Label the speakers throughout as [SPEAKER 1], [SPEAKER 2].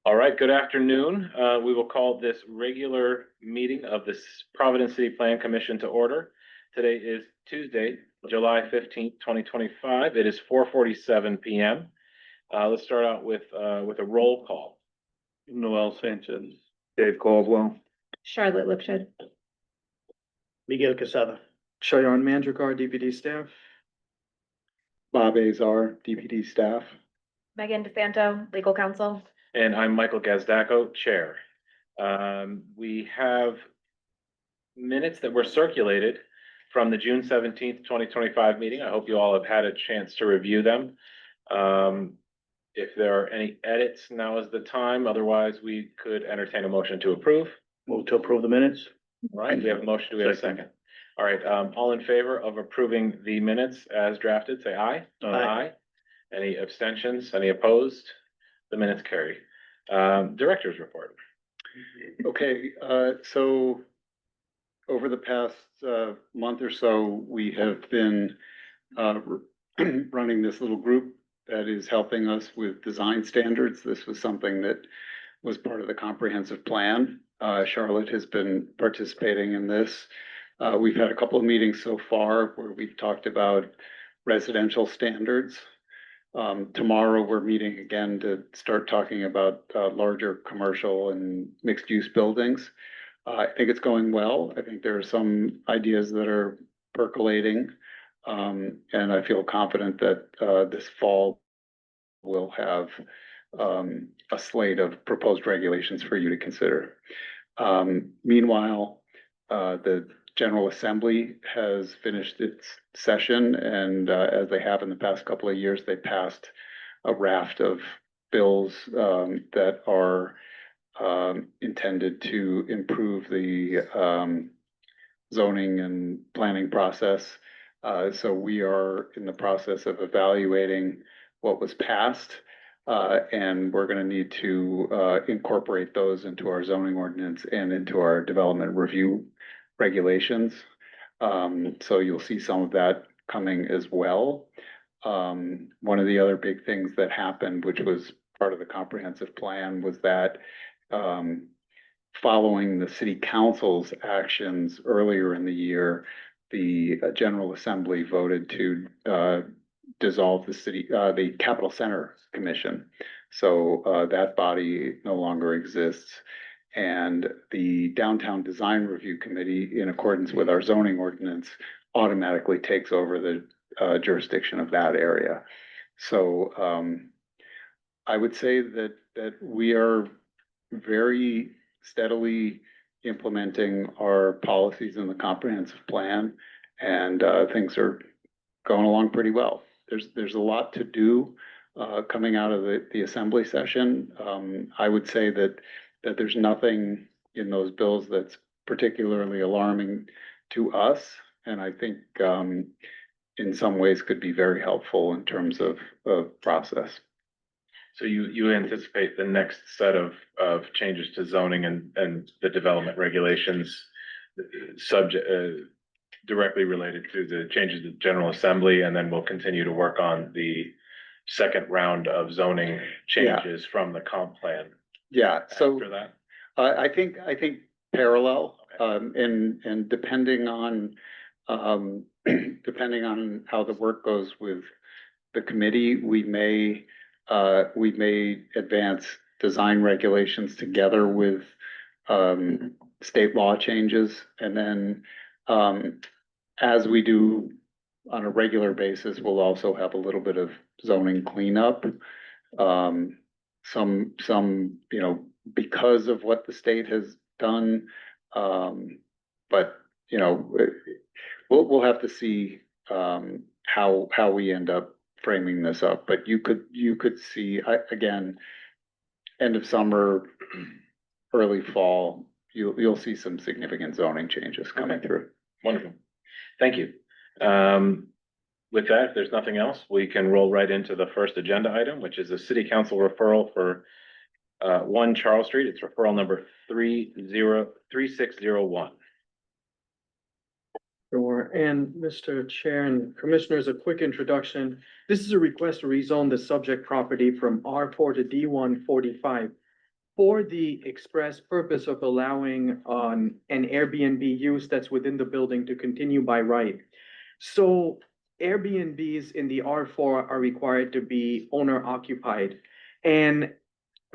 [SPEAKER 1] All right, good afternoon. We will call this regular meeting of the Providence City Plan Commission to order. Today is Tuesday, July 15th, 2025. It is 4:47 p.m. Let's start out with a roll call.
[SPEAKER 2] Noel Sanchez, Dave Caldwell,
[SPEAKER 3] Charlotte Lipshed.
[SPEAKER 4] Miguel Quesada.
[SPEAKER 5] Shayan Mandrakar, DPD staff.
[SPEAKER 2] Bob Azar, DPD staff.
[SPEAKER 3] Megan DeSanto, legal counsel.
[SPEAKER 1] And I'm Michael Gazdaco, Chair. We have minutes that were circulated from the June 17th, 2025 meeting. I hope you all have had a chance to review them. If there are any edits, now is the time. Otherwise, we could entertain a motion to approve.
[SPEAKER 4] Move to approve the minutes.
[SPEAKER 1] All right, we have a motion. Do we have a second? All right, all in favor of approving the minutes as drafted, say aye.
[SPEAKER 4] Aye.
[SPEAKER 1] Any abstentions? Any opposed? The minutes carry. Director's report.
[SPEAKER 2] Okay, so over the past month or so, we have been running this little group that is helping us with design standards. This was something that was part of the comprehensive plan. Charlotte has been participating in this. We've had a couple of meetings so far where we've talked about residential standards. Tomorrow, we're meeting again to start talking about larger commercial and mixed-use buildings. I think it's going well. I think there are some ideas that are percolating, and I feel confident that this fall we'll have a slate of proposed regulations for you to consider. Meanwhile, the General Assembly has finished its session, and as they have in the past couple of years, they passed a raft of bills that are intended to improve the zoning and planning process. So we are in the process of evaluating what was passed, and we're going to need to incorporate those into our zoning ordinance and into our development review regulations. So you'll see some of that coming as well. One of the other big things that happened, which was part of the comprehensive plan, was that following the city council's actions earlier in the year, the General Assembly voted to dissolve the Capital Center Commission. So that body no longer exists. And the Downtown Design Review Committee, in accordance with our zoning ordinance, automatically takes over the jurisdiction of that area. So I would say that we are very steadily implementing our policies in the comprehensive plan, and things are going along pretty well. There's a lot to do coming out of the assembly session. I would say that there's nothing in those bills that's particularly alarming to us, and I think in some ways could be very helpful in terms of process.
[SPEAKER 1] So you anticipate the next set of changes to zoning and the development regulations subject directly related to the changes to the General Assembly, and then we'll continue to work on the second round of zoning changes from the comp plan.
[SPEAKER 2] Yeah, so
[SPEAKER 1] After that,
[SPEAKER 2] I think parallel, and depending on how the work goes with the committee, we may advance design regulations together with state law changes, and then as we do on a regular basis, we'll also have a little bit of zoning cleanup. Some, because of what the state has done. But, we'll have to see, how we end up framing this up. But you could see, again, end of summer, early fall, you'll see some significant zoning changes coming through.
[SPEAKER 1] wonderful. Thank you. With that, if there's nothing else, we can roll right into the first agenda item, which is a city council referral for 1 Charles Street. It's referral number 3601.
[SPEAKER 5] Sure, and Mr. Chair and Commissioners, a quick introduction. This is a request to rezone the subject property from R4 to D145 for the express purpose of allowing an Airbnb use that's within the building to continue by right. So Airbnbs in the R4 are required to be owner occupied. And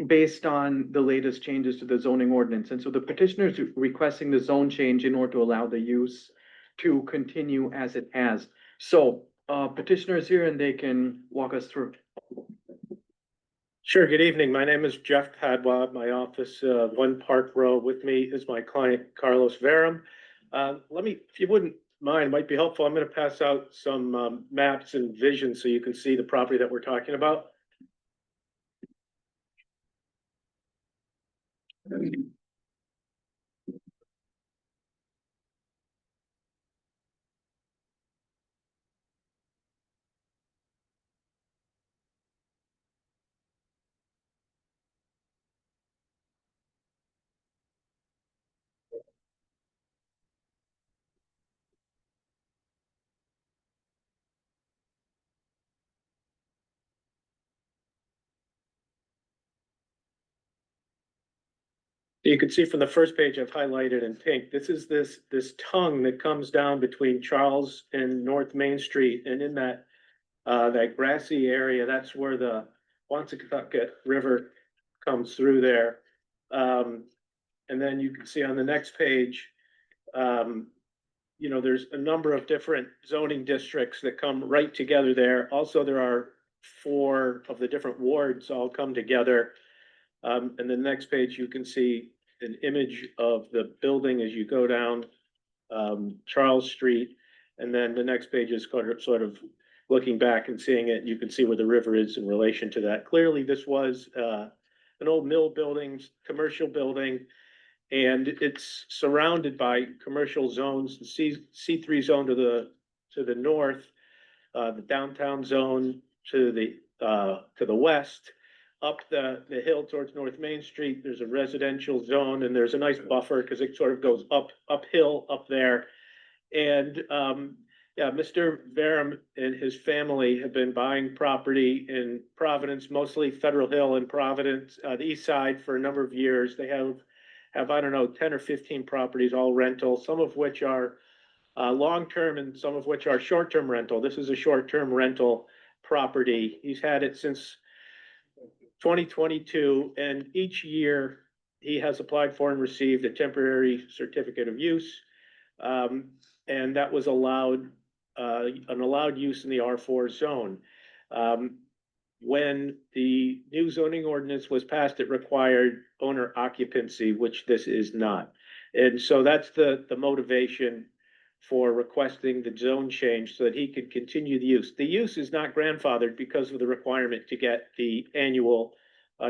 [SPEAKER 5] based on the latest changes to the zoning ordinance. And so the petitioner is requesting the zone change in order to allow the use to continue as it has. So petitioner is here and they can walk us through.
[SPEAKER 6] Sure. Good evening. My name is Jeff Padwa. My office, 1 Park Row. With me is my client, Carlos Verum. If you wouldn't mind, might be helpful. I'm going to pass out some maps and visions so you can see the property that we're talking about. You can see from the first page I've highlighted in pink, this is this tongue that comes down between Charles and North Main Street. And in that grassy area, that's where the Wansatucket River comes through there. And then you can see on the next page, there's a number of different zoning districts that come right together there. Also, there are 4 of the different wards all come together. And the next page, you can see an image of the building as you go down Charles Street. And then the next page is sort of looking back and seeing it. You can see where the river is in relation to that. Clearly, this was an old mill building, commercial building, and it's surrounded by commercial zones, the C3 zone to the north, the downtown zone to the west. Up the hill towards North Main Street, there's a residential zone, and there's a nice buffer because it sort of goes uphill up there. And Mr. Verum and his family have been buying property in Providence, mostly Federal Hill and Providence, the east side, for a number of years. They have I don't know, 10 or 15 properties, all rental, some of which are long-term and some of which are short-term rental. This is a short-term rental property. He's had it since 2022, and each year he has applied for and received a temporary certificate of use. And that was an allowed use in the R4 zone. When the new zoning ordinance was passed, it required owner occupancy, which this is not. And so that's the motivation for requesting the zone change so that he could continue the use. The use is not grandfathered because of the requirement to get the annual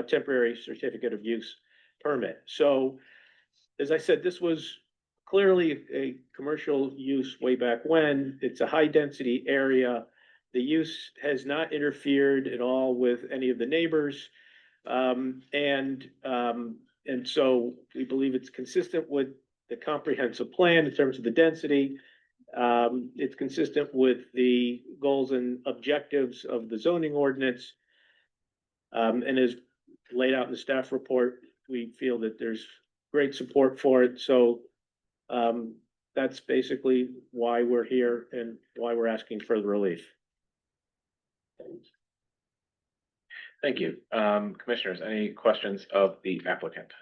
[SPEAKER 6] temporary certificate of use permit. So, as I said, this was clearly a commercial use way back when. It's a high density area. The use has not interfered at all with any of the neighbors. And so we believe it's consistent with the comprehensive plan in terms of the density. It's consistent with the goals and objectives of the zoning ordinance. And as laid out in the staff report, we feel that there's great support for it. So that's basically why we're here and why we're asking for the relief.
[SPEAKER 1] Thank you. Commissioners, any questions of the applicant?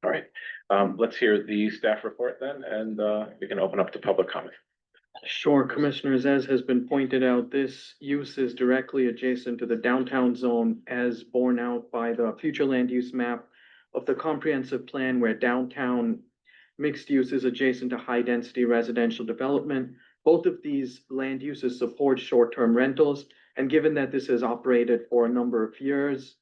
[SPEAKER 1] All right, let's hear the staff report then, and we can open up to public comment.
[SPEAKER 5] Sure, Commissioners, as has been pointed out, this use is directly adjacent to the downtown zone as borne out by the future land use map of the comprehensive plan, where downtown mixed use is adjacent to high density residential development. Both of these land uses support short-term rentals, and given that this has operated for a number of years,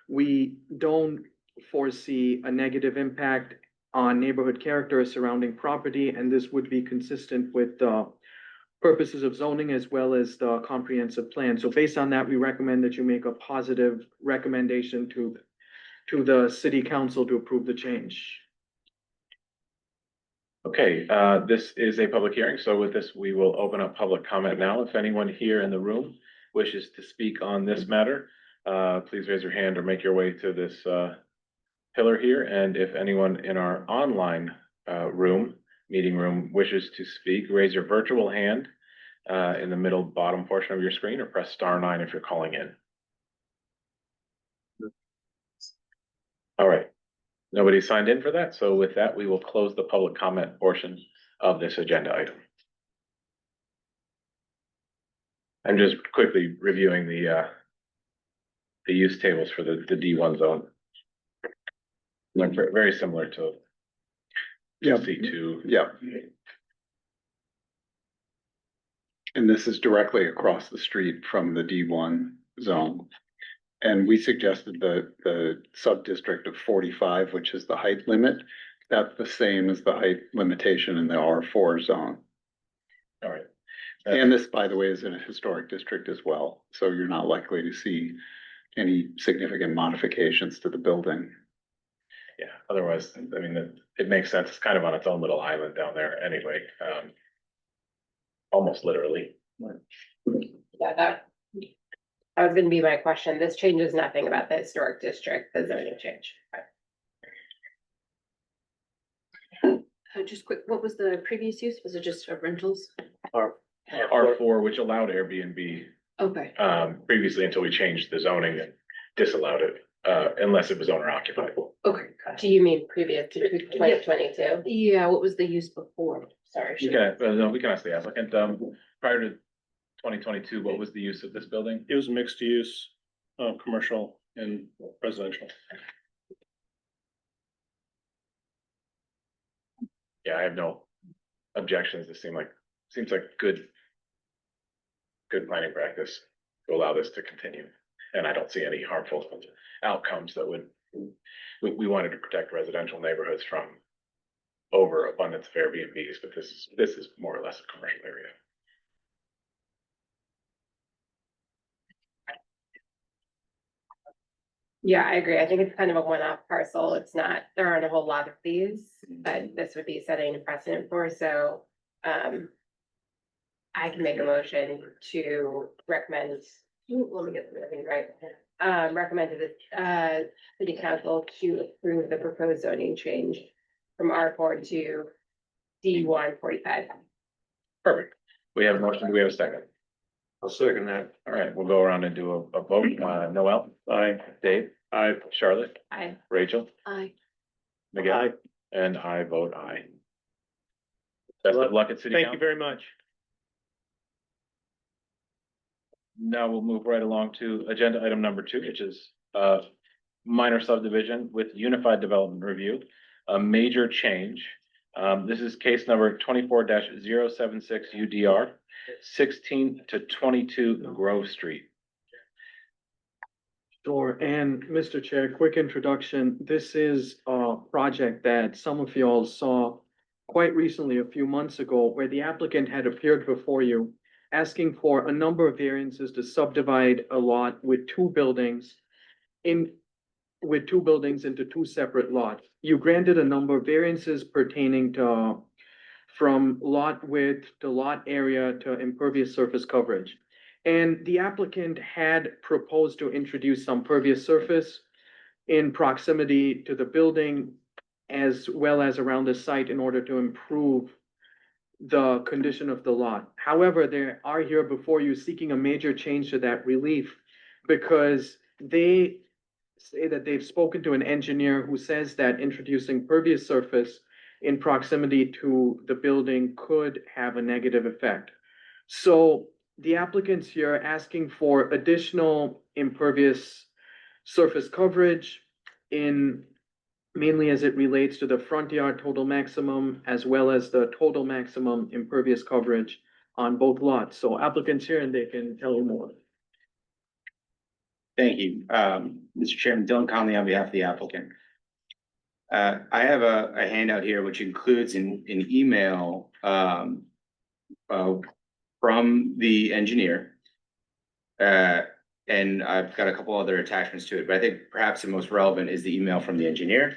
[SPEAKER 5] we don't foresee a negative impact on neighborhood character surrounding property, and this would be consistent with the purposes of zoning as well as the comprehensive plan. So based on that, we recommend that you make a positive recommendation to the city council to approve the change.
[SPEAKER 1] Okay, this is a public hearing, so with this, we will open up public comment now. If anyone here in the room wishes to speak on this matter, please raise your hand or make your way to this pillar here. And if anyone in our online meeting room wishes to speak, raise your virtual hand in the middle bottom portion of your screen, or press *9 if you're calling in. All right. Nobody signed in for that, so with that, we will close the public comment portion of this agenda item. I'm just quickly reviewing the use tables for the D1 zone. They're very similar to
[SPEAKER 2] Yeah.
[SPEAKER 1] C2.
[SPEAKER 2] Yeah. And this is directly across the street from the D1 zone. And we suggested the sub-district of 45, which is the height limit. That's the same as the height limitation in the R4 zone.
[SPEAKER 1] All right.
[SPEAKER 2] And this, by the way, is in a historic district as well, so you're not likely to see any significant modifications to the building.
[SPEAKER 1] Yeah, otherwise, I mean, it makes sense. It's kind of on its own little island down there anyway. Almost literally.
[SPEAKER 7] Yeah, that was gonna be my question. This changes nothing about the historic district, the zoning change.
[SPEAKER 3] Just quick, what was the previous use? Was it just for rentals?
[SPEAKER 1] R4, which allowed Airbnb
[SPEAKER 3] Okay.
[SPEAKER 1] previously until we changed the zoning and disallowed it, unless it was owner occupied.
[SPEAKER 3] Okay.
[SPEAKER 7] Do you mean previous to 2022?
[SPEAKER 3] Yeah, what was the use before?
[SPEAKER 7] Sorry.
[SPEAKER 1] We can, no, we can ask the applicant, prior to 2022, what was the use of this building?
[SPEAKER 6] It was mixed use, commercial and residential.
[SPEAKER 1] Yeah, I have no objections. This seems like good planning practice to allow this to continue. And I don't see any harmful outcomes that we wanted to protect residential neighborhoods from overabundance of Airbnbs, but this is more or less a commercial area.
[SPEAKER 7] Yeah, I agree. I think it's kind of a one-off parcel. It's not, there aren't a whole lot of these, but this would be setting a precedent for, so, I can make a motion to recommend, let me get the thing right. Recommend to the, city council to approve the proposed zoning change from R4 to D1 45.
[SPEAKER 1] Perfect. We have a motion. Do we have a second?
[SPEAKER 6] I'll second that.
[SPEAKER 1] All right, we'll go around and do a vote. Noel?
[SPEAKER 6] Aye.
[SPEAKER 1] Dave?
[SPEAKER 6] Aye.
[SPEAKER 1] Charlotte?
[SPEAKER 7] Aye.
[SPEAKER 1] Rachel?
[SPEAKER 3] Aye.
[SPEAKER 1] Miguel?
[SPEAKER 6] Aye.
[SPEAKER 1] And I vote aye. Best of luck at city
[SPEAKER 6] Thank
[SPEAKER 1] council.
[SPEAKER 6] you very much.
[SPEAKER 1] Now we'll move right along to agenda item number 2, which is minor subdivision with unified development review, a major change. This is case number 24-076 UDR, 16 to 22 Grove Street.
[SPEAKER 5] Sure, and Mr. Chair, quick introduction. This is a project that some of y'all saw quite recently, a few months ago, where the applicant had appeared before you asking for a number of variances to subdivide a lot with two buildings into two separate lots. You granted a number of variances pertaining to from lot width to lot area to impervious surface coverage. And the applicant had proposed to introduce some pervious surface in proximity to the building as well as around the site in order to improve the condition of the lot. However, they are here before you seeking a major change to that relief because they say that they've spoken to an engineer who says that introducing pervious surface in proximity to the building could have a negative effect. So the applicants here are asking for additional impervious surface coverage in mainly as it relates to the front yard total maximum as well as the total maximum impervious coverage on both lots. So applicants here and they can tell you more.
[SPEAKER 8] Thank you. Mr. Chairman, Dylan Conley on behalf of the applicant. I have a handout here which includes an email from the engineer. And I've got a couple other attachments to it, but I think perhaps the most relevant is the email from the engineer.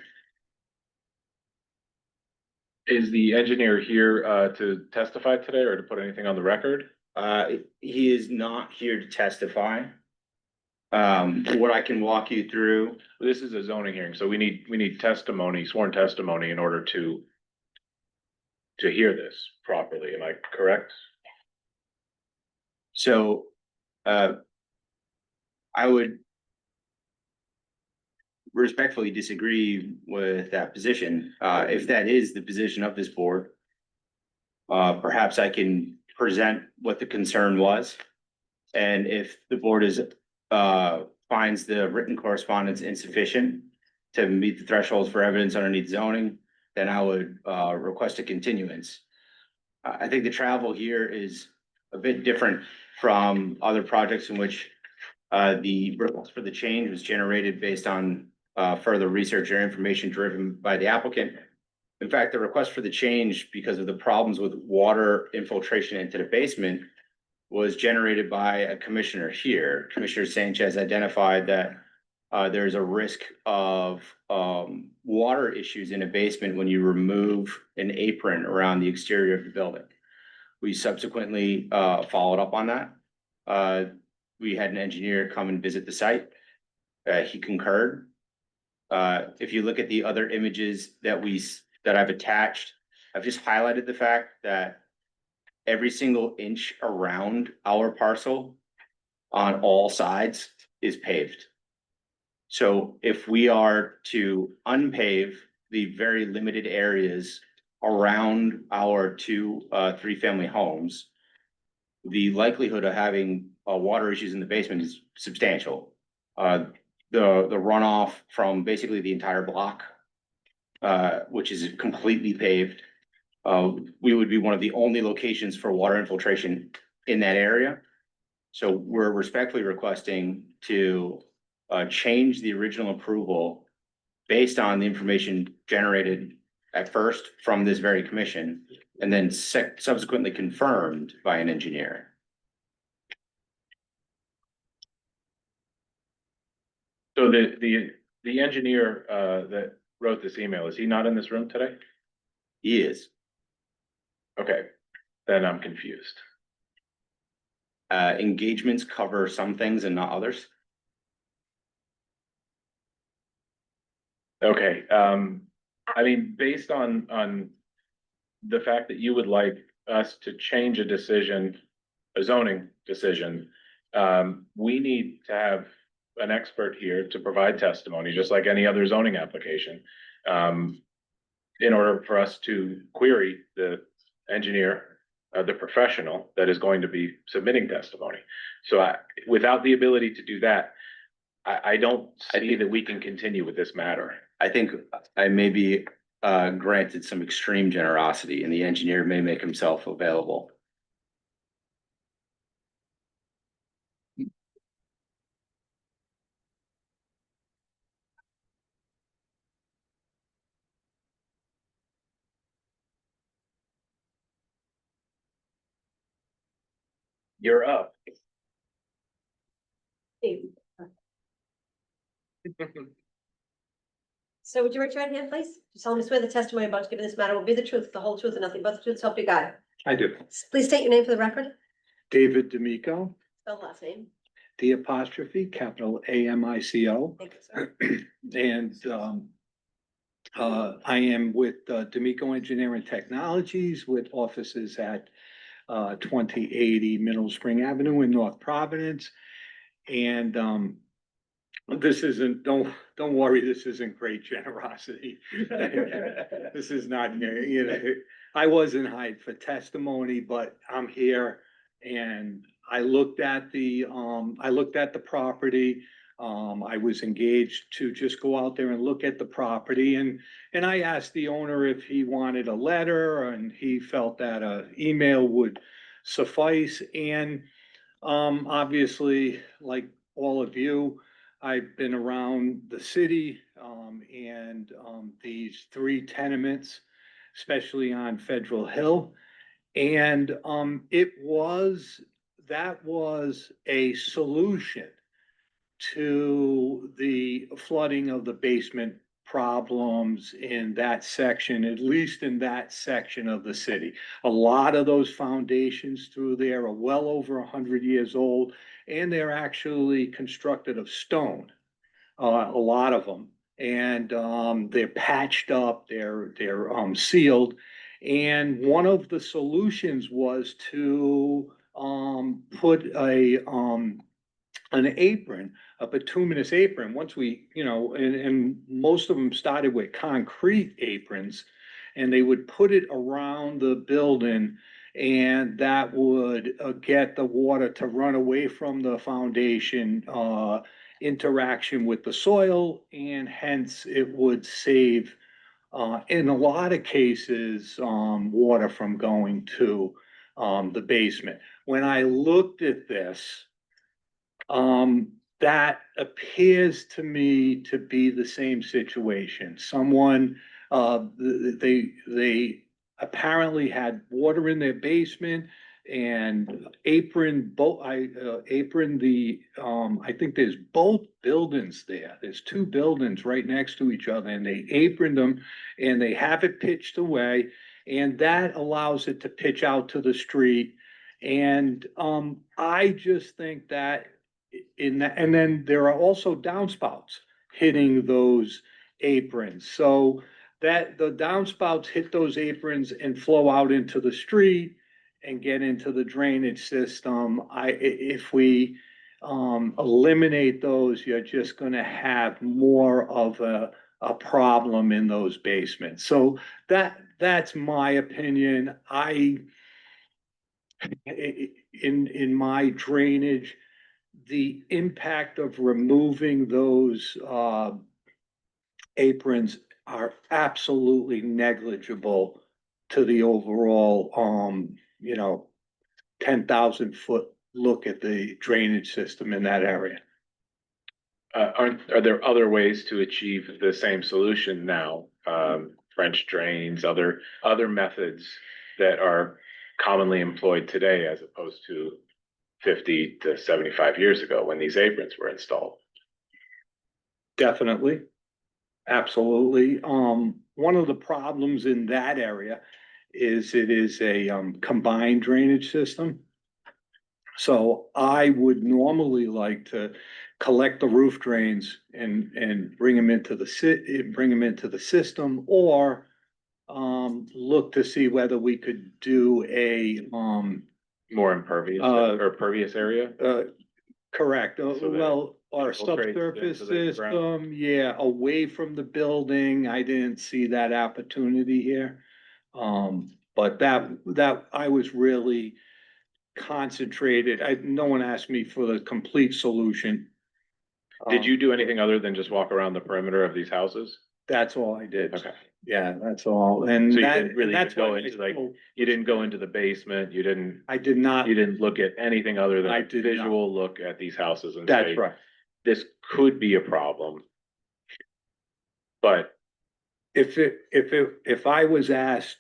[SPEAKER 1] Is the engineer here, to testify today or to put anything on the record?
[SPEAKER 8] He is not here to testify. What I can walk you through,
[SPEAKER 1] This is a zoning hearing, so we need testimony, sworn testimony in order to hear this properly. Am I correct?
[SPEAKER 8] so, I would respectfully disagree with that position. If that is the position of this board, perhaps I can present what the concern was. And if the board finds the written correspondence insufficient to meet the thresholds for evidence underneath zoning, then I would, request a continuance. I think the travel here is a bit different from other projects in which, the request for the change was generated based on, further research or information driven by the applicant. In fact, the request for the change, because of the problems with water infiltration into the basement, was generated by a commissioner here. Commissioner Sanchez identified that there's a risk of water issues in a basement when you remove an apron around the exterior of the building. We subsequently followed up on that. We had an engineer come and visit the site. He concurred. If you look at the other images that I've attached, I've just highlighted the fact that every single inch around our parcel on all sides is paved. So if we are to unpave the very limited areas around our two, three-family homes, the likelihood of having, water issues in the basement is substantial. The runoff from basically the entire block, which is completely paved, we would be one of the only locations for water infiltration in that area. So we're respectfully requesting to change the original approval based on the information generated at first from this very commission and then subsequently confirmed by an engineer.
[SPEAKER 1] So the engineer, that wrote this email, is he not in this room today?
[SPEAKER 8] He is.
[SPEAKER 1] Okay, then I'm confused.
[SPEAKER 8] Engagements cover some things and not others.
[SPEAKER 1] Okay, I mean, based on the fact that you would like us to change a decision, a zoning decision, we need to have an expert here to provide testimony, just like any other zoning application, in order for us to query the engineer, the professional that is going to be submitting testimony. So without the ability to do that, I don't see that we can continue with this matter.
[SPEAKER 8] I think I may be granted some extreme generosity and the engineer may make himself available.
[SPEAKER 1] You're up.
[SPEAKER 9] So would you raise your right hand, please? You solemnly swear the testimony about to give in this matter will be the truth, the whole truth, and nothing but the truth, so help you God.
[SPEAKER 10] I do.
[SPEAKER 9] Please state your name for the record.
[SPEAKER 10] David D'Amico,
[SPEAKER 9] Spell the last name.
[SPEAKER 10] D apostrophe, capital AMICO.
[SPEAKER 9] Thank you, sir.
[SPEAKER 10] And I am with D'Amico Engineering Technologies with offices at 2080 Middle Spring Avenue in North Providence. And this isn't, don't worry, this isn't great generosity. This is not, you know, I wasn't hired for testimony, but I'm here and I looked at the property. I was engaged to just go out there and look at the property and I asked the owner if he wanted a letter and he felt that a email would suffice. And obviously, like all of you, I've been around the city and these three tenements, especially on Federal Hill. And that was a solution to the flooding of the basement problems in that section, at least in that section of the city. A lot of those foundations through there are well over 100 years old, and they're actually constructed of stone, a lot of them. And they're patched up, they're sealed. And one of the solutions was to put an apron, a bituminous apron, once we, and most of them started with concrete aprons, and they would put it around the building, and that would get the water to run away from the foundation, interaction with the soil, and hence it would save, in a lot of cases, water from going to the basement. When I looked at this, that appears to me to be the same situation. Someone, they apparently had water in their basement and aproned the, I think there's both buildings there. There's two buildings right next to each other, and they aproned them and they have it pitched away, and that allows it to pitch out to the street. And I just think that in that, and then there are also downspouts hitting those aprons. So that the downspouts hit those aprons and flow out into the street and get into the drainage system. If we eliminate those, you're just gonna have more of a problem in those basements. So that's my opinion. In my drainage, the impact of removing those aprons are absolutely negligible to the overall 10,000-foot look at the drainage system in that area.
[SPEAKER 1] Are there other ways to achieve the same solution now? French drains, other methods that are commonly employed today as opposed to 50 to 75 years ago when these aprons were installed?
[SPEAKER 10] Definitely. Absolutely. One of the problems in that area is it is a combined drainage system. So I would normally like to collect the roof drains and bring them into the system, or look to see whether we could do a
[SPEAKER 1] More impervious or pervious area?
[SPEAKER 10] correct,
[SPEAKER 1] So that
[SPEAKER 10] well, or
[SPEAKER 1] infiltrates
[SPEAKER 10] subsurface
[SPEAKER 1] into the ground.
[SPEAKER 10] system, yeah, away from the building. I didn't see that opportunity here. But that I was really concentrated. No one asked me for the complete solution.
[SPEAKER 1] Did you do anything other than just walk around the perimeter of these houses?
[SPEAKER 10] That's all I did.
[SPEAKER 1] Okay.
[SPEAKER 10] Yeah, that's all. And
[SPEAKER 1] So you
[SPEAKER 10] that,
[SPEAKER 1] didn't really
[SPEAKER 10] and that's
[SPEAKER 1] go
[SPEAKER 10] why
[SPEAKER 1] into you didn't go into the basement, you didn't
[SPEAKER 10] not,
[SPEAKER 1] look at anything other than
[SPEAKER 10] I
[SPEAKER 1] a
[SPEAKER 10] did not.
[SPEAKER 1] visual look at these houses and
[SPEAKER 10] that's
[SPEAKER 1] say,
[SPEAKER 10] right.
[SPEAKER 1] this could be a problem. But
[SPEAKER 10] If I was asked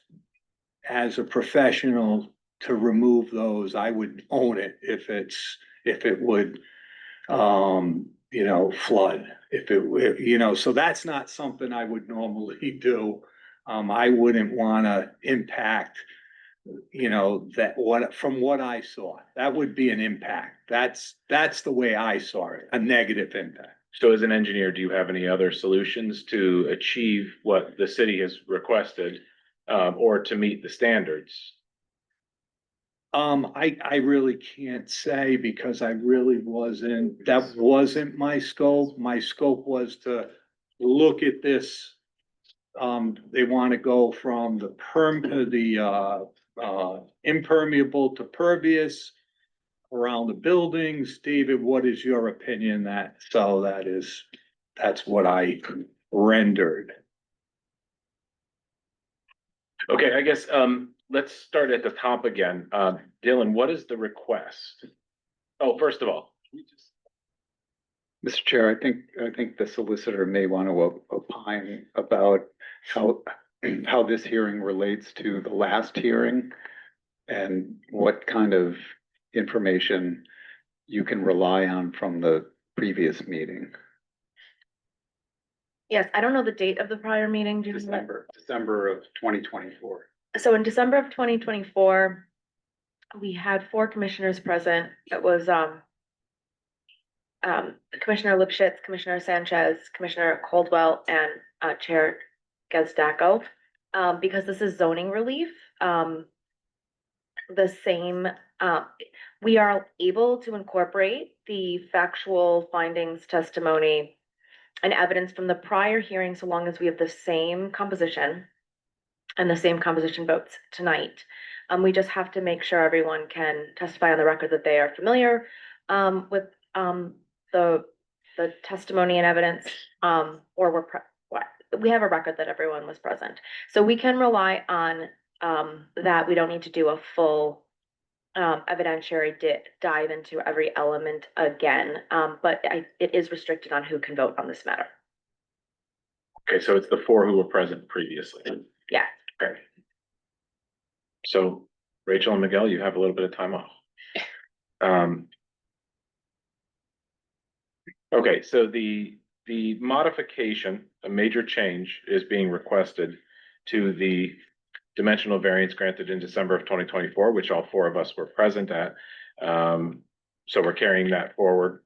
[SPEAKER 10] as a professional to remove those, I would own it if it would, flood. So that's not something I would normally do. I wouldn't wanna impact, from what I saw, that would be an impact. That's the way I saw it, a negative impact.
[SPEAKER 1] so as an engineer, do you have any other solutions to achieve what the city has requested, or to meet the standards?
[SPEAKER 10] I really can't say because that wasn't my scope. My scope was to look at this. They want to go from the impermeable to pervious around the buildings. David, what is your opinion? That's what I rendered.
[SPEAKER 1] Okay, I guess, let's start at the top again. Dylan, what is the request? Oh, first of all,
[SPEAKER 2] Mr. Chair, I think the solicitor may want to opine about how this hearing relates to the last hearing and what kind of information you can rely on from the previous meeting.
[SPEAKER 11] Yes, I don't know the date of the prior meeting. Do you know that?
[SPEAKER 2] December of 2024.
[SPEAKER 11] So in December of 2024, we had 4 commissioners present. It was, Commissioner Lipschitz, Commissioner Sanchez, Commissioner Coldwell, and, Chair Gazdaco. Because this is zoning relief, the same, we are able to incorporate the factual findings, testimony, and evidence from the prior hearing, so long as we have the same composition and the same composition votes tonight. We just have to make sure everyone can testify on the record that they are familiar, with, the testimony and evidence, or we have a record that everyone was present. So we can rely on, that. We don't need to do a full, evidentiary dive into every element again, but it is restricted on who can vote on this matter.
[SPEAKER 1] Okay, so it's the 4 who were present previously.
[SPEAKER 11] Yeah.
[SPEAKER 1] Okay. So Rachel and Miguel, you have a little bit of time off. Okay, so the modification, a major change is being requested to the dimensional variance granted in December of 2024, which all 4 of us were present at. So we're carrying that forward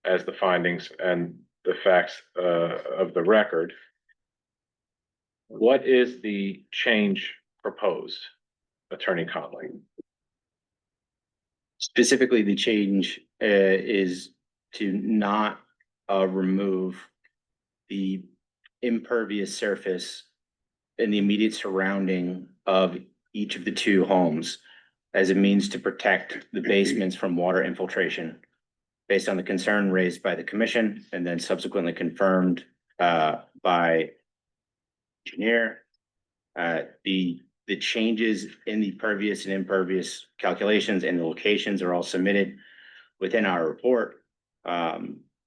[SPEAKER 1] as the findings and the facts of the record. What is the change proposed, Attorney Conley?
[SPEAKER 8] Specifically, the change is to not remove the impervious surface in the immediate surrounding of each of the 2 homes as a means to protect the basements from water infiltration, based on the concern raised by the commission and then subsequently confirmed by engineer. The changes in the pervious and impervious calculations and the locations are all submitted within our report.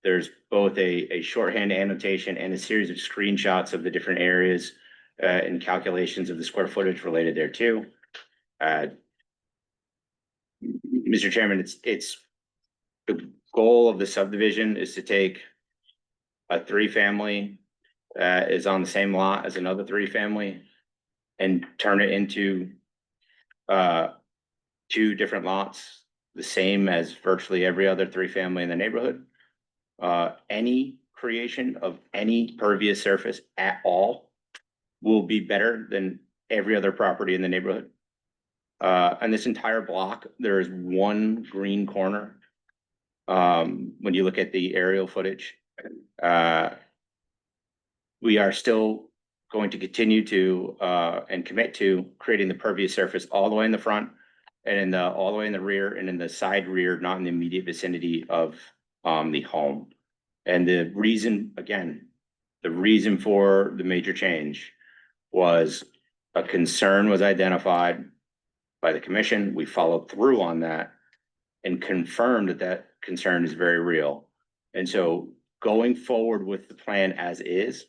[SPEAKER 8] There's both a shorthand annotation and a series of screenshots of the different areas and calculations of the square footage related thereto. Mr. Chairman, it's the goal of the subdivision is to take a 3-family is on the same lot as another 3-family and turn it into 2 different lots, the same as virtually every other 3-family in the neighborhood. Any creation of any pervious surface at all will be better than every other property in the neighborhood. On this entire block, there is 1 green corner. When you look at the aerial footage, we are still going to continue to and commit to creating the pervious surface all the way in the front and all the way in the rear and in the side rear, not in the immediate vicinity of the home. And the reason, again, the reason for the major change was a concern was identified by the commission. We followed through on that and confirmed that that concern is very real. And so going forward with the plan as is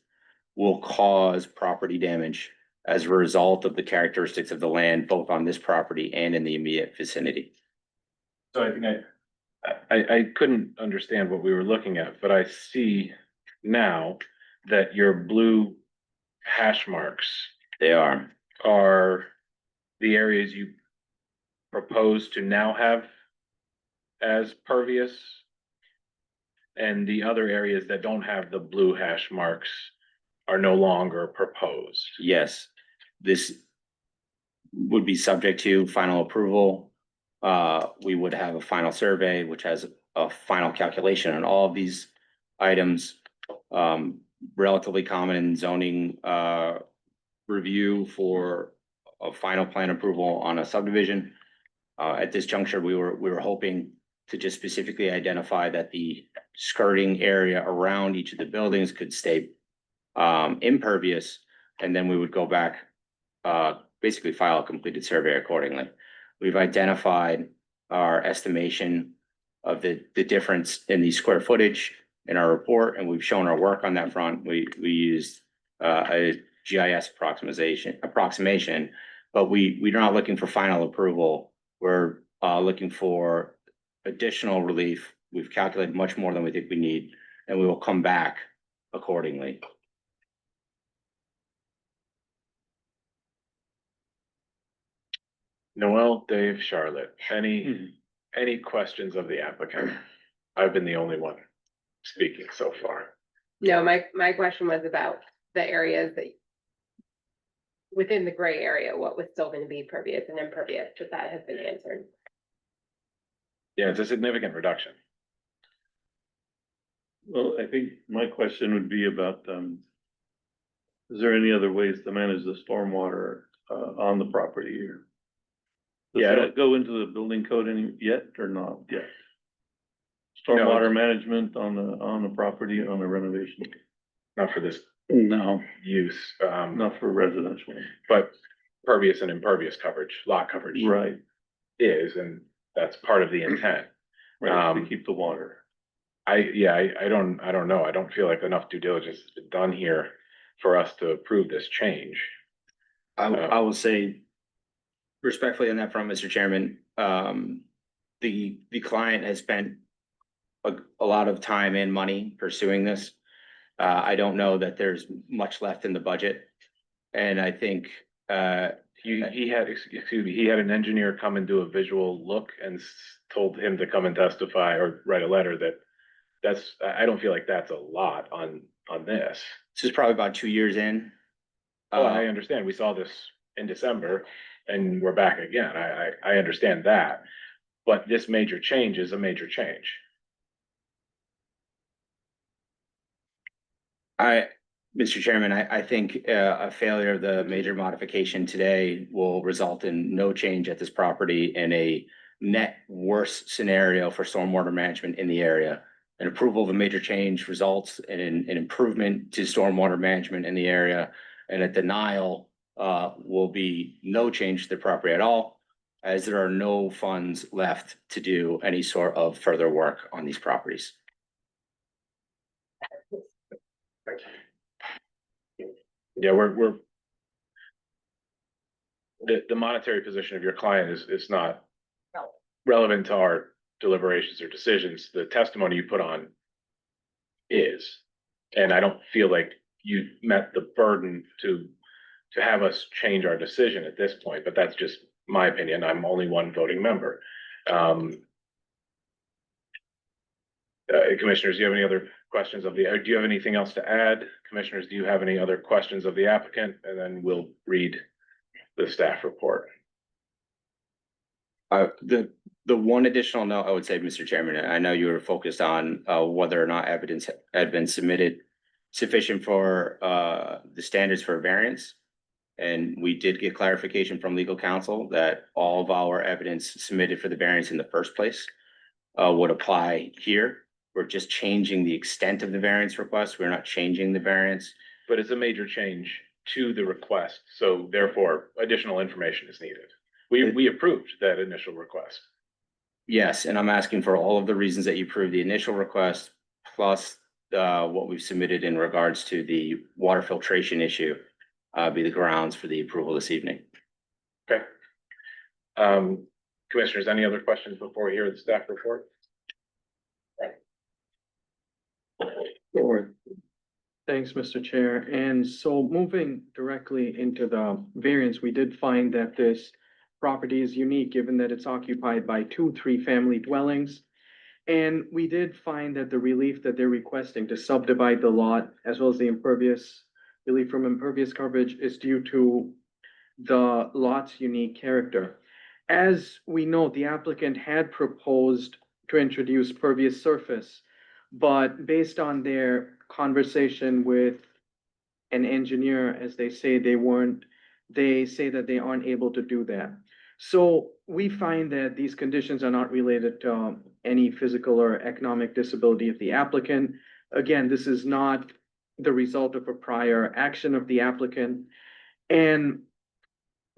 [SPEAKER 8] will cause property damage as a result of the characteristics of the land, both on this property and in the immediate vicinity.
[SPEAKER 1] So I think I couldn't understand what we were looking at, but I see now that your blue hash marks
[SPEAKER 8] They are.
[SPEAKER 1] the areas you propose to now have as pervious, and the other areas that don't have the blue hash marks are no longer proposed.
[SPEAKER 8] Yes, this would be subject to final approval. We would have a final survey, which has a final calculation on all of these items. Relatively common in zoning review for a final plan approval on a subdivision. At this juncture, we were hoping to just specifically identify that the skirting area around each of the buildings could stay impervious, and then we would go back, basically file a completed survey accordingly. We've identified our estimation of the difference in the square footage in our report, and we've shown our work on that front. We used a GIS approximation, but we're not looking for final approval. We're looking for additional relief. We've calculated much more than we think we need, and we will come back accordingly.
[SPEAKER 1] Noel, Dave, Charlotte, any questions of the applicant? I've been the only one speaking so far.
[SPEAKER 7] No, my question was about the areas that within the gray area, what was still gonna be pervious and impervious, but that has been answered.
[SPEAKER 1] Yeah, it's a significant reduction.
[SPEAKER 12] Well, I think my question would be about, is there any other ways to manage the stormwater, on the property here? Does
[SPEAKER 1] Yeah, I
[SPEAKER 12] that go into the building code any, yet or not yet?
[SPEAKER 1] No.
[SPEAKER 12] Stormwater management on the property, on the renovation,
[SPEAKER 1] Not for this
[SPEAKER 2] No,
[SPEAKER 1] use,
[SPEAKER 12] not for residential.
[SPEAKER 1] but pervious and impervious coverage, lot coverage
[SPEAKER 12] Right,
[SPEAKER 1] is, and that's part of the intent.
[SPEAKER 12] right, to
[SPEAKER 1] Um,
[SPEAKER 12] keep the water.
[SPEAKER 1] I don't know. I don't feel like enough due diligence has been done here for us to approve this change.
[SPEAKER 8] I will say respectfully on that front, Mr. Chairman, the client has spent a lot of time and money pursuing this. I don't know that there's much left in the budget. And I think,
[SPEAKER 1] He had, excuse me, he had an engineer come and do a visual look and told him to come and testify or write a letter I don't feel like that's a lot on this.
[SPEAKER 8] this is probably about 2 years in.
[SPEAKER 1] Oh, I understand. We saw this in December and we're back again. I understand that. But this major change is a major change.
[SPEAKER 8] Mr. Chairman, I think a failure of the major modification today will result in no change at this property and a net worse scenario for stormwater management in the area. An approval of a major change results in an improvement to stormwater management in the area, and a denial will be no change to the property at all, as there are no funds left to do any sort of further work on these properties.
[SPEAKER 1] Yeah, the monetary position of your client is not relevant to our deliberations or decisions. The testimony you put on is, and I don't feel like you met the burden to have us change our decision at this point, but that's just my opinion. I'm only one voting member. Commissioners, do you have any other questions do you have anything else to add? Commissioners, do you have any other questions of the applicant? And then we'll read the staff report.
[SPEAKER 8] The one additional note I would say, Mr. Chairman, I know you were focused on whether or not evidence had been submitted sufficient for the standards for variance. And we did get clarification from legal counsel that all of our evidence submitted for the variance in the first place would apply here. We're just changing the extent of the variance request. We're not changing the variance.
[SPEAKER 1] But it's a major change to the request, so therefore additional information is needed. We approved that initial request.
[SPEAKER 8] Yes, and I'm asking for all of the reasons that you approved the initial request, plus what we've submitted in regards to the water filtration issue, be the grounds for the approval this evening.
[SPEAKER 1] Okay. Commissioners, any other questions before we hear the staff report?
[SPEAKER 5] Thanks, Mr. Chair. And so moving directly into the variance, we did find that this property is unique, given that it's occupied by 2 3-family dwellings. And we did find that the relief that they're requesting to subdivide the lot, as well as the relief from impervious coverage, is due to the lot's unique character. As we know, the applicant had proposed to introduce pervious surface, but based on their conversation with an engineer, as they say they say that they aren't able to do that. So we find that these conditions are not related to any physical or economic disability of the applicant. Again, this is not the result of a prior action of the applicant. And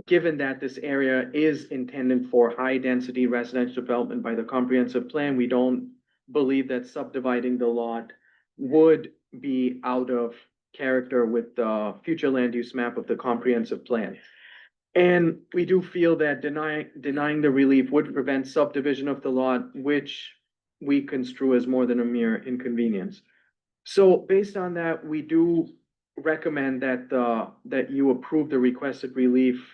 [SPEAKER 5] given that this area is intended for high-density residential development by the comprehensive plan, we don't believe that subdividing the lot would be out of character with the future land use map of the comprehensive plan. And we do feel that denying the relief would prevent subdivision of the lot, which we construe as more than a mere inconvenience. So based on that, we do recommend that you approve the requested relief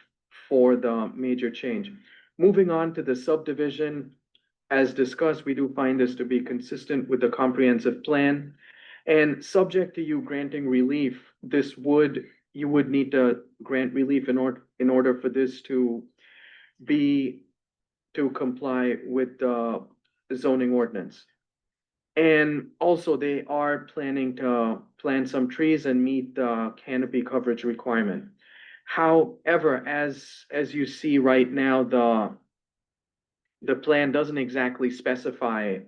[SPEAKER 5] for the major change. Moving on to the subdivision, as discussed, we do find this to be consistent with the comprehensive plan. And subject to you granting relief, you would need to grant relief in order for this to comply with the zoning ordinance. And also, they are planning to plant some trees and meet the canopy coverage requirement. However, as you see right now, the plan doesn't exactly specify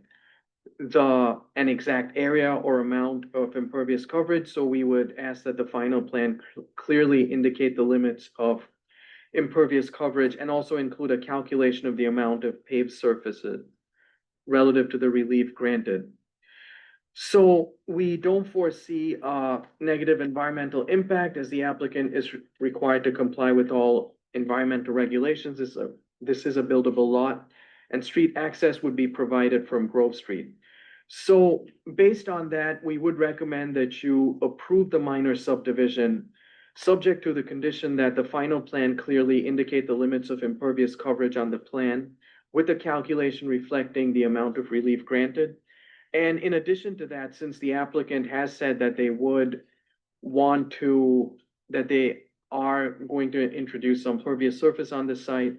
[SPEAKER 5] an exact area or amount of impervious coverage, so we would ask that the final plan clearly indicate the limits of impervious coverage and also include a calculation of the amount of paved surfaces relative to the relief granted. So we don't foresee a negative environmental impact as the applicant is required to comply with all environmental regulations. This is a buildable lot, and street access would be provided from Grove Street. So based on that, we would recommend that you approve the minor subdivision, subject to the condition that the final plan clearly indicate the limits of impervious coverage on the plan, with the calculation reflecting the amount of relief granted. And in addition to that, since the applicant has said that they are going to introduce some pervious surface on the site,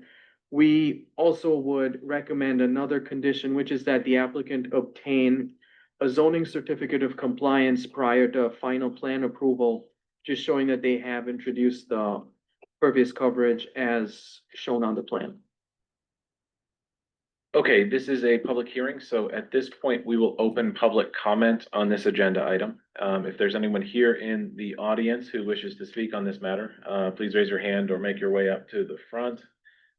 [SPEAKER 5] we also would recommend another condition, which is that the applicant obtain a zoning certificate of compliance prior to final plan approval, just showing that they have introduced the pervious coverage as shown on the plan.
[SPEAKER 1] Okay, this is a public hearing, so at this point, we will open public comment on this agenda item. If there's anyone here in the audience who wishes to speak on this matter, please raise your hand or make your way up to the front.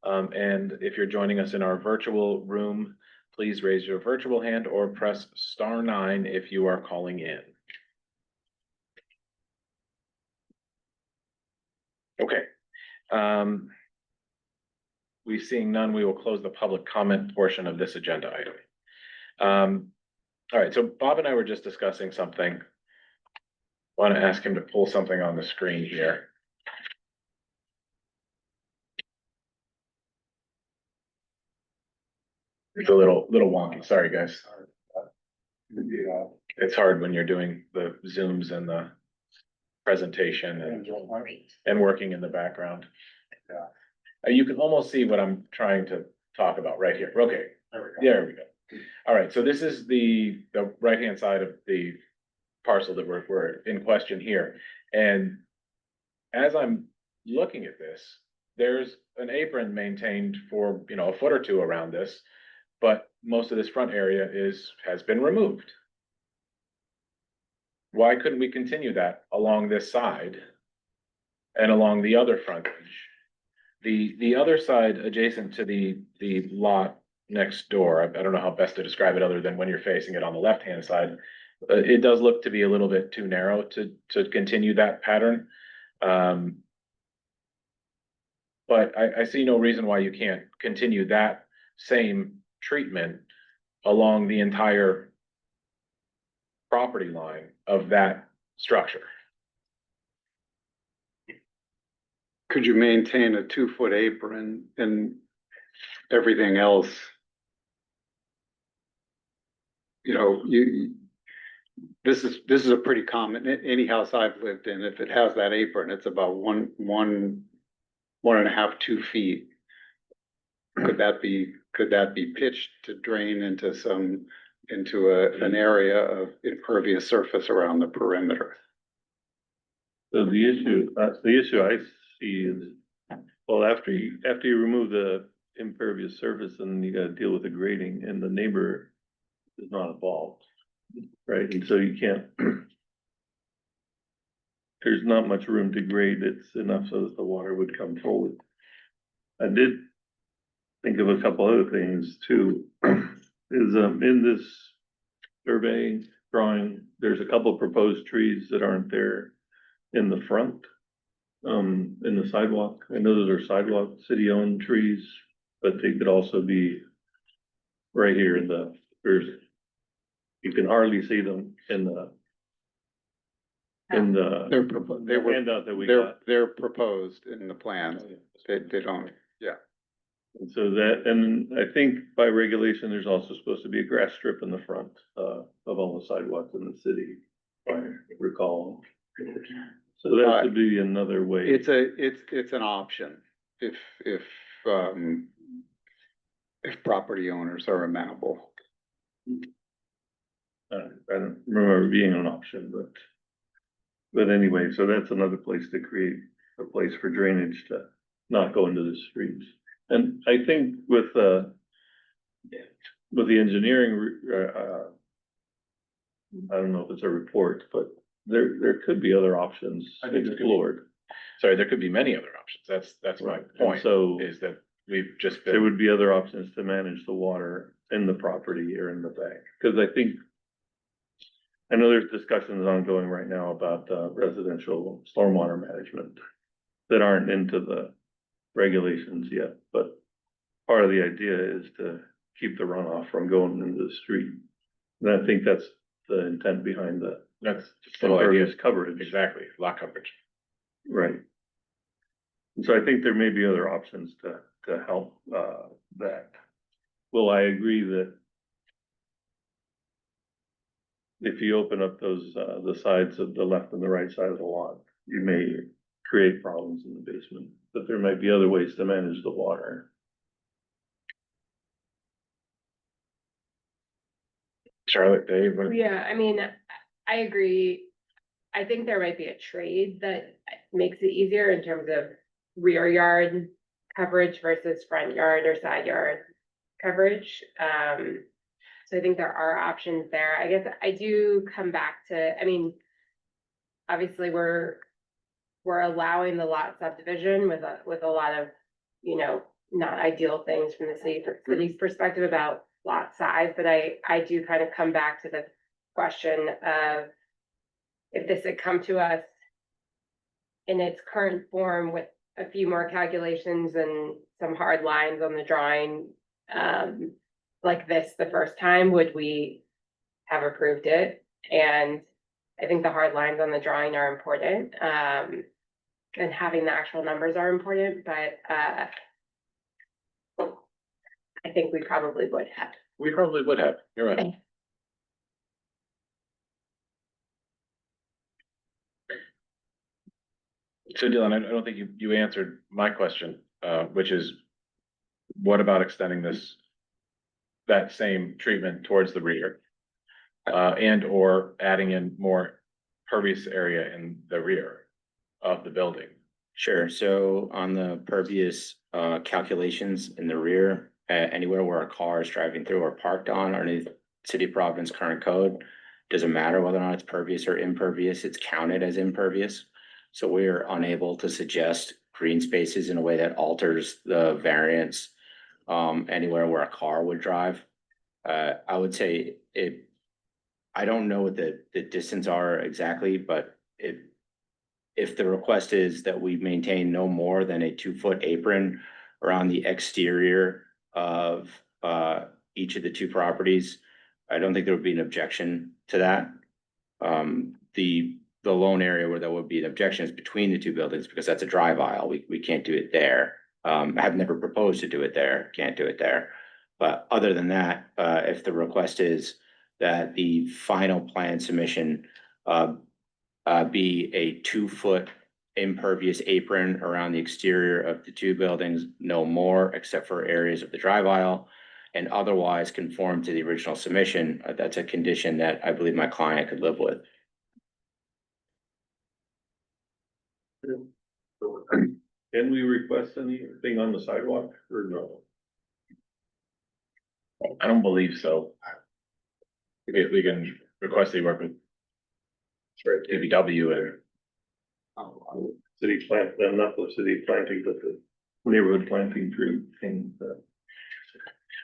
[SPEAKER 1] And if you're joining us in our virtual room, please raise your virtual hand or press *9 if you are calling in. Okay. We seeing none, we will close the public comment portion of this agenda item. All right, so Bob and I were just discussing something. Want to ask him to pull something on the screen here. It's a little wonky, sorry, guys. It's hard when you're doing the Zooms and the presentation and working in the background. You can almost see what I'm trying to talk about right here. Okay, there we go. All right, so this is the right-hand side of the parcel that we're in question here. And as I'm looking at this, there's an apron maintained for, a foot or two around this, but most of this front area has been removed. Why couldn't we continue that along this side and along the other frontage? The other side adjacent to the lot next door, I don't know how best to describe it other than when you're facing it on the left-hand side. It does look to be a little bit too narrow to continue that pattern. But I see no reason why you can't continue that same treatment along the entire property line of that structure.
[SPEAKER 2] Could you maintain a 2-foot apron and everything else? This is a pretty common, any house I've lived in, if it has that apron, it's about one and a half, 2 feet. Could that be pitched to drain into an area of impervious surface around the perimeter?
[SPEAKER 12] So the issue I see is, well, after you remove the impervious surface, then you gotta deal with the grading, and the neighbor is not involved, right? And so you can't, there's not much room to grade. It's enough so that the water would come forward. I did think of a couple other things too. Is in this survey drawing, there's a couple proposed trees that aren't there in the front, in the sidewalk. I know those are sidewalk city-owned trees, but they could also be right here you can hardly see them in in the
[SPEAKER 2] They're proposed, they were,
[SPEAKER 12] handout that we got.
[SPEAKER 2] they're proposed in the plans. They don't,
[SPEAKER 12] And so that, and I think by regulation, there's also supposed to be a grass strip in the front, of all the sidewalks in the city, if I recall. So that could be another way.
[SPEAKER 2] it's an option if property owners are amenable.
[SPEAKER 12] I don't remember it being an option, but anyway, so that's another place to create a place for drainage to not go into the streets. And I think with the engineering, I don't know if it's a report, but there could be other options
[SPEAKER 1] I think there could be.
[SPEAKER 12] explored.
[SPEAKER 1] Sorry, there could be many other options. That's my
[SPEAKER 12] Right. And
[SPEAKER 1] point,
[SPEAKER 12] so
[SPEAKER 1] is that we've just
[SPEAKER 12] there
[SPEAKER 1] been,
[SPEAKER 12] would be other options to manage the water in the property or in the bank, because I know there's discussions ongoing right now about residential stormwater management that aren't into the regulations yet, but part of the idea is to keep the runoff from going into the street. And I think that's the intent behind
[SPEAKER 1] that's the whole idea.
[SPEAKER 12] impervious coverage.
[SPEAKER 1] Exactly, lot coverage.
[SPEAKER 12] Right. And so I think there may be other options to help that. Well, I agree that if you open up those, the sides of the left and the right side of the lot, you may create problems in the basement, but there might be other ways to manage the water.
[SPEAKER 1] Charlotte, Dave, what-
[SPEAKER 7] Yeah, I mean, I agree. I think there might be a trade that makes it easier in terms of rear yard coverage versus front yard or side yard coverage. So I think there are options there. I guess I do come back to, I mean, obviously we're allowing the lot subdivision with a lot of, not ideal things from the city's perspective about lot size, but I do kind of come back to the question of if this had come to us in its current form with a few more calculations and some hard lines on the drawing, like this the first time, would we have approved it? And I think the hard lines on the drawing are important, and having the actual numbers are important, but, I think we probably would have.
[SPEAKER 1] we probably would have, you're right. So Dylan, I don't think you answered my question, which is, what about extending that same treatment towards the rear? And or adding in more pervious area in the rear of the building?
[SPEAKER 8] Sure, so on the pervious calculations in the rear, anywhere where a car is driving through or parked on underneath City of Providence current code, doesn't matter whether or not it's pervious or impervious, it's counted as impervious. So we are unable to suggest green spaces in a way that alters the variance anywhere where a car would drive. I would say I don't know what the distance are exactly, but if the request is that we maintain no more than a 2-foot apron around the exterior of each of the two properties, I don't think there would be an objection to that. The lone area where there would be an objection is between the two buildings, because that's a drive aisle. We can't do it there. I have never proposed to do it there, can't do it there. But other than that, if the request is that the final plan submission be a 2-foot impervious apron around the exterior of the two buildings, no more, except for areas of the drive aisle, and otherwise conform to the original submission, that's a condition that I believe my client could live with.
[SPEAKER 12] Can we request anything on the sidewalk or no?
[SPEAKER 1] I don't believe so. We can request they work with DPW and
[SPEAKER 12] City plant, not the city planting, but the neighborhood planting tree thing.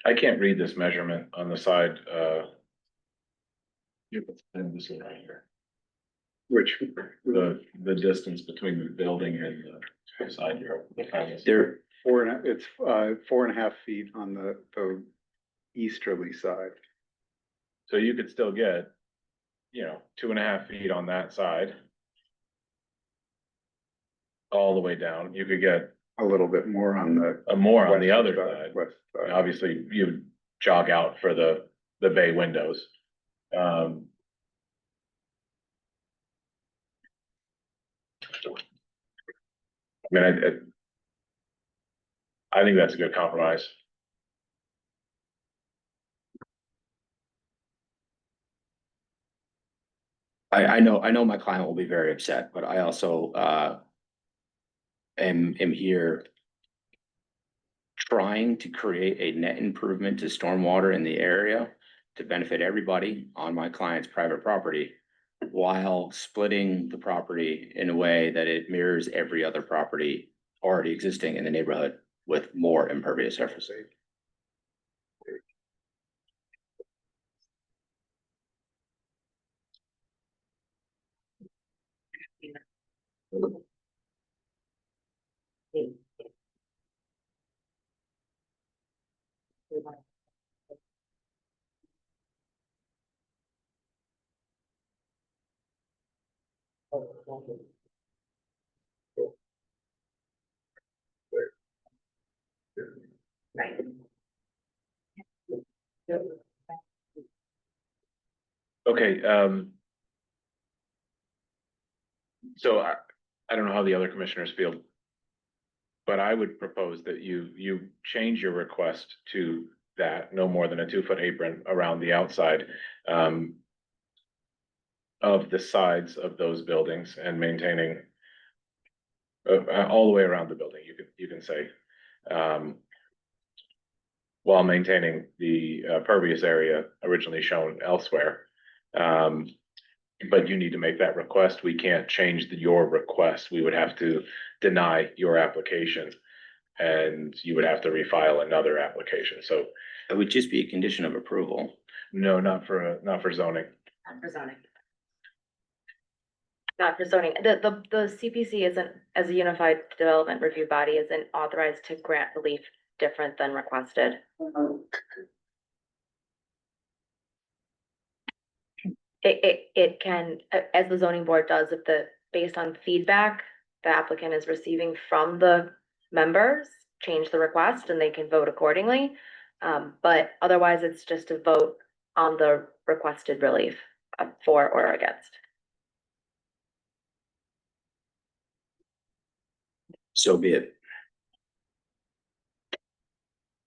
[SPEAKER 1] I can't read this measurement on the side, and this one right here.
[SPEAKER 2] Which,
[SPEAKER 1] The distance between the building and the side yard.
[SPEAKER 8] There,
[SPEAKER 2] it's 4.5 feet on the easterly side.
[SPEAKER 1] So you could still get, 2.5 feet on that side all the way down. You could get
[SPEAKER 2] A little bit more on the.
[SPEAKER 1] more on the
[SPEAKER 2] west
[SPEAKER 1] other side.
[SPEAKER 2] West side.
[SPEAKER 1] Obviously, you jog out for the bay windows. I mean, I think that's a good compromise.
[SPEAKER 8] I know my client will be very upset, but I also, am here trying to create a net improvement to stormwater in the area to benefit everybody on my client's private property, while splitting the property in a way that it mirrors every other property already existing in the neighborhood with more impervious surface.
[SPEAKER 1] Okay, so I don't know how the other commissioners feel. But I would propose that you change your request to that, no more than a 2-foot apron around the outside. Of the sides of those buildings and maintaining. All the way around the building, you can say. While maintaining the pervious area originally shown elsewhere. But you need to make that request. We can't change your request. We would have to deny your application. And you would have to refile another application. So
[SPEAKER 8] It would just be a condition of approval.
[SPEAKER 1] no, not for zoning.
[SPEAKER 11] Not for zoning. Not for zoning. The CPC isn't, as a unified development review body, isn't authorized to grant relief different than requested. It can, as the zoning board does, if based on feedback the applicant is receiving from the members, change the request and they can vote accordingly. But otherwise, it's just a vote on the requested relief, for or against.
[SPEAKER 8] So be it.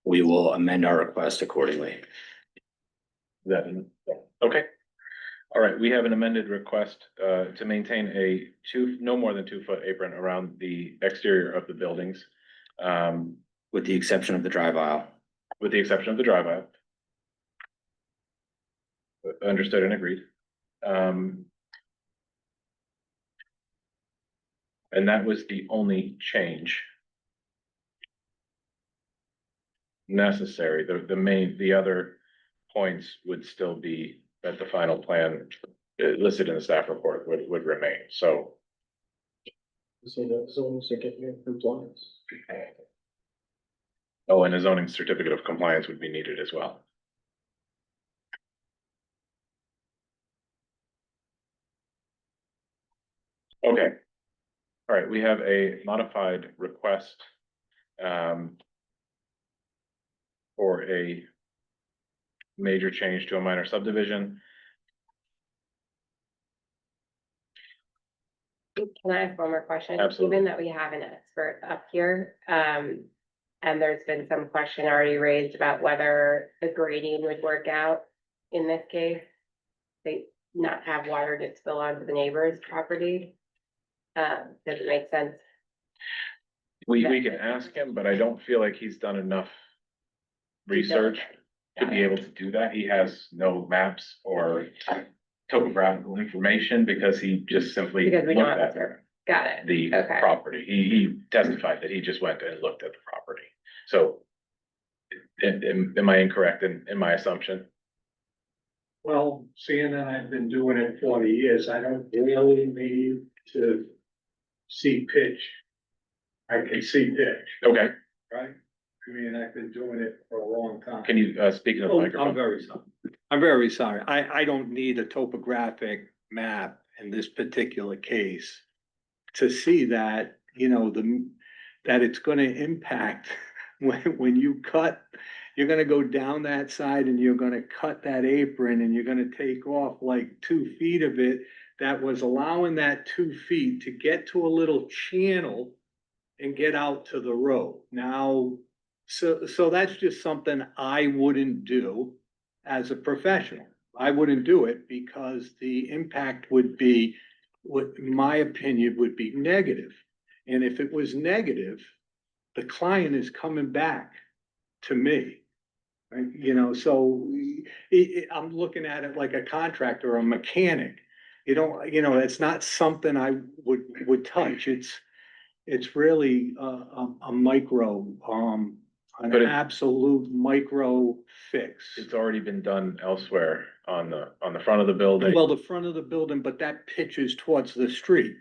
[SPEAKER 8] We will amend our request accordingly.
[SPEAKER 1] Okay. All right, we have an amended request to maintain no more than 2-foot apron around the exterior of the buildings.
[SPEAKER 8] With the exception of the drive aisle.
[SPEAKER 1] With the exception of the drive aisle. Understood and agreed. And that was the only change necessary. The other points would still be that the final plan listed in the staff report would remain, so.
[SPEAKER 5] So the zoning certificate of compliance.
[SPEAKER 1] Oh, and a zoning certificate of compliance would be needed as well. Okay. All right, we have a modified request for a major change to a minor subdivision.
[SPEAKER 7] Can I ask one more question?
[SPEAKER 1] Absolutely.
[SPEAKER 7] Given that we have an expert up here, and there's been some question already raised about whether the grading would work out in this case. They not have water to spill onto the neighbor's property. Does it make sense?
[SPEAKER 1] We can ask him, but I don't feel like he's done enough research to be able to do that. He has no maps or topographical information because he just simply
[SPEAKER 7] Because we don't
[SPEAKER 1] looked
[SPEAKER 7] have a
[SPEAKER 1] at
[SPEAKER 7] survey. Got it.
[SPEAKER 1] the
[SPEAKER 7] Okay.
[SPEAKER 1] property. He testified that he just went and looked at the property. So am I incorrect in my assumption?
[SPEAKER 10] Well, seeing that I've been doing it 40 years, I don't really need to see pitch. I can see pitch,
[SPEAKER 1] Okay,
[SPEAKER 10] right? I mean, I've been doing it for a long time.
[SPEAKER 1] can you speak into the
[SPEAKER 10] Oh,
[SPEAKER 1] microphone?
[SPEAKER 10] I'm very sorry. I'm very sorry. I don't need a topographic map in this particular case to see that you know, that it's gonna impact when you cut, you're gonna go down that side and you're gonna cut that apron and you're gonna take off like 2 feet of it. That was allowing that 2 feet to get to a little channel and get out to the road. Now, so that's just something I wouldn't do as a professional. I wouldn't do it because the impact would be, what in my opinion, would be negative. And if it was negative, the client is coming back to me. Right? You know, so I'm looking at it like a contractor or a mechanic. You don't, you know, it's not something I would touch. It's really a micro, an
[SPEAKER 1] But
[SPEAKER 10] absolute micro fix.
[SPEAKER 1] It's already been done elsewhere on the front of the building.
[SPEAKER 10] Well, the front of the building, but that pitches towards the street.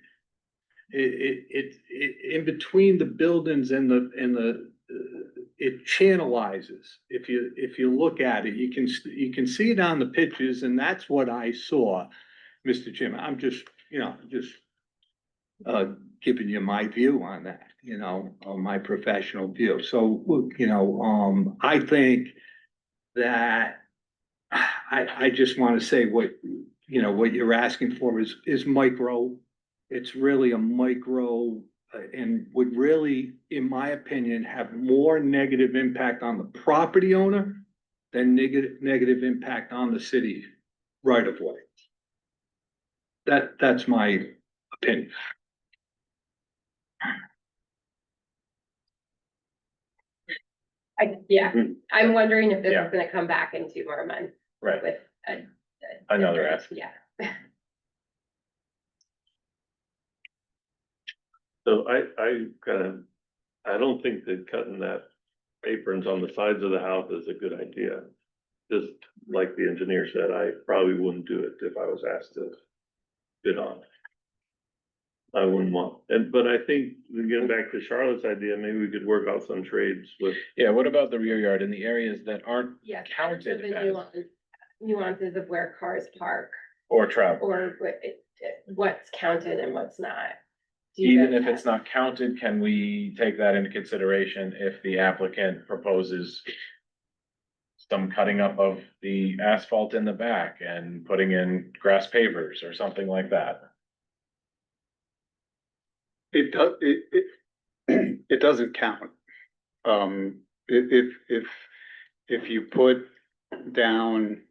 [SPEAKER 10] In between the buildings and it channelizes. If you look at it, you can see it on the pictures, and that's what I saw, Mr. Chairman. I'm just, you know, giving you my view on that, you know, on my professional view. So, you know, I think that I just want to say what, you know, what you're asking for is micro. It's really a micro and would really, in my opinion, have more negative impact on the property owner than negative impact on the city right of way. That's my opinion.
[SPEAKER 7] I'm wondering if this
[SPEAKER 1] Yeah.
[SPEAKER 7] is gonna come back in 2 more months
[SPEAKER 1] Right,
[SPEAKER 7] with
[SPEAKER 1] another ask.
[SPEAKER 7] yeah.
[SPEAKER 12] So I don't think that cutting that aprons on the sides of the house is a good idea. Just like the engineer said, I probably wouldn't do it if I was asked to bid on it. I wouldn't want, but I think, getting back to Charlotte's idea, maybe we could work out some trades with.
[SPEAKER 1] Yeah, what about the rear yard in the areas that aren't
[SPEAKER 7] Yes.
[SPEAKER 1] counted
[SPEAKER 7] The
[SPEAKER 1] as,
[SPEAKER 7] nuances of where cars park
[SPEAKER 1] or travel?
[SPEAKER 7] or what's counted and what's not. Do you
[SPEAKER 1] Even
[SPEAKER 7] guys
[SPEAKER 1] if it's
[SPEAKER 7] have-
[SPEAKER 1] not counted, can we take that into consideration if the applicant proposes some cutting up of the asphalt in the back and putting in grass pavers or something like that?
[SPEAKER 2] It does, it doesn't count. If you put down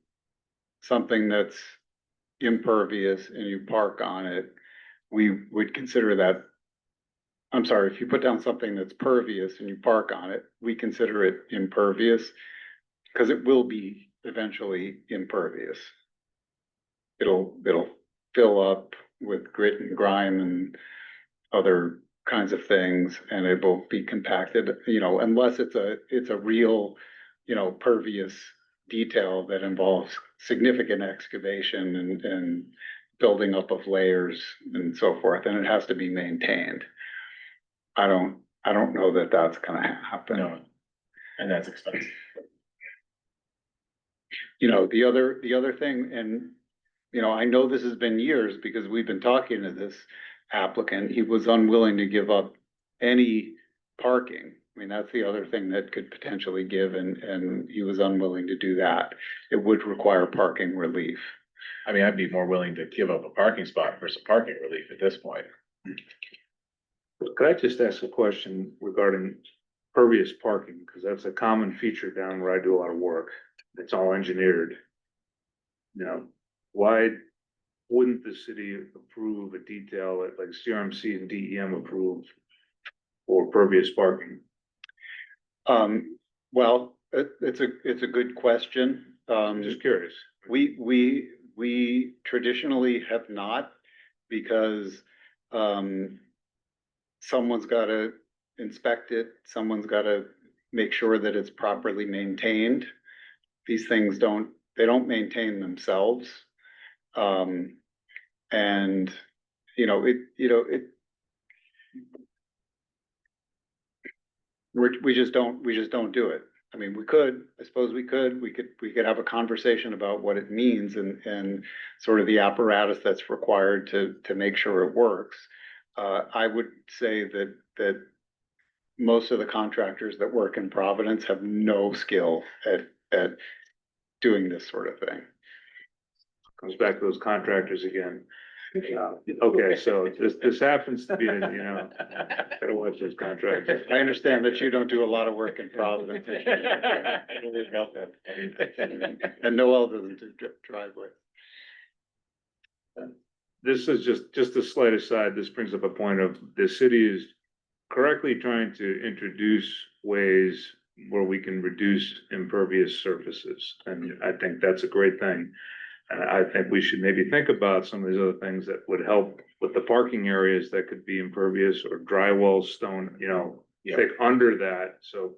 [SPEAKER 2] something that's impervious and you park on it, we would consider that. I'm sorry, if you put down something that's pervious and you park on it, we consider it impervious, because it will be eventually impervious. It'll fill up with grit and grime and other kinds of things, and it will be compacted, you know, unless it's a real, you know, pervious detail that involves significant excavation and building up of layers and so forth, and it has to be maintained. I don't know that that's gonna happen.
[SPEAKER 1] No, and that's expensive.
[SPEAKER 2] You know, the other thing, and, you know, I know this has been years because we've been talking to this applicant. He was unwilling to give up any parking. I mean, that's the other thing that could potentially give, and he was unwilling to do that. It would require parking relief.
[SPEAKER 1] I mean, I'd be more willing to give up a parking spot for some parking relief at this point.
[SPEAKER 13] Could I just ask a question regarding pervious parking? Because that's a common feature down where I do a lot of work. It's all engineered. Now, why wouldn't the city approve a detail that like CRMC and DEM approve for pervious parking?
[SPEAKER 2] Well, it's a good question.
[SPEAKER 13] I'm just curious.
[SPEAKER 2] We traditionally have not, because, someone's gotta inspect it, someone's gotta make sure that it's properly maintained. These things don't maintain themselves. And, you know, we just don't do it. I mean, I suppose we could have a conversation about what it means and sort of the apparatus that's required to make sure it works. I would say that most of the contractors that work in Providence have no skill at doing this sort of thing.
[SPEAKER 13] Comes back to those contractors again. Okay, so this happens to be, gotta watch those contractors.
[SPEAKER 2] I understand that you don't do a lot of work in Providence. And no other than to driveway.
[SPEAKER 13] This is just a slight aside. This brings up a point of the city is correctly trying to introduce ways where we can reduce impervious surfaces. And I think that's a great thing. And I think we should maybe think about some of these other things that would help with the parking areas that could be impervious or drywall, stone, thick under that. So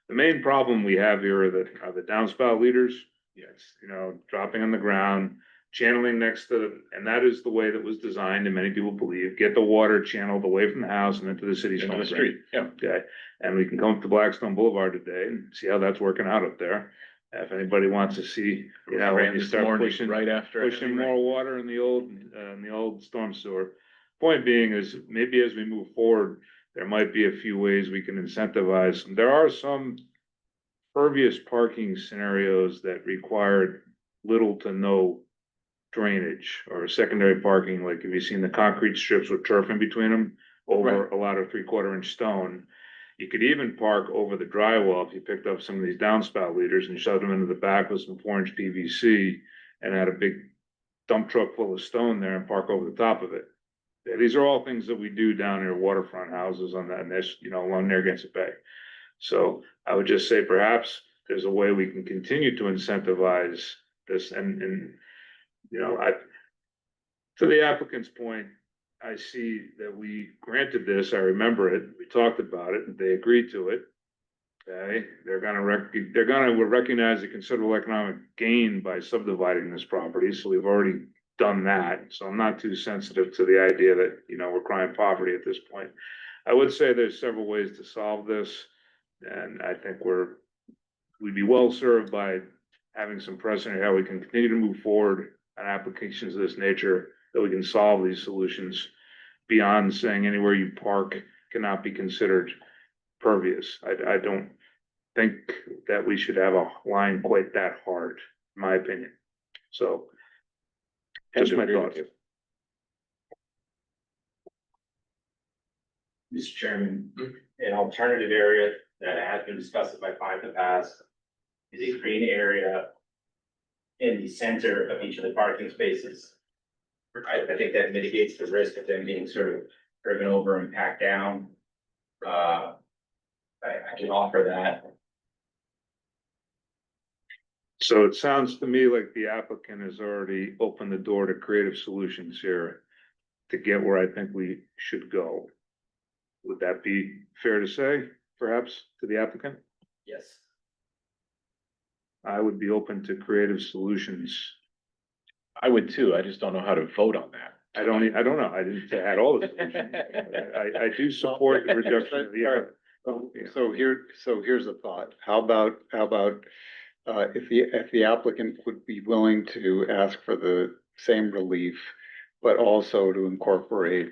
[SPEAKER 13] the main problem we have here are the downspout leaders. Yes, dropping on the ground, channeling next to, and that is the way that was designed, and many people believe, get the water channeled away from the house and into the city's
[SPEAKER 1] On the
[SPEAKER 13] storm
[SPEAKER 1] street,
[SPEAKER 13] drain.
[SPEAKER 1] yeah.
[SPEAKER 13] Okay, and we can come up to Blackstone Boulevard today and see how that's working out up there. If anybody wants to see, when
[SPEAKER 1] Ran
[SPEAKER 13] you
[SPEAKER 1] this
[SPEAKER 13] start
[SPEAKER 1] morning
[SPEAKER 13] pushing,
[SPEAKER 1] right after.
[SPEAKER 13] pushing more water in the old storm sewer. Point being is, maybe as we move forward, there might be a few ways we can incentivize. There are some pervious parking scenarios that require little to no drainage or secondary parking, like have you seen the concrete strips with turf in between them over a lot of 3/4 inch stone? You could even park over the drywall if you picked up some of these downspout leaders and shoved them into the back with some 4-inch PVC and had a big dump truck full of stone there and park over the top of it. Yeah, these are all things that we do down near waterfront houses on that, and this, along Narragansett Bay. So I would just say perhaps there's a way we can continue to incentivize this and to the applicant's point, I see that we granted this, I remember it, we talked about it, and they agreed to it. Okay, they're gonna recognize the considerable economic gain by subdividing this property, so we've already done that. So I'm not too sensitive to the idea that, we're crying poverty at this point. I would say there's several ways to solve this, and I think we'd be well served by having some precedent how we can continue to move forward on applications of this nature, that we can solve these solutions beyond saying anywhere you park cannot be considered pervious. I don't think that we should have a line quite that hard, in my opinion. So just my thoughts.
[SPEAKER 8] Mr. Chairman, an alternative area that has been discussed by five in the past is a green area in the center of each of the parking spaces. I think that mitigates the risk of them being sort of driven over and packed down. I can offer that.
[SPEAKER 13] So it sounds to me like the applicant has already opened the door to creative solutions here to get where I think we should go. Would that be fair to say, perhaps, to the applicant?
[SPEAKER 8] Yes.
[SPEAKER 13] I would be open to creative solutions.
[SPEAKER 1] I would too. I just don't know how to vote on that.
[SPEAKER 13] I don't know. I didn't say I had all the solutions. I do support the reduction of the error.
[SPEAKER 2] So here's a thought. How about, if the applicant would be willing to ask for the same relief, but also to incorporate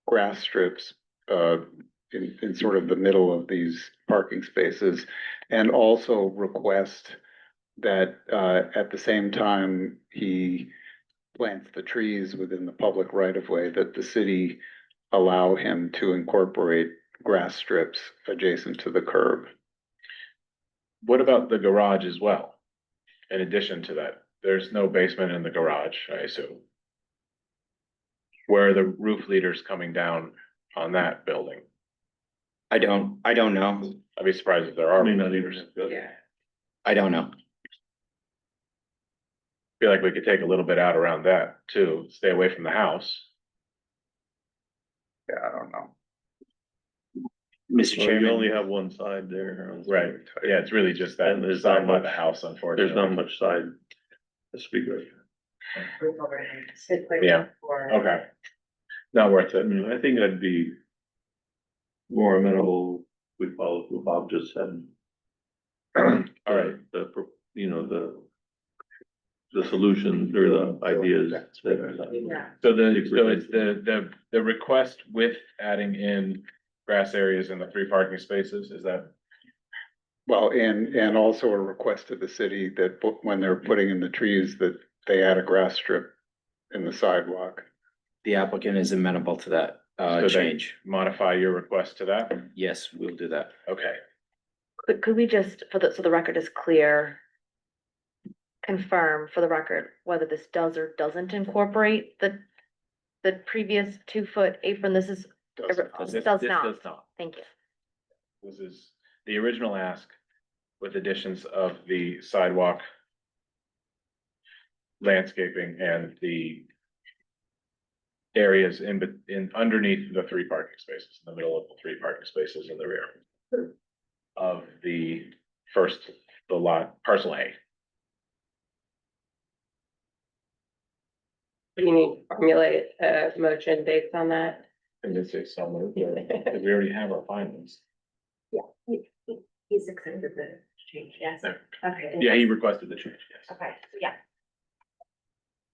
[SPEAKER 2] grass strips, in sort of the middle of these parking spaces, and also request that, at the same time he plants the trees within the public right of way, that the city allow him to incorporate grass strips adjacent to the curb.
[SPEAKER 1] What about the garage as well? In addition to that, there's no basement in the garage, I assume. Where are the roof leaders coming down on that building?
[SPEAKER 8] I don't know.
[SPEAKER 1] I'd be surprised if there are.
[SPEAKER 12] May not
[SPEAKER 1] roof
[SPEAKER 12] even
[SPEAKER 1] leaders.
[SPEAKER 12] have got-
[SPEAKER 7] Yeah.
[SPEAKER 8] I don't know.
[SPEAKER 1] Feel like we could take a little bit out around that too, stay away from the house.
[SPEAKER 2] Yeah, I don't know.
[SPEAKER 8] Mr.
[SPEAKER 12] Well, you
[SPEAKER 8] Chairman.
[SPEAKER 12] only have one side there.
[SPEAKER 1] Right, yeah, it's really just that
[SPEAKER 12] And there's
[SPEAKER 1] side
[SPEAKER 12] not
[SPEAKER 1] by the
[SPEAKER 12] much-
[SPEAKER 1] house, unfortunately.
[SPEAKER 12] There's not much side to speak of.
[SPEAKER 1] Yeah. Okay. Not worth
[SPEAKER 12] I
[SPEAKER 1] it.
[SPEAKER 12] mean, I think I'd be more amenable, we follow what Bob just said.
[SPEAKER 1] All right.
[SPEAKER 12] The the solution or the ideas.
[SPEAKER 9] Yeah.
[SPEAKER 1] So it's the request with adding in grass areas and the 3 parking spaces, is that?
[SPEAKER 2] Well, and also a request to the city that when they're putting in the trees, that they add a grass strip in the sidewalk.
[SPEAKER 8] The applicant is amenable to that,
[SPEAKER 1] So they
[SPEAKER 8] change.
[SPEAKER 1] modify your request to that?
[SPEAKER 8] Yes, we'll do that.
[SPEAKER 1] Okay.
[SPEAKER 11] Could we just, so the record is clear, confirm for the record whether this does or doesn't incorporate the previous 2-foot apron? This is,
[SPEAKER 1] Does
[SPEAKER 11] It does not.
[SPEAKER 1] Does not.
[SPEAKER 11] thank you.
[SPEAKER 1] This is the original ask with additions of the sidewalk, landscaping, and the areas in underneath the 3 parking spaces, in the middle of the 3 parking spaces in the rear of the lot, parcel A.
[SPEAKER 7] You need to formulate a motion based on that.
[SPEAKER 1] And this is somewhere, because we already have our findings.
[SPEAKER 9] He's accepted the change, yes. Okay.
[SPEAKER 1] Yeah, he requested the change, yes.
[SPEAKER 9] Okay, yeah.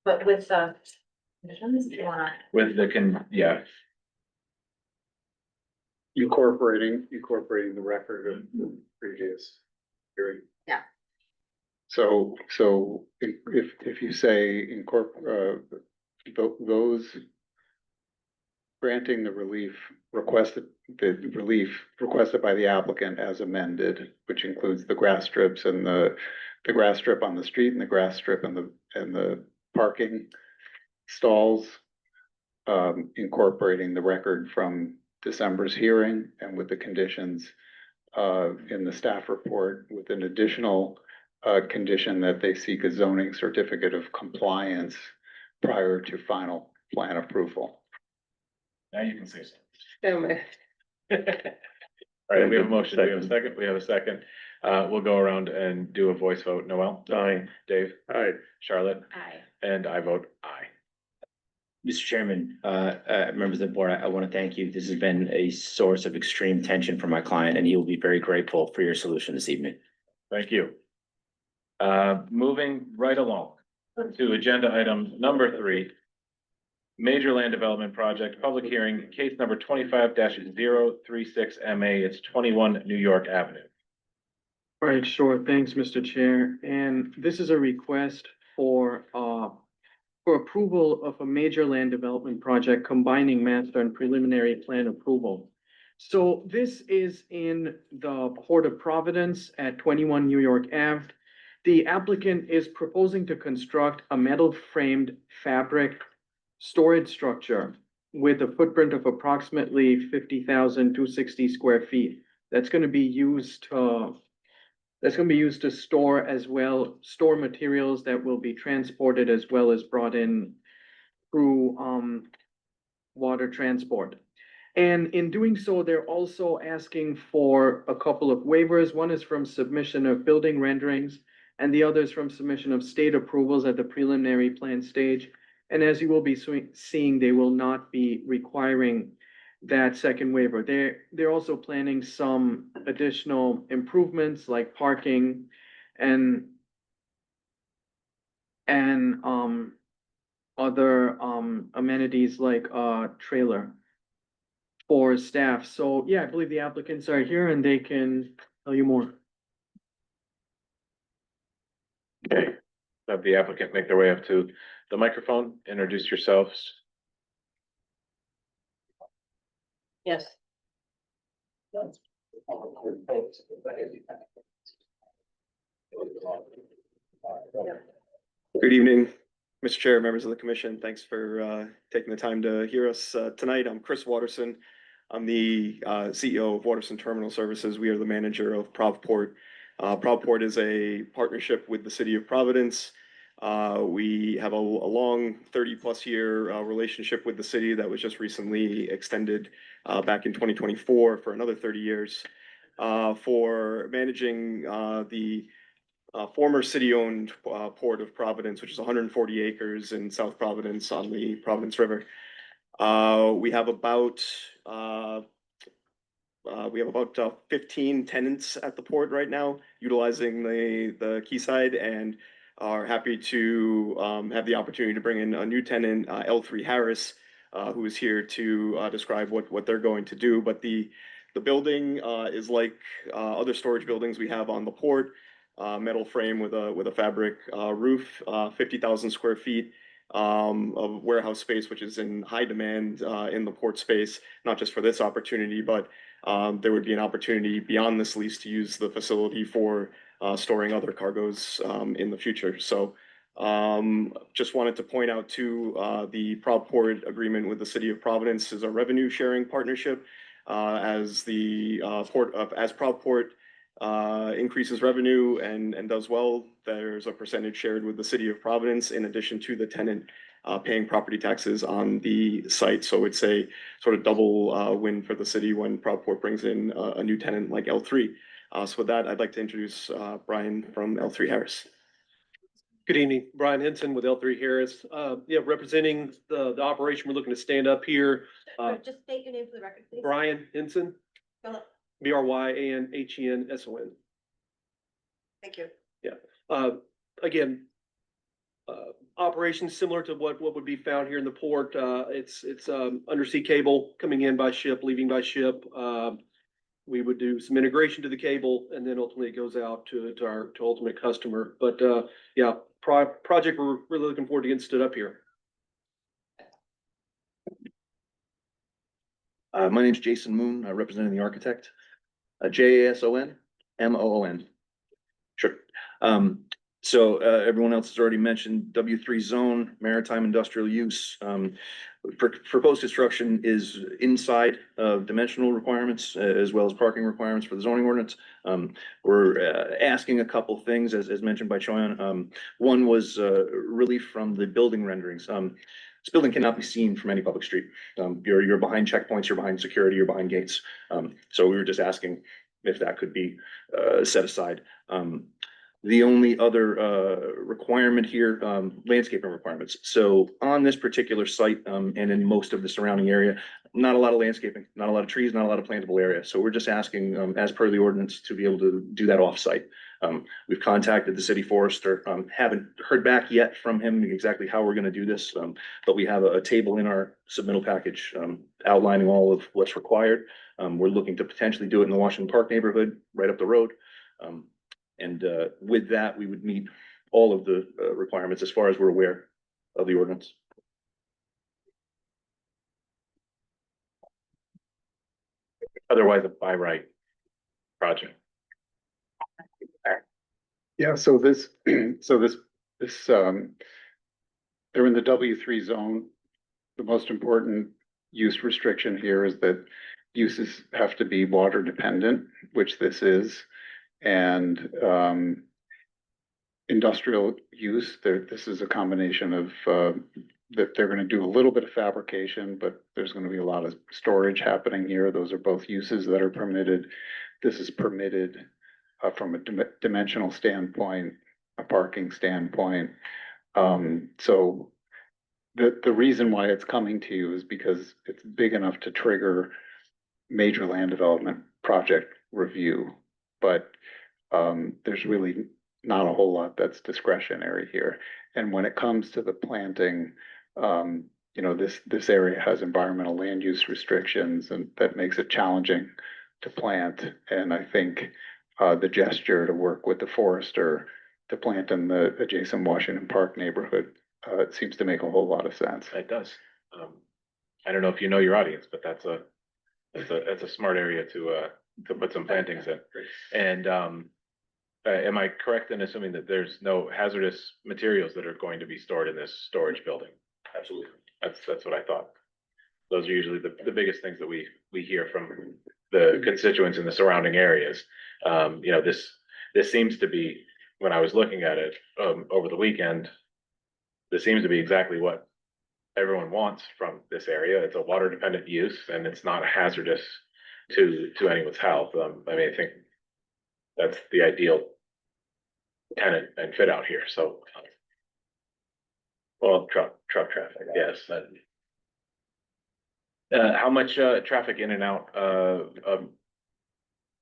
[SPEAKER 9] But with the conditions, if you wanna.
[SPEAKER 1] With yeah,
[SPEAKER 2] Incorporating the record of the previous hearing.
[SPEAKER 9] Yeah.
[SPEAKER 2] So if you say those granting the relief requested by the applicant as amended, which includes the grass strips and the grass strip on the street and the grass strip and the parking stalls, incorporating the record from December's hearing and with the conditions in the staff report, with an additional condition that they seek a zoning certificate of compliance prior to final plan approval.
[SPEAKER 1] now you can say something.
[SPEAKER 7] So moved.
[SPEAKER 1] All right, we have a motion. We have a second. We have a second. We'll go around and do a voice vote. Noel?
[SPEAKER 12] Aye.
[SPEAKER 1] Dave?
[SPEAKER 13] Aye.
[SPEAKER 1] Charlotte?
[SPEAKER 11] Aye.
[SPEAKER 1] And I vote aye.
[SPEAKER 8] Mr. Chairman, members of the board, I want to thank you. This has been a source of extreme tension for my client, and he will be very grateful for your solution this evening.
[SPEAKER 1] Thank you. Moving right along to agenda item number 3. Major land development project, public hearing, case number 25-036 MA. It's 21 New York Avenue.
[SPEAKER 5] Right, sure. Thanks, Mr. Chair. And this is a request for approval of a major land development project combining master and preliminary plan approval. So this is in the Port of Providence at 21 New York Ave. The applicant is proposing to construct a metal framed fabric storage structure with a footprint of approximately 50,260 square feet. That's going to be used to store materials that will be transported as well as brought in through water transport. And in doing so, they're also asking for a couple of waivers. One is from submission of building renderings, and the other is from submission of state approvals at the preliminary plan stage. And as you will be seeing, they will not be requiring that second waiver. They're also planning some additional improvements like parking and other amenities like trailer for staff. So yeah, I believe the applicants are here and they can tell you more.
[SPEAKER 1] Okay, have the applicant make their way up to the microphone, introduce yourselves.
[SPEAKER 7] Yes.
[SPEAKER 14] Good evening, Mr. Chair, members of the commission. Thanks for taking the time to hear us tonight. I'm Chris Watterson. I'm the CEO of Watterson Terminal Services. We are the manager of Provport. Provport is a partnership with the city of Providence. We have a long 30-plus year relationship with the city that was just recently extended back in 2024 for another 30 years for managing the former city-owned port of Providence, which is 140 acres in South Providence on the Providence River. We have about 15 tenants at the port right now, utilizing the quayside, and are happy to have the opportunity to bring in a new tenant, L3 Harris, who is here to describe what they're going to do. But the building is like other storage buildings we have on the port, metal frame with a fabric roof, 50,000 square feet of warehouse space, which is in high demand in the port space, not just for this opportunity, but there would be an opportunity beyond this lease to use the facility for storing other cargoes in the future. So just wanted to point out too, the Provport agreement with the city of Providence is a revenue sharing partnership. As the as Provport increases revenue and does well, there's a percentage shared with the city of Providence in addition to the tenant paying property taxes on the site. So it's a sort of double win for the city when Provport brings in a new tenant like L3. So with that, I'd like to introduce Brian from L3 Harris.
[SPEAKER 6] Good evening, Brian Henson with L3 Harris. Yeah, representing the operation, we're looking to stand up here.
[SPEAKER 9] Just state your name for the record, please.
[SPEAKER 6] Brian Henson,
[SPEAKER 9] Spell it.
[SPEAKER 6] BRYANHENSON.
[SPEAKER 9] Thank you.
[SPEAKER 6] Again, operations similar to what would be found here in the port. It's undersea cable coming in by ship, leaving by ship. We would do some integration to the cable, and then ultimately it goes out to our ultimate customer. But yeah, project we're really looking forward to getting stood up here.
[SPEAKER 15] My name's Jason Moon, representing the architect. JASON, MOON. Sure. So everyone else has already mentioned W3 zone, maritime industrial use. Proposed construction is inside of dimensional requirements as well as parking requirements for the zoning ordinance. We're asking a couple things as mentioned by Choyan. One was relief from the building renderings. This building cannot be seen from any public street. You're behind checkpoints, you're behind security, you're behind gates. So we were just asking if that could be set aside. The only other requirement here, landscaping requirements. So on this particular site and in most of the surrounding area, not a lot of landscaping, not a lot of trees, not a lot of plantable area. So we're just asking, as per the ordinance, to be able to do that off-site. We've contacted the city forester, haven't heard back yet from him exactly how we're gonna do this, but we have a table in our submittal package outlining all of what's required. We're looking to potentially do it in the Washington Park neighborhood, right up the road. And with that, we would meet all of the requirements as far as we're aware of the ordinance.
[SPEAKER 1] Otherwise, a by right project.
[SPEAKER 2] Yeah, so they're in the W3 zone. The most important use restriction here is that uses have to be water dependent, which this is. And industrial use, this is a combination of that they're gonna do a little bit of fabrication, but there's gonna be a lot of storage happening here. Those are both uses that are permitted. This is permitted from a dimensional standpoint, a parking standpoint. So the reason why it's coming to you is because it's big enough to trigger major land development project review. But there's really not a whole lot that's discretionary here. And when it comes to the planting, you know, this area has environmental land use restrictions, and that makes it challenging to plant. And I think the gesture to work with the forester to plant in the adjacent Washington Park neighborhood, it seems to make a whole lot of sense.
[SPEAKER 1] It does. I don't know if you know your audience, but that's a smart area to put some plantings in. And am I correct in assuming that there's no hazardous materials that are going to be stored in this storage building?
[SPEAKER 8] Absolutely.
[SPEAKER 1] That's what I thought. Those are usually the biggest things that we hear from the constituents in the surrounding areas. You know, this seems to be, when I was looking at it over the weekend, this seems to be exactly what everyone wants from this area. It's a water dependent use and it's not hazardous to anyone's health. I mean, I think that's the ideal tenant and fit out here. So, well, truck traffic, yes. How much traffic in and out of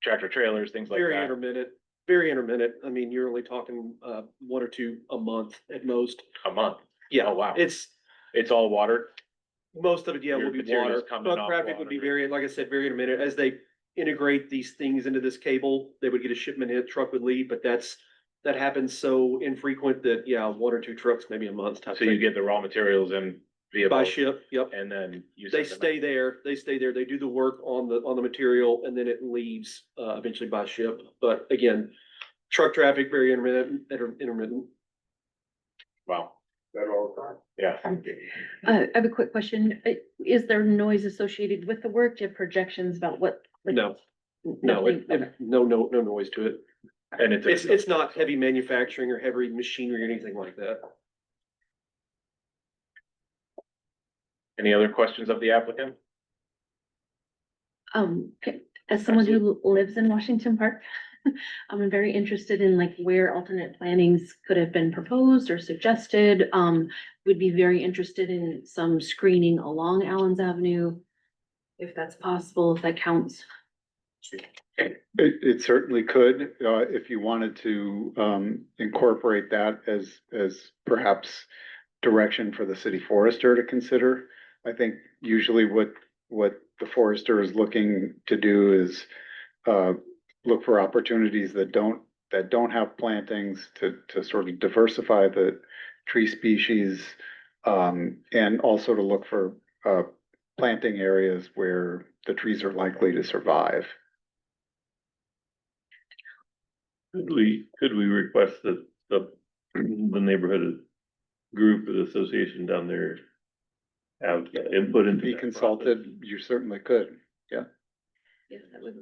[SPEAKER 1] tractor trailers, things like
[SPEAKER 6] Very
[SPEAKER 1] that?
[SPEAKER 6] intermittent. very intermittent. I mean, you're only talking, one or two a month at most.
[SPEAKER 1] A month?
[SPEAKER 6] Yeah.
[SPEAKER 1] Oh, wow.
[SPEAKER 6] It's,
[SPEAKER 1] It's all water?
[SPEAKER 6] most of it, yeah,
[SPEAKER 1] Your
[SPEAKER 6] will be
[SPEAKER 1] materials
[SPEAKER 6] water.
[SPEAKER 1] coming
[SPEAKER 6] Truck
[SPEAKER 1] off
[SPEAKER 6] traffic would be
[SPEAKER 1] water.
[SPEAKER 6] very, like I said, very intermittent. As they integrate these things into this cable, they would get a shipment in, truck would leave, but that happens so infrequent that, yeah, one or two trucks, maybe a month type
[SPEAKER 1] So you
[SPEAKER 6] thing.
[SPEAKER 1] get the raw materials in via
[SPEAKER 6] By
[SPEAKER 1] boat,
[SPEAKER 6] ship, yep.
[SPEAKER 1] and then you
[SPEAKER 6] They
[SPEAKER 1] send them out.
[SPEAKER 6] stay there, they do the work on the material, and then it leaves, eventually by ship. But again, truck traffic, very intermittent.
[SPEAKER 1] Wow,
[SPEAKER 13] That all the time.
[SPEAKER 1] yeah.
[SPEAKER 3] I have a quick question. Is there noise associated with the work? Do you have projections about what? like,
[SPEAKER 6] No,
[SPEAKER 3] nothing? Okay.
[SPEAKER 6] no noise to it.
[SPEAKER 1] And
[SPEAKER 6] It's not heavy manufacturing or heavy machinery or anything like that.
[SPEAKER 1] Any other questions of the applicant?
[SPEAKER 3] Okay, as someone who lives in Washington Park, I'm very interested in like where alternate plannings could have been proposed or suggested. Would be very interested in some screening along Allen's Avenue. If that's possible, if that counts.
[SPEAKER 2] It certainly could, if you wanted to, incorporate that as perhaps direction for the city forester to consider. I think usually what the forester is looking to do is, look for opportunities that don't have plantings to sort of diversify the tree species, and also to look for, planting areas where the trees are likely to survive.
[SPEAKER 12] Could we request that the neighborhood group, the association down there have input into
[SPEAKER 2] Be
[SPEAKER 12] that
[SPEAKER 2] consulted, you certainly could, yeah.
[SPEAKER 3] Yeah,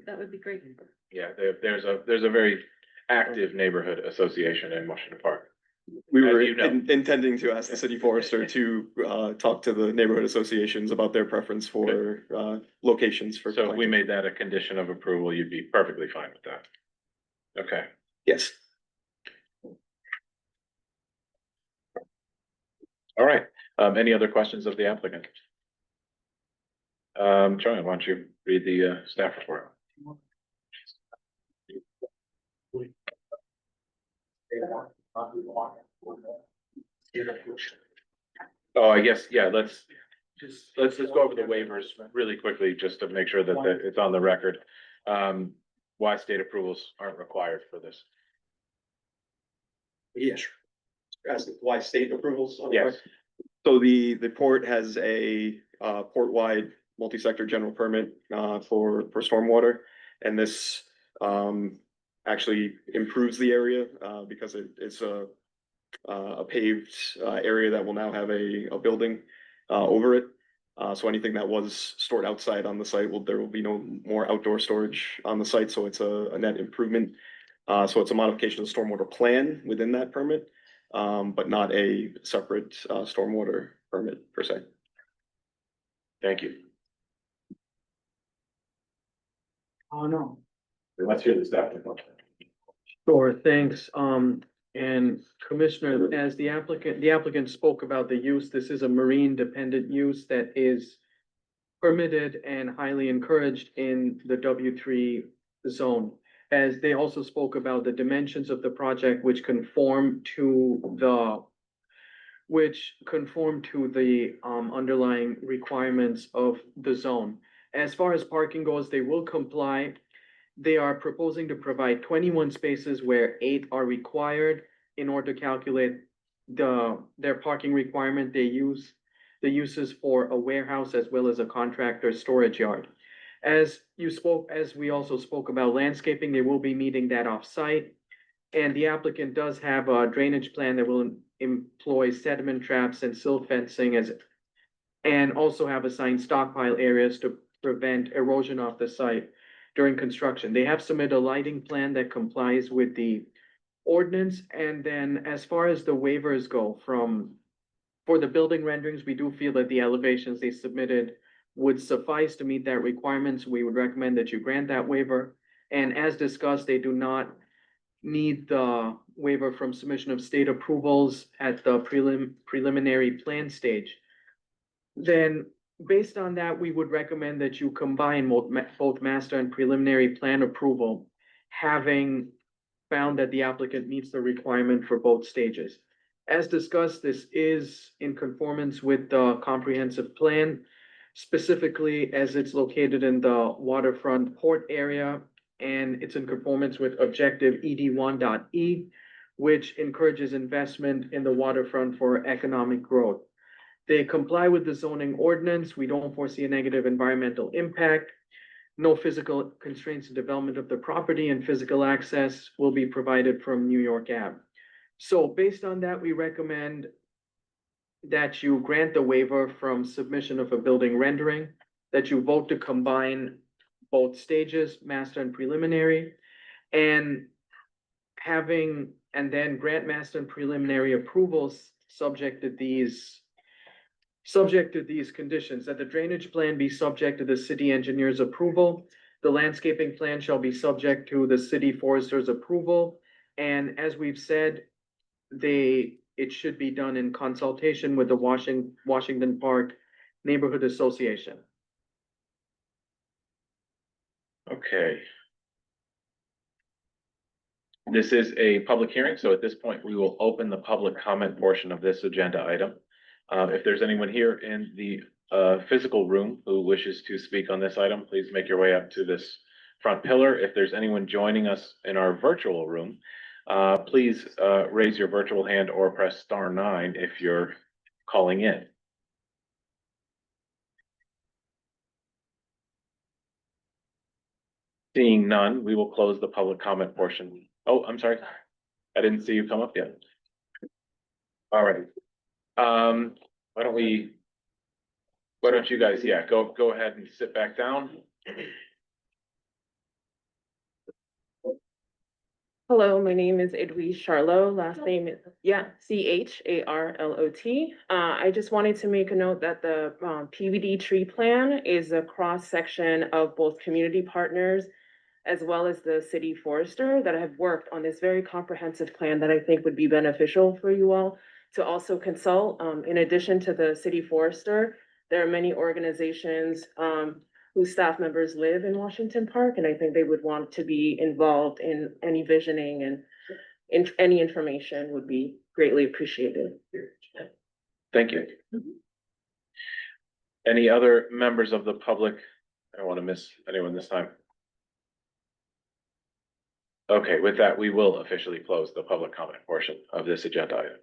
[SPEAKER 3] that would be great.
[SPEAKER 1] Yeah, there's a very active neighborhood association in Washington Park.
[SPEAKER 14] We
[SPEAKER 1] As
[SPEAKER 14] were
[SPEAKER 1] you know.
[SPEAKER 14] intending to ask the city forester to talk to the neighborhood associations about their preference for locations for.
[SPEAKER 1] So if we
[SPEAKER 14] planting.
[SPEAKER 1] made that a condition of approval, you'd be perfectly fine with that. Okay.
[SPEAKER 14] Yes.
[SPEAKER 1] All right, any other questions of the applicant? Joanne, why don't you read the staff report? Oh, I guess, yeah, let's just go over the waivers really quickly, just to make sure that it's on the record. Why state approvals aren't required for this?
[SPEAKER 14] Yes. Ask why state approvals?
[SPEAKER 1] Yes.
[SPEAKER 14] So the port has a port-wide multi-sector general permit for stormwater. And this actually improves the area because it's a paved area that will now have a building over it. So anything that was stored outside on the site there will be no more outdoor storage on the site. So it's a net improvement. So it's a modification of the stormwater plan within that permit, but not a separate stormwater permit per se.
[SPEAKER 1] Thank you.
[SPEAKER 5] Oh, no.
[SPEAKER 1] Let's hear the staff report.
[SPEAKER 5] Sure, thanks. And Commissioner, as the applicant spoke about the use, this is a marine dependent use that is permitted and highly encouraged in the W3 zone. As they also spoke about the dimensions of the project, which conform to the underlying requirements of the zone. As far as parking goes, they will comply. They are proposing to provide 21 spaces where 8 are required in order to calculate their parking requirement. They use the uses for a warehouse as well as a contractor storage yard. As we also spoke about landscaping, they will be meeting that off-site. And the applicant does have a drainage plan that will employ sediment traps and silt fencing and also have assigned stockpile areas to prevent erosion off the site during construction. They have submitted a lighting plan that complies with the ordinance. And then as far as the waivers go for the building renderings, we do feel that the elevations they submitted would suffice to meet that requirements. We would recommend that you grant that waiver. And as discussed, they do not need the waiver from submission of state approvals at the preliminary plan stage. Then based on that, we would recommend that you combine both master and preliminary plan approval, having found that the applicant meets the requirement for both stages. As discussed, this is in conformance with the comprehensive plan, specifically as it's located in the waterfront port area, and it's in conformance with objective ED1.E, which encourages investment in the waterfront for economic growth. They comply with the zoning ordinance. We don't foresee a negative environmental impact. No physical constraints to development of the property, and physical access will be provided from New York Ave. So based on that, we recommend that you grant the waiver from submission of a building rendering, that you vote to combine both stages, master and preliminary, and then grant master and preliminary approvals subject to these conditions, that the drainage plan be subject to the city engineer's approval. The landscaping plan shall be subject to the city forester's approval. And as we've said, it should be done in consultation with the Washington Park Neighborhood Association.
[SPEAKER 1] Okay. This is a public hearing, so at this point, we will open the public comment portion of this agenda item. If there's anyone here in the physical room who wishes to speak on this item, please make your way up to this front pillar. If there's anyone joining us in our virtual room, please raise your virtual hand or press *9 if you're calling in. Seeing none, we will close the public comment portion. Oh, I'm sorry. I didn't see you come up yet. All right. Why don't you guys, go ahead and sit back down.
[SPEAKER 16] Hello, my name is Edwige Charlot. Last name is, Charlot. I just wanted to make a note that the PVD tree plan is a cross-section of both community partners as well as the city forester that have worked on this very comprehensive plan that I think would be beneficial for you all to also consult. In addition to the city forester, there are many organizations whose staff members live in Washington Park, and I think they would want to be involved in any visioning, and any information would be greatly appreciated.
[SPEAKER 1] Thank you. Any other members of the public? I don't want to miss anyone this time. Okay, with that, we will officially close the public comment portion of this agenda item.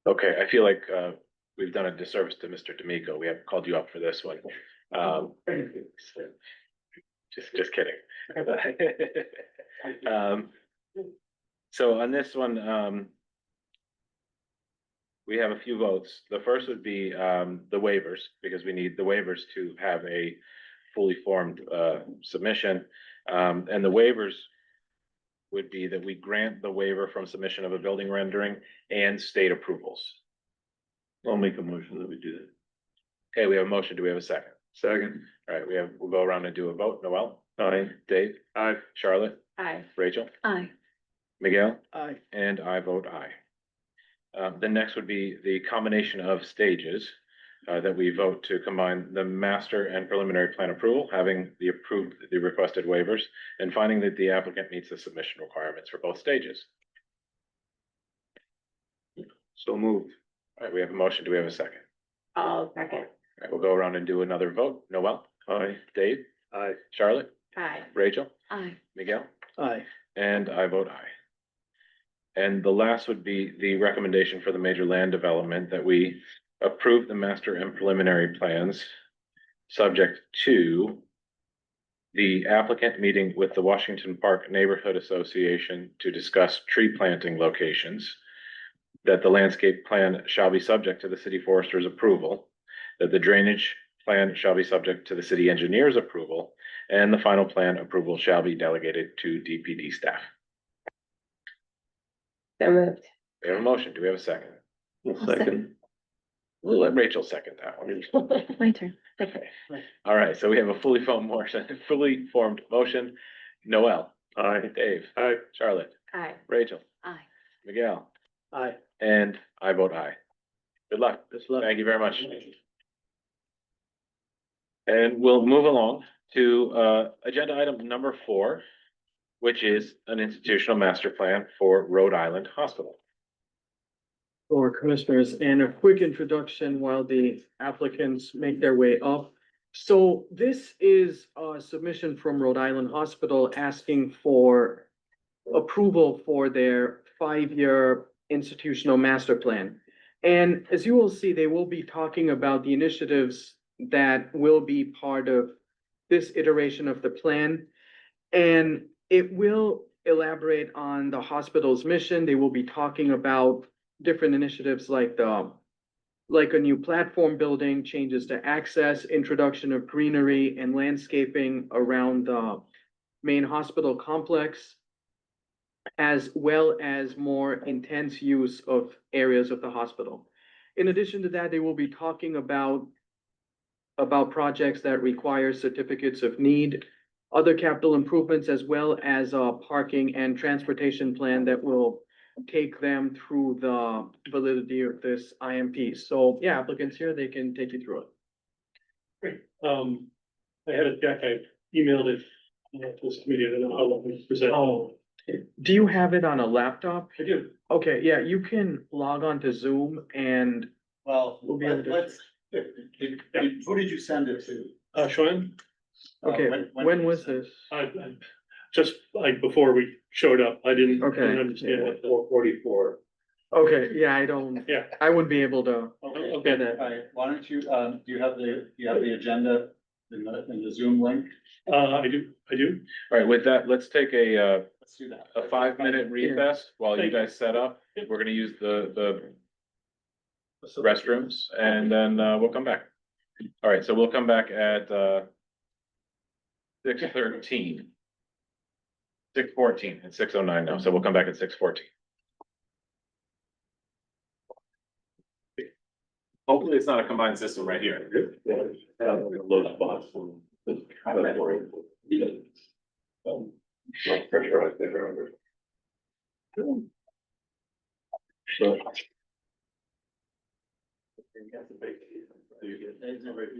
[SPEAKER 1] Okay, I feel like we've done a disservice to Mr. D'Amico. We haven't called you up for this one. Just kidding. So on this one, we have a few votes. The first would be the waivers, because we need the waivers to have a fully formed submission. And the waivers would be that we grant the waiver from submission of a building rendering and state approvals.
[SPEAKER 12] I'll make a motion that we do that.
[SPEAKER 1] Okay, we have a motion. Do we have a second?
[SPEAKER 13] Second.
[SPEAKER 1] All right, we'll go around and do a vote. Noel?
[SPEAKER 12] Aye.
[SPEAKER 1] Dave?
[SPEAKER 13] Aye.
[SPEAKER 1] Charlotte?
[SPEAKER 7] Aye.
[SPEAKER 1] Rachel?
[SPEAKER 3] Aye.
[SPEAKER 1] Miguel?
[SPEAKER 4] Aye.
[SPEAKER 1] And I vote aye. The next would be the combination of stages that we vote to combine the master and preliminary plan approval, having the requested waivers, and finding that the applicant meets the submission requirements for both stages.
[SPEAKER 13] So moved.
[SPEAKER 1] All right, we have a motion. Do we have a second?
[SPEAKER 7] I'll second.
[SPEAKER 1] All right, we'll go around and do another vote. Noel?
[SPEAKER 12] Aye.
[SPEAKER 1] Dave?
[SPEAKER 13] Aye.
[SPEAKER 1] Charlotte?
[SPEAKER 7] Aye.
[SPEAKER 1] Rachel?
[SPEAKER 3] Aye.
[SPEAKER 1] Miguel?
[SPEAKER 4] Aye.
[SPEAKER 1] And I vote aye. And the last would be the recommendation for the major land development that we approve the master and preliminary plans, subject to the applicant meeting with the Washington Park Neighborhood Association to discuss tree planting locations, that the landscape plan shall be subject to the city forester's approval, that the drainage plan shall be subject to the city engineer's approval, and the final plan approval shall be delegated to DPD staff.
[SPEAKER 7] So moved.
[SPEAKER 1] We have a motion. Do we have a second?
[SPEAKER 12] Second.
[SPEAKER 1] We'll let Rachel second that one.
[SPEAKER 3] My turn.
[SPEAKER 1] Okay. All right, so we have a fully formed motion. Noel.
[SPEAKER 13] Aye.
[SPEAKER 1] Dave.
[SPEAKER 13] Aye.
[SPEAKER 1] Charlotte.
[SPEAKER 11] Aye.
[SPEAKER 1] Rachel.
[SPEAKER 3] Aye.
[SPEAKER 1] Miguel.
[SPEAKER 6] Aye.
[SPEAKER 1] And I vote aye. Good luck.
[SPEAKER 6] Good luck.
[SPEAKER 1] Thank you very much. And we'll move along to agenda item number 4, which is an institutional master plan for Rhode Island Hospital.
[SPEAKER 5] For commissioners, and a quick introduction while the applicants make their way up. So this is a submission from Rhode Island Hospital asking for approval for their 5-year institutional master plan. And as you will see, they will be talking about the initiatives that will be part of this iteration of the plan. And it will elaborate on the hospital's mission. They will be talking about different initiatives like a new platform building, changes to access, introduction of greenery and landscaping around the main hospital complex, as well as more intense use of areas of the hospital. In addition to that, they will be talking about projects that require certificates of need, other capital improvements, as well as a parking and transportation plan that will take them through the validity of this IMP. So yeah, applicants here, they can take you through it.
[SPEAKER 6] Great. I had a deck, I emailed it to this committee, I don't know how long we present.
[SPEAKER 5] Oh, do you have it on a laptop?
[SPEAKER 6] I do.
[SPEAKER 5] Okay, yeah, you can log on to Zoom and
[SPEAKER 2] Well,
[SPEAKER 5] we'll be able to.
[SPEAKER 2] who did you send it to?
[SPEAKER 6] Sean?
[SPEAKER 5] Okay, when was this?
[SPEAKER 6] Just like before we showed up, I didn't
[SPEAKER 5] Okay.
[SPEAKER 6] understand what 444.
[SPEAKER 5] Okay, yeah, I wouldn't be able to.
[SPEAKER 6] Okay.
[SPEAKER 5] get that.
[SPEAKER 2] All right, why don't you, do you have the agenda in the Zoom link?
[SPEAKER 6] I do.
[SPEAKER 1] All right, with that, let's take a
[SPEAKER 2] Let's do that.
[SPEAKER 1] 5-minute recess while you
[SPEAKER 6] Thank you.
[SPEAKER 1] guys set up. We're gonna use the restrooms and then we'll come back. All right, so we'll come back at 6:13. 6:14, it's 6:09 now, so we'll come back at 6:14. Hopefully it's not a combined system right here.
[SPEAKER 12] Low spots. Pressure right there. So.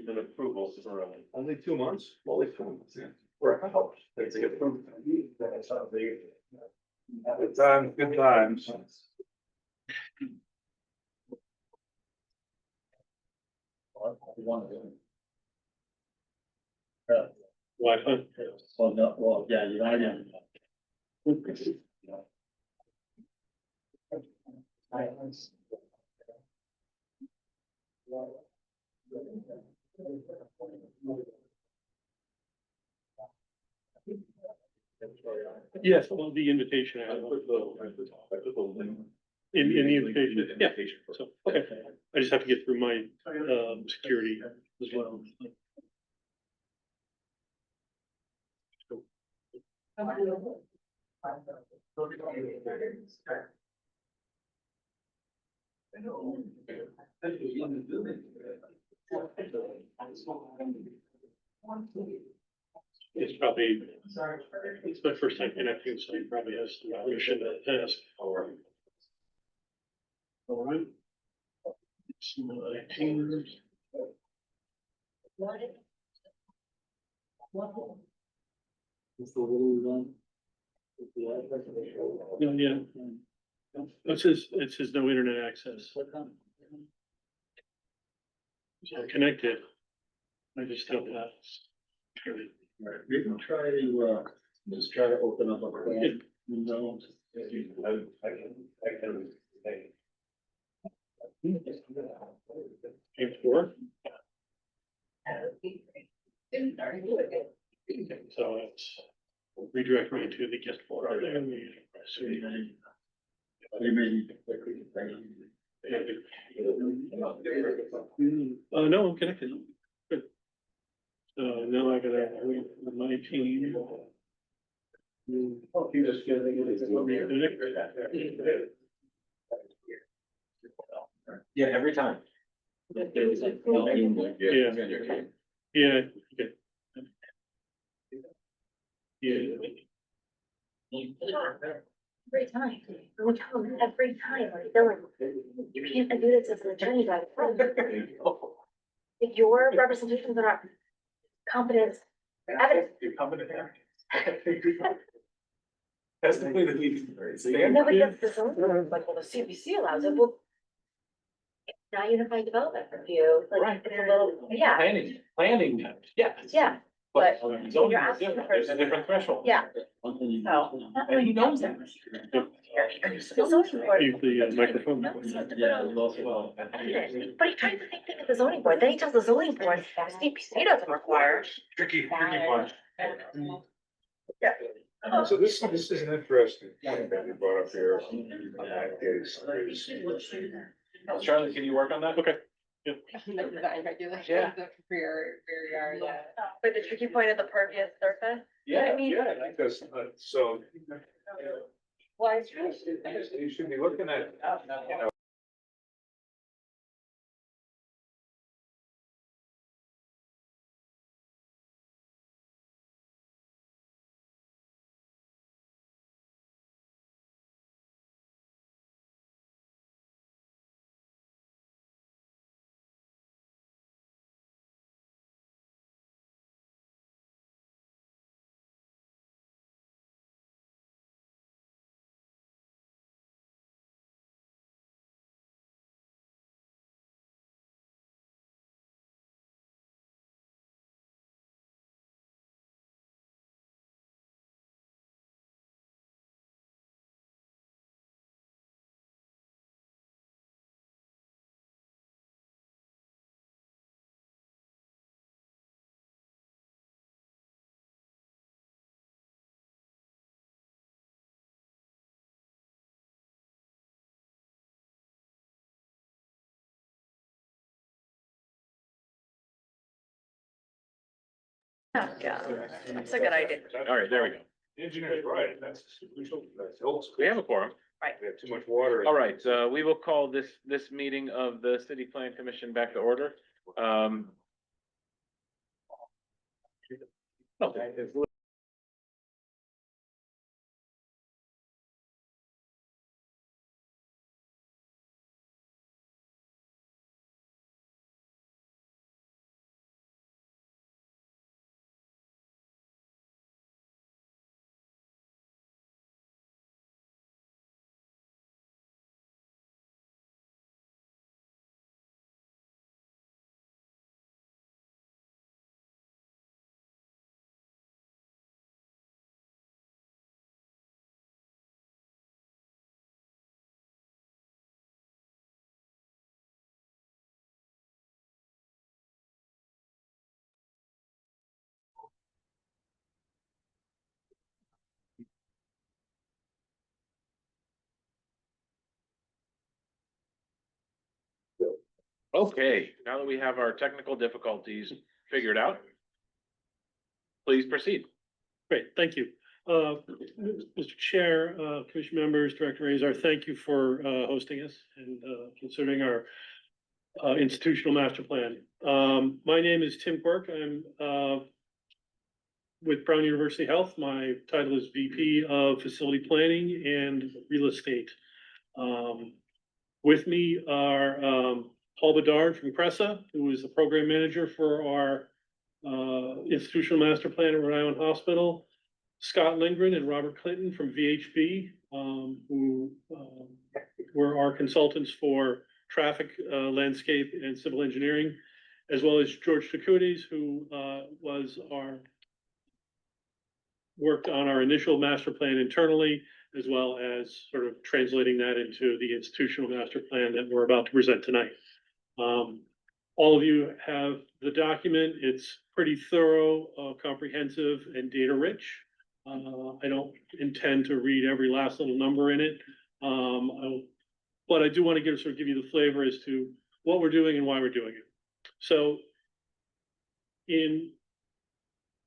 [SPEAKER 12] An approval for only 2 months? Only 2 months, yeah. Good times, good times.
[SPEAKER 6] What?
[SPEAKER 2] Well, no, well, yeah, you know,
[SPEAKER 6] Yes, well, the invitation. I have. In the invitation, yeah. So, okay, I just have to get through my, security as well. It's probably, it's my first time connecting, so he probably has some permission to ask. All right. Yeah. It says no internet access. So I'm connected. I just have that.
[SPEAKER 2] we can try to, just try to open up a plan.
[SPEAKER 6] Four. So it's redirect me to the guest board. No, I'm connected. Good. Now I gotta wait for my team.
[SPEAKER 1] Yeah, every time.
[SPEAKER 11] Every time, we tell them every time, like, they're like, you can't do this as an attorney by the if your representations are not competent evidence.
[SPEAKER 13] That's the way that we.
[SPEAKER 11] Nobody gets the zoning board, like, well, the CPC allows it, well. It's not unified development review, like, it's a little, yeah,
[SPEAKER 1] Planning, yeah.
[SPEAKER 11] yeah, but
[SPEAKER 1] Zoning
[SPEAKER 11] when you're
[SPEAKER 1] is
[SPEAKER 11] asking
[SPEAKER 1] different.
[SPEAKER 11] for.
[SPEAKER 1] There's a different threshold.
[SPEAKER 11] Yeah. So, not really knows that. The zoning board.
[SPEAKER 6] The microphone.
[SPEAKER 11] knows what to put on evidence, but he tries the same thing at the zoning board, then he tells the zoning board, CPC doesn't require.
[SPEAKER 13] Tricky one. So this is an interesting point that you brought up here.
[SPEAKER 1] Charlie, can you work on that? Okay.
[SPEAKER 7] The design regulations
[SPEAKER 1] Yeah.
[SPEAKER 7] of rear yard, yeah.
[SPEAKER 11] But the tricky point of the pervious surface?
[SPEAKER 1] Yeah,
[SPEAKER 13] Yeah, because, so.
[SPEAKER 7] Why is
[SPEAKER 13] You should be looking at, you know.
[SPEAKER 11] Yeah, that's a good idea.
[SPEAKER 1] All right, there we go.
[SPEAKER 13] Engineer's right, that's old school.
[SPEAKER 1] We have a quorum.
[SPEAKER 13] We have too much water.
[SPEAKER 1] All right, we will call this meeting of the City Plan Commission back to order. Okay, now that we have our technical difficulties figured out, please proceed.
[SPEAKER 6] Great, thank you. Mr. Chair, commission members, Director Azar, thank you for hosting us and considering our institutional master plan. My name is Tim Quirk. I'm with Brown University Health. My title is VP of Facility Planning and Real Estate. With me are Paul Bedard from Cressa, who is the program manager for our institutional master plan at Rhode Island Hospital, Scott Lindgren and Robert Clinton from VHB, who were our consultants for traffic, landscape, and civil engineering, as well as George Takutis, who worked on our initial master plan internally, as well as sort of translating that into the institutional master plan that we're about to present tonight. All of you have the document. It's pretty thorough, comprehensive, and data rich. I don't intend to read every last little number in it. But I do want to give you the flavor as to what we're doing and why we're doing it. So in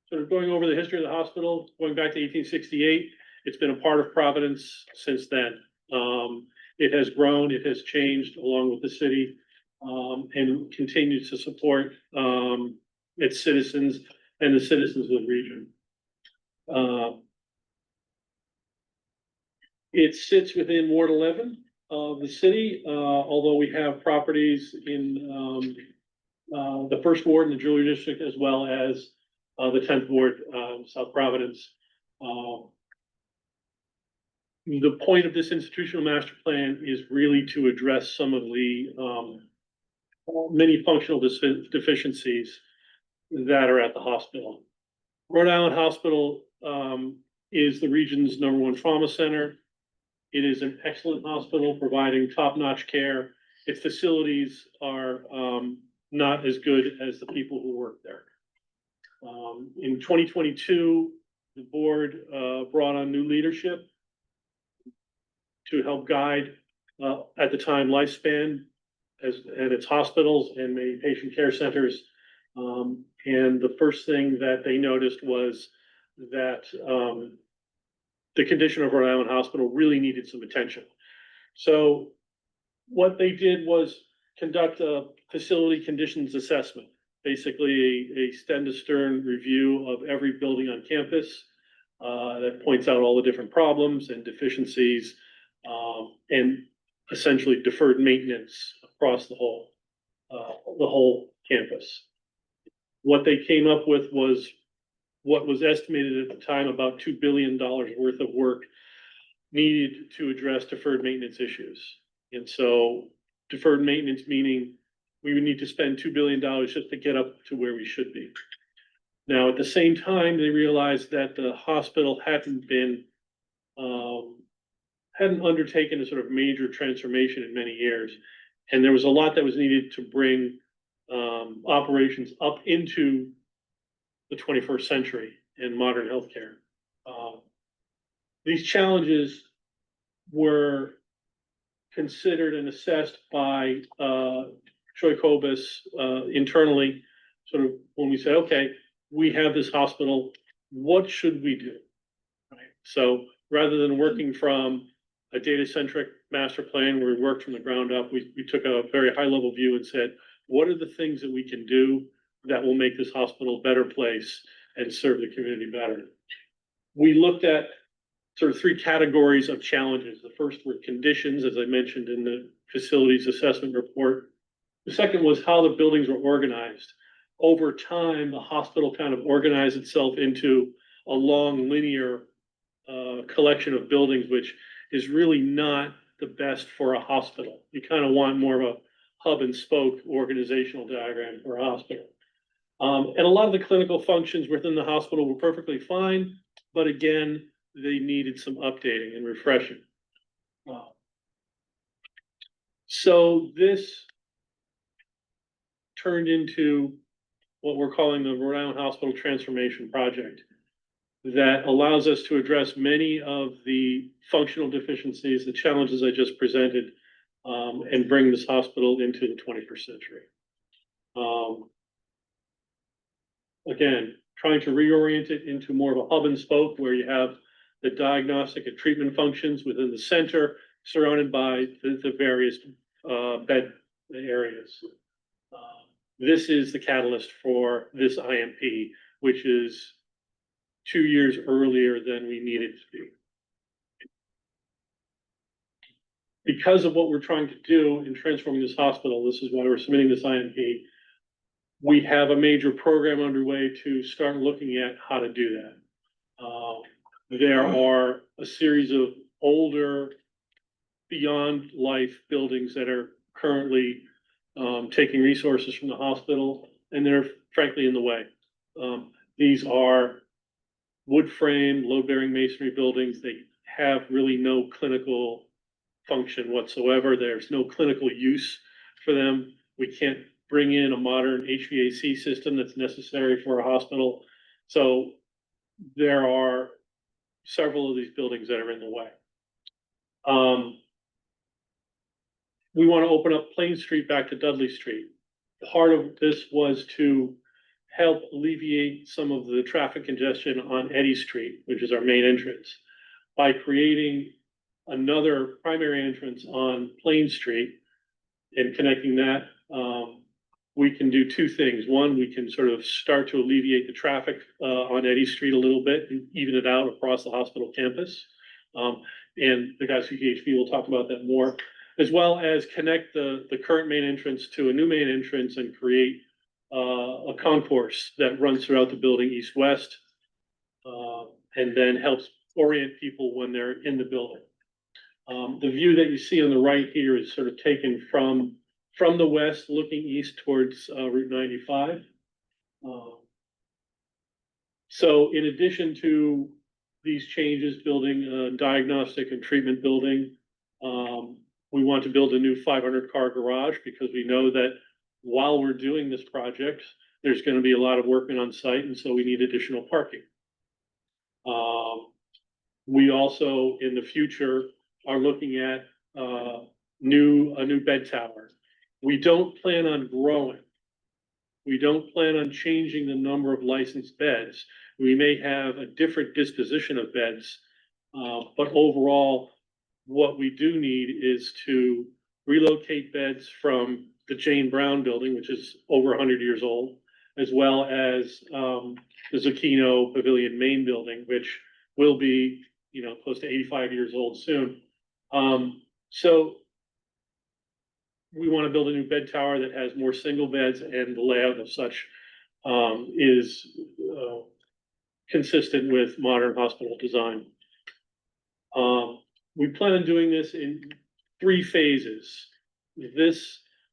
[SPEAKER 6] sort of going over the history of the hospital, going back to 1868, it's been a part of Providence since then. It has grown, it has changed along with the city. and continues to support, its citizens and the citizens of the region. It sits within Ward 11 of the city, although we have properties in, the first ward in the Jewelry District, as well as, the 10th Ward, South Providence. The point of this institutional master plan is really to address some of the, many functional deficiencies that are at the hospital. Rhode Island Hospital, is the region's #1 trauma center. It is an excellent hospital providing top-notch care. Its facilities are, not as good as the people who work there. In 2022, the board, brought on new leadership to help guide, at the time, Lifespan at its hospitals and many patient care centers. And the first thing that they noticed was that, the condition of Rhode Island Hospital really needed some attention. So what they did was conduct a facility conditions assessment, basically a stem to stern review of every building on campus, that points out all the different problems and deficiencies, and essentially deferred maintenance across the whole campus. What they came up with was what was estimated at the time about $2 billion worth of work needed to address deferred maintenance issues. And so deferred maintenance meaning we would need to spend $2 billion just to get up to where we should be. Now, at the same time, they realized that the hospital hadn't undertaken a sort of major transformation in many years. And there was a lot that was needed to bring operations up into the 21st century in modern healthcare. These challenges were considered and assessed by Troy Kobus internally, sort of when we said, okay, we have this hospital, what should we do? Right. So rather than working from a data-centric master plan where we worked from the ground up, we took a very high-level view and said, what are the things that we can do that will make this hospital a better place and serve the community better? We looked at sort of 3 categories of challenges. The first were conditions, as I mentioned in the facilities assessment report. The second was how the buildings were organized. Over time, the hospital kind of organized itself into a long linear collection of buildings, which is really not the best for a hospital. You kind of want more of a hub and spoke organizational diagram for a hospital. And a lot of the clinical functions within the hospital were perfectly fine, but again, they needed some updating and refreshing. So this turned into what we're calling the Rhode Island Hospital Transformation Project that allows us to address many of the functional deficiencies, the challenges I just presented, and bring this hospital into the 21st century. Again, trying to reorient it into more of a hub and spoke where you have the diagnostic and treatment functions within the center surrounded by the various bed areas. This is the catalyst for this IMP, which is 2 years earlier than we needed to be. Because of what we're trying to do in transforming this hospital, this is why we're submitting this IMP. We have a major program underway to start looking at how to do that. There are a series of older beyond life buildings that are currently taking resources from the hospital, and they're frankly in the way. These are wood frame, load-bearing masonry buildings. They have really no clinical function whatsoever. There's no clinical use for them. We can't bring in a modern HVAC system that's necessary for a hospital. So there are several of these buildings that are in the way. We want to open up Plain Street back to Dudley Street. Part of this was to help alleviate some of the traffic congestion on Eddy Street, which is our main entrance, by creating another primary entrance on Plain Street and connecting that we can do two things. One, we can sort of start to alleviate the traffic on Eddy Street a little bit and even it out across the hospital campus. And the guys from PHP will talk about that more, as well as connect the current main entrance to a new main entrance and create a concourse that runs throughout the building east-west, and then helps orient people when they're in the building. The view that you see on the right here is sort of taken from the west, looking east towards Route 95. So in addition to these changes, building a diagnostic and treatment building, we want to build a new 500-car garage because we know that while we're doing this project, there's going to be a lot of workmen on site, and so we need additional parking. We also, in the future, are looking at a new bed tower. We don't plan on growing. We don't plan on changing the number of licensed beds. We may have a different disposition of beds, but overall, what we do need is to relocate beds from the Jane Brown building, which is over 100 years old, as well as the Zucchino Pavilion main building, which will be, close to 85 years old soon. So we want to build a new bed tower that has more single beds, and the layout of such is consistent with modern hospital design. We plan on doing this in 3 phases.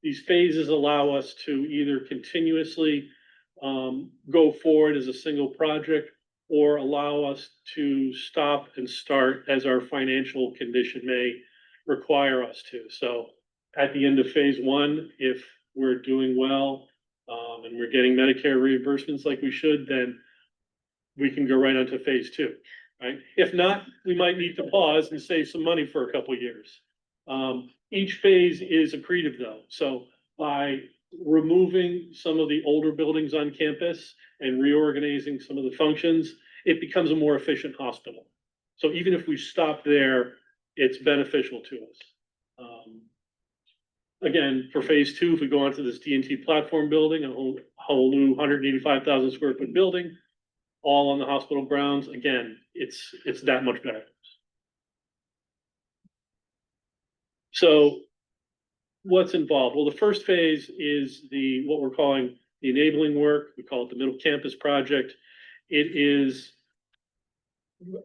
[SPEAKER 6] These phases allow us to either continuously go forward as a single project or allow us to stop and start as our financial condition may require us to. So at the end of phase 1, if we're doing well and we're getting Medicare reimbursements like we should, then we can go right onto phase 2. Right? If not, we might need to pause and save some money for a couple of years. Each phase is accretive though. So by removing some of the older buildings on campus and reorganizing some of the functions, it becomes a more efficient hospital. So even if we stop there, it's beneficial to us. Again, for phase 2, if we go onto this D&T platform building, a whole new 185,000 square foot building, all on the hospital grounds, again, it's that much better. So what's involved? Well, the first phase is what we're calling the enabling work. We call it the Middle Campus Project. It is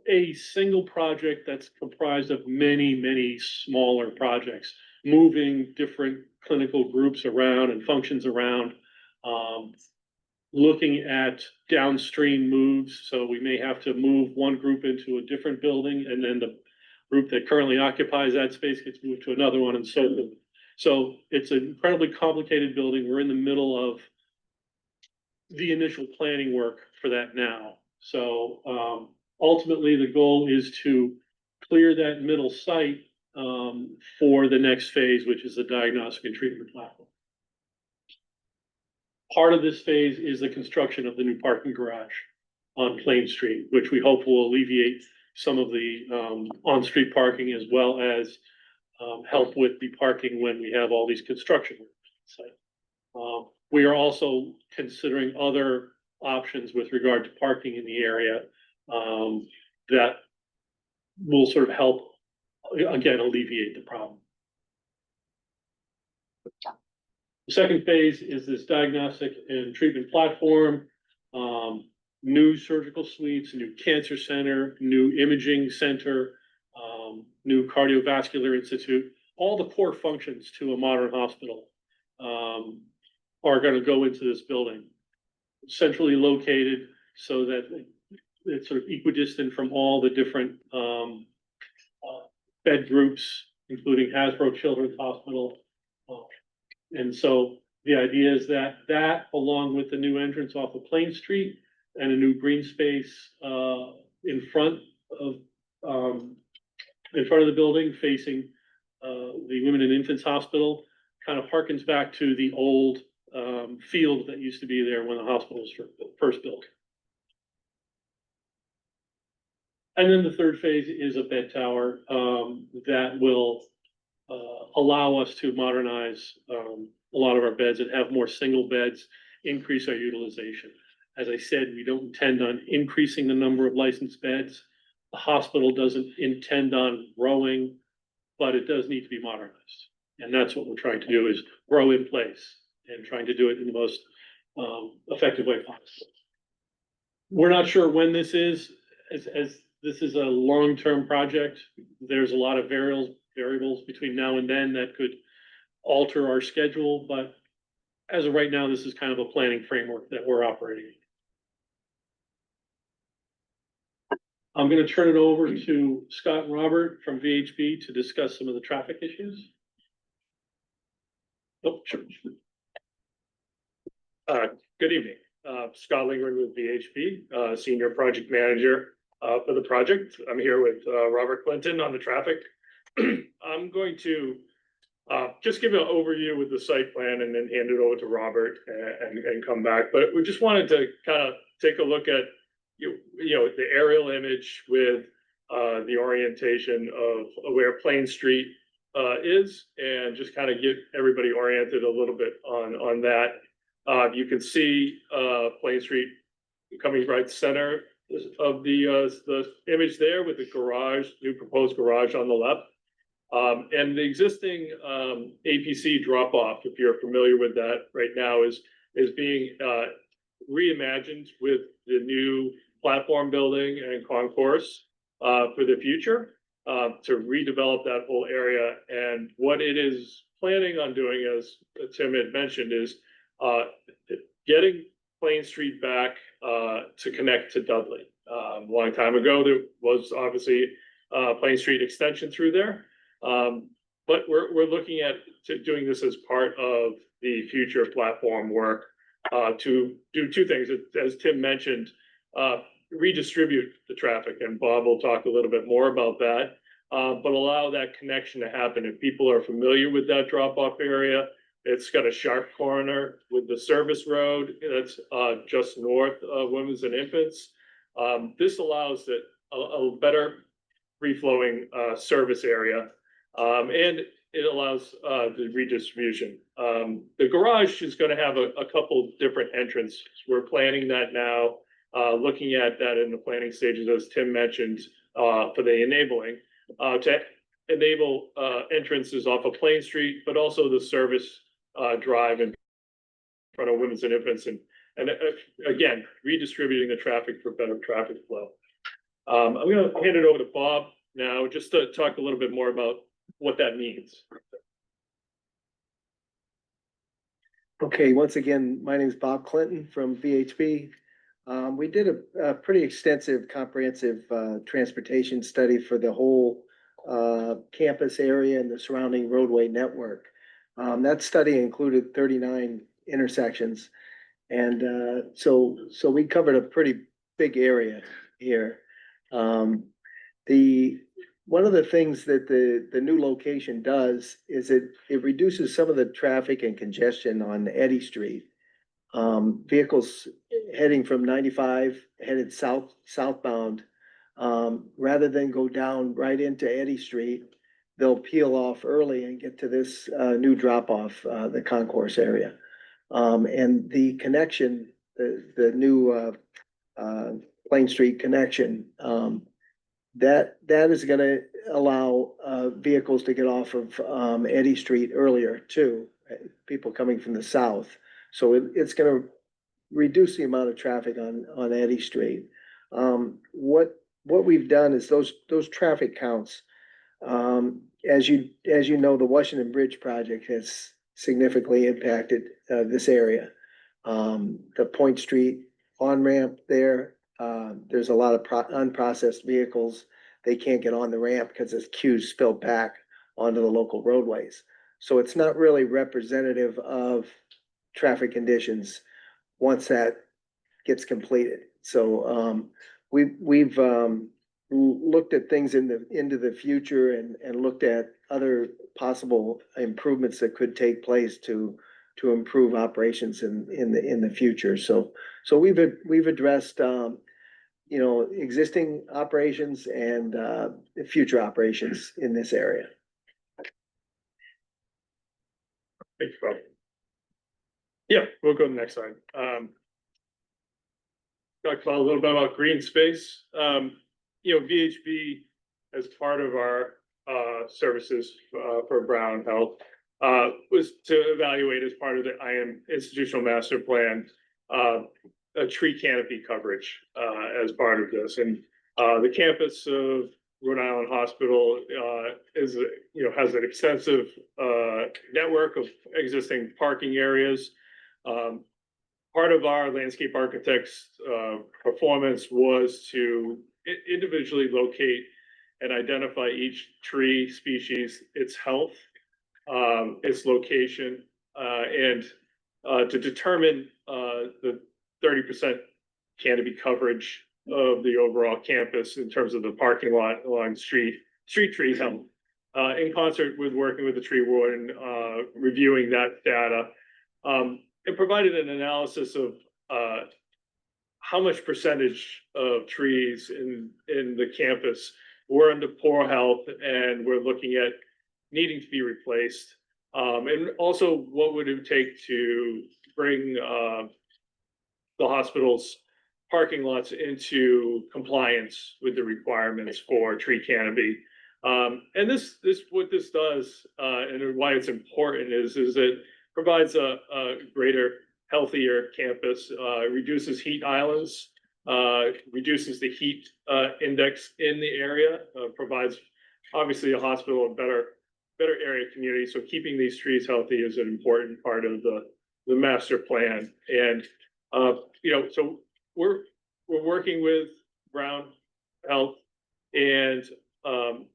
[SPEAKER 6] a single project that's comprised of many, many smaller projects, moving different clinical groups around and functions around, looking at downstream moves. So we may have to move one group into a different building, and then the group that currently occupies that space gets moved to another one, and so forth. So it's an incredibly complicated building. We're in the middle of the initial planning work for that now. So ultimately, the goal is to clear that middle site for the next phase, which is the diagnostic and treatment platform. Part of this phase is the construction of the new parking garage on Plain Street, which we hope will alleviate some of the on-street parking, as well as help with the parking when we have all these construction work. We are also considering other options with regard to parking in the area that will sort of help, again, alleviate the problem. The second phase is this diagnostic and treatment platform, new surgical suites, new cancer center, new imaging center, new cardiovascular institute. All the core functions to a modern hospital are going to go into this building, centrally located so that it's sort of equidistant from all the different bed groups, including Hasbro Children's Hospital. And so the idea is that along with the new entrance off of Plain Street and a new green space in front of the building facing the Women and Infants Hospital kind of harkens back to the old field that used to be there when the hospital was first built. And then the third phase is a bed tower that will allow us to modernize a lot of our beds and have more single beds, increase our utilization. As I said, we don't intend on increasing the number of licensed beds. The hospital doesn't intend on growing, but it does need to be modernized. And that's what we're trying to do, is grow in place and trying to do it in the most effective way possible. We're not sure when this is, as this is a long-term project. There's a lot of variables between now and then that could alter our schedule, but as of right now, this is kind of a planning framework that we're operating in. I'm gonna turn it over to Scott and Robert from VHB to discuss some of the traffic issues. Oh, sure.
[SPEAKER 17] Good evening. Scott Lingren with VHB, Senior Project Manager for the project. I'm here with Robert Clinton on the traffic. I'm going to just give an overview with the site plan and then hand it over to Robert and come back. But we just wanted to kind of take a look at you know the aerial image with the orientation of where Plain Street is, and just kind of get everybody oriented a little bit on that. You can see Plain Street coming right center of the image there with the garage, new proposed garage on the left. And the existing APC drop off, if you're familiar with that right now, is being reimagined with the new platform building and concourse for the future to redevelop that whole area. And what it is planning on doing, as Tim had mentioned, is getting Plain Street back to connect to Dudley. A long time ago, there was obviously Plain Street extension through there. But we're looking at doing this as part of the future platform work to do two things. As Tim mentioned, redistribute the traffic, and Bob will talk a little bit more about that, but allow that connection to happen. If people are familiar with that drop-off area, it's got a sharp corner with the service road that's just north of women's and infants. This allows a better free-flowing service area, and it allows the redistribution. The garage is going to have a couple different entrances. We're planning that now, looking at that in the planning stages, as Tim mentioned, for the enabling, to enable entrances off of Plain Street, but also the service drive in front of women's and infants, and again, redistributing the traffic for better traffic flow. I'm going to hand it over to Bob now, just to talk a little bit more about what that means.
[SPEAKER 18] Okay, once again, my name is Bob Clinton from VHB. We did a pretty extensive, comprehensive transportation study for the whole campus area and the surrounding roadway network. That study included 39 intersections. And so we covered a pretty big area here. One of the things that the new location does is it reduces some of the traffic and congestion on Eddy Street. Vehicles heading from 95 headed southbound, rather than go down right into Eddy Street, they'll peel off early and get to this new drop off, the concourse area. And the connection, the new Plain Street connection, that is gonna allow vehicles to get off of Eddy Street earlier too, people coming from the south. So it's gonna reduce the amount of traffic on Eddy Street. What we've done is those traffic counts, as you know, the Washington Bridge project has significantly impacted this area. The Point Street on-ramp there, there's a lot of unprocessed vehicles. They can't get on the ramp because the queues spill back onto the local roadways. So it's not really representative of traffic conditions once that gets completed. So we've looked at things into the future and looked at other possible improvements that could take place to improve operations in the future. So we've addressed existing operations and future operations in this area.
[SPEAKER 17] Thanks, Bob. Yeah, we'll go to the next slide. Talk about a little bit about green space. VHB as part of our services for Brown Health was to evaluate as part of the IM institutional master plan a tree canopy coverage as part of this. And the campus of Rhode Island Hospital has an extensive network of existing parking areas. Part of our landscape architect's performance was to individually locate and identify each tree species, its health, its location, and to determine the 30% canopy coverage of the overall campus in terms of the parking lot along street tree health. In concert with working with the tree warden, reviewing that data, it provided an analysis of how much percentage of trees in the campus were under poor health and we're looking at needing to be replaced. And also what would it take to bring the hospital's parking lots into compliance with the requirements for tree canopy. And what this does, and why it's important is it provides a greater, healthier campus, reduces heat islands, reduces the heat index in the area, provides obviously a hospital a better area community. So keeping these trees healthy is an important part of the master plan. And so we're working with Brown Health and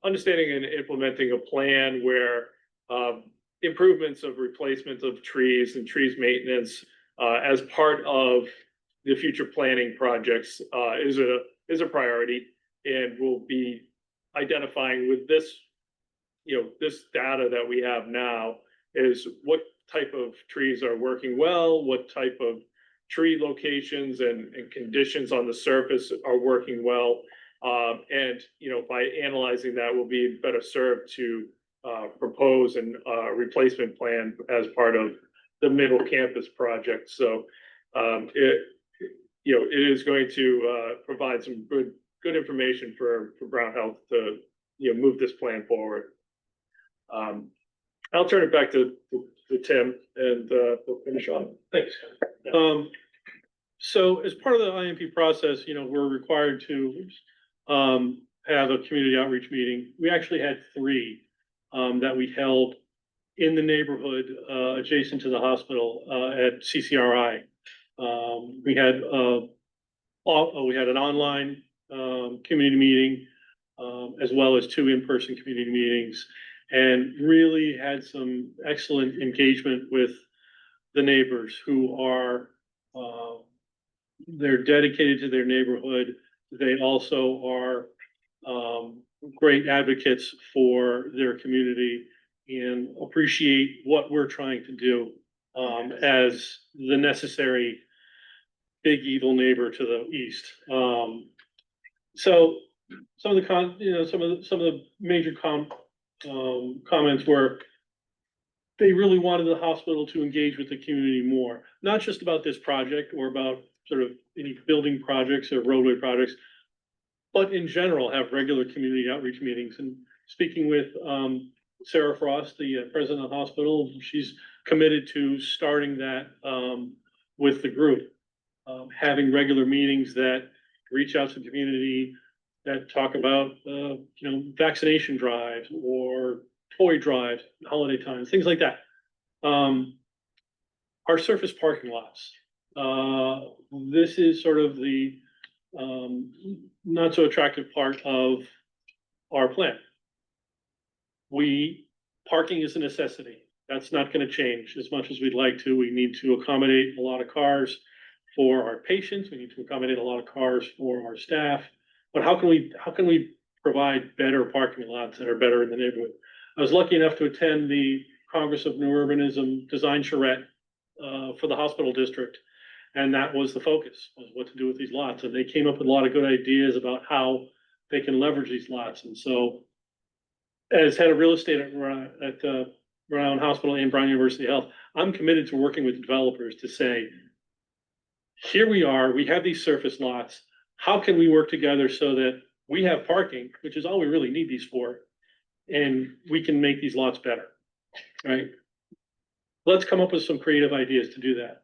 [SPEAKER 17] understanding and implementing a plan where improvements of replacement of trees and trees maintenance as part of the future planning projects is a priority, and we'll be identifying with this data that we have now is what type of trees are working well, what type of tree locations and conditions on the surface are working well. And by analyzing that, we'll be better served to propose a replacement plan as part of the middle campus project. So it is going to provide some good information for Brown Health to move this plan forward. I'll turn it back to Tim and we'll finish on. Thanks.
[SPEAKER 6] So as part of the IMP process, we're required to have a community outreach meeting. We actually had 3 that we held in the neighborhood adjacent to the hospital at CCRI. We had an online community meeting as well as 2 in-person community meetings, and really had some excellent engagement with the neighbors who are they're dedicated to their neighborhood. They also are great advocates for their community and appreciate what we're trying to do as the necessary big evil neighbor to the east. So some of the major comments were they really wanted the hospital to engage with the community more, not just about this project or about sort of any building projects or roadway projects, but in general, have regular community outreach meetings. And speaking with Sarah Frost, the president of the hospital, she's committed to starting that with the group, having regular meetings that reach out to the community, that talk about vaccination drives or toy drives, holiday times, things like that. Our surface parking lots. This is sort of the not so attractive part of our plan. Parking is a necessity. That's not going to change as much as we'd like to. We need to accommodate a lot of cars for our patients. We need to accommodate a lot of cars for our staff. But how can we provide better parking lots that are better in the neighborhood? I was lucky enough to attend the Congress of New Urbanism Design Charrette for the hospital district. And that was the focus, was what to do with these lots. And they came up with a lot of good ideas about how they can leverage these lots. And so as head of real estate at
[SPEAKER 17] Rhode Island Hospital and Brown University Health, I'm committed to working with developers to say, here we are, we have these surface lots. How can we work together so that we have parking, which is all we really need these for, and we can make these lots better, right? Let's come up with some creative ideas to do that.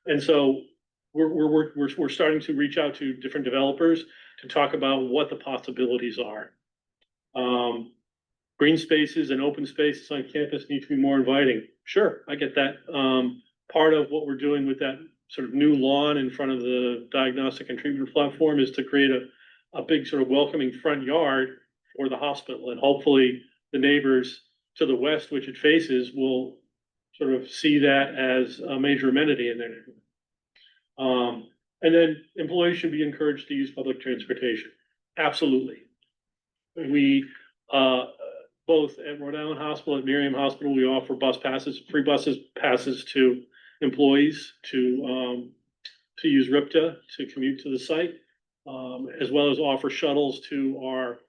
[SPEAKER 17] And so we're starting to reach out to different developers to talk about what the possibilities are. Green spaces and open spaces on campus need to be more inviting. Sure, I get that. Part of what we're doing with that sort of new lawn in front of the diagnostic and treatment platform is to create a big sort of welcoming front yard for the hospital. And hopefully the neighbors to the west, which it faces, will sort of see that as a major amenity in their neighborhood. And then employees should be encouraged to use public transportation. Absolutely. We, both at Rhode Island Hospital, at Miriam Hospital, we offer bus passes, free passes to employees to use RIPTA to commute to the site, as well as offer shuttles to our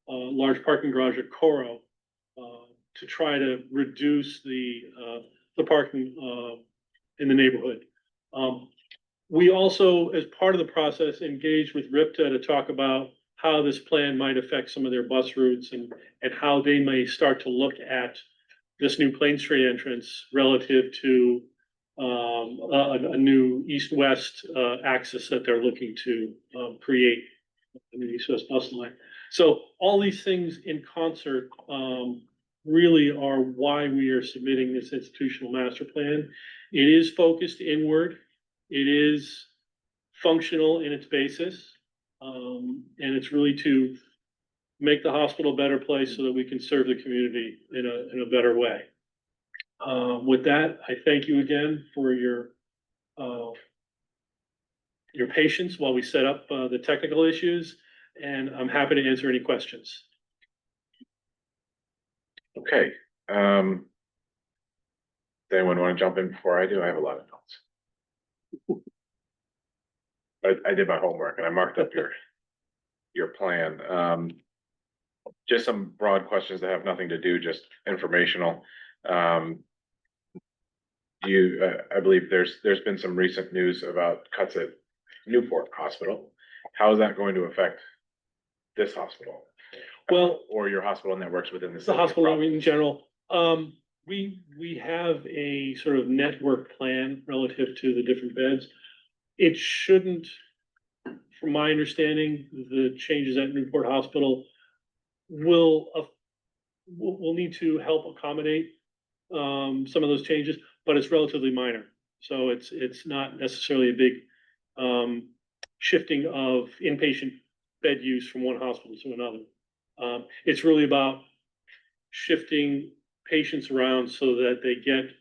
[SPEAKER 17] large parking garage at Coro to try to reduce the parking in the neighborhood. We also, as part of the process, engaged with RIPTA to talk about how this plan might affect some of their bus routes and how they may start to look at this new Plain Street entrance relative to a new east-west axis that they're looking to create in the east-west bus line. So all these things in concert really are why we are submitting this institutional master plan. It is focused inward. It is functional in its basis. And it's really to make the hospital a better place so that we can serve the community in a better way. With that, I thank you again for your patience while we set up the technical issues, and I'm happy to answer any questions.
[SPEAKER 1] Okay. Does anyone want to jump in before I do? I have a lot of notes. I did my homework and I marked up your plan. Just some broad questions that have nothing to do, just informational. I believe there's been some recent news about cuts at Newport Hospital. How is that going to affect this hospital?
[SPEAKER 17] Well,
[SPEAKER 1] or your hospital networks within the
[SPEAKER 17] the
[SPEAKER 1] city?
[SPEAKER 17] hospital, I mean, in general, we have a sort of network plan relative to the different beds. It shouldn't, from my understanding, the changes at Newport Hospital will need to help accommodate some of those changes, but it's relatively minor. So it's not necessarily a big shifting of inpatient bed use from one hospital to another. It's really about shifting patients around so that they get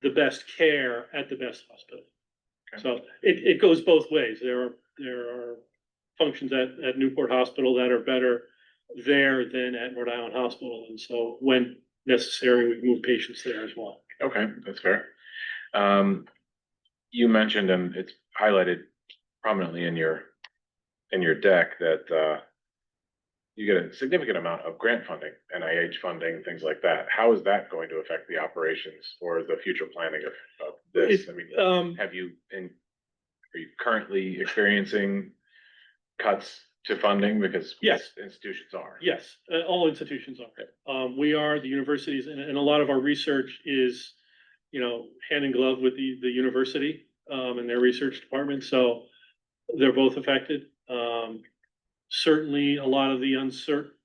[SPEAKER 17] the best care at the best hospital. Okay. So it goes both ways. There are functions at Newport Hospital that are better there than at Rhode Island Hospital. And so when necessary, we move patients there as well.
[SPEAKER 1] Okay, that's fair. You mentioned, and it's highlighted prominently in your deck, that you get a significant amount of grant funding, NIH funding, things like that. How is that going to affect the operations or the future planning of this? I mean, are you currently experiencing cuts to funding? Because
[SPEAKER 17] yes,
[SPEAKER 1] institutions are.
[SPEAKER 17] Yes, all institutions are. We are, the universities, and a lot of our research is, hand in glove with the university and their research department. So they're both affected. Certainly, a lot of the uncertainty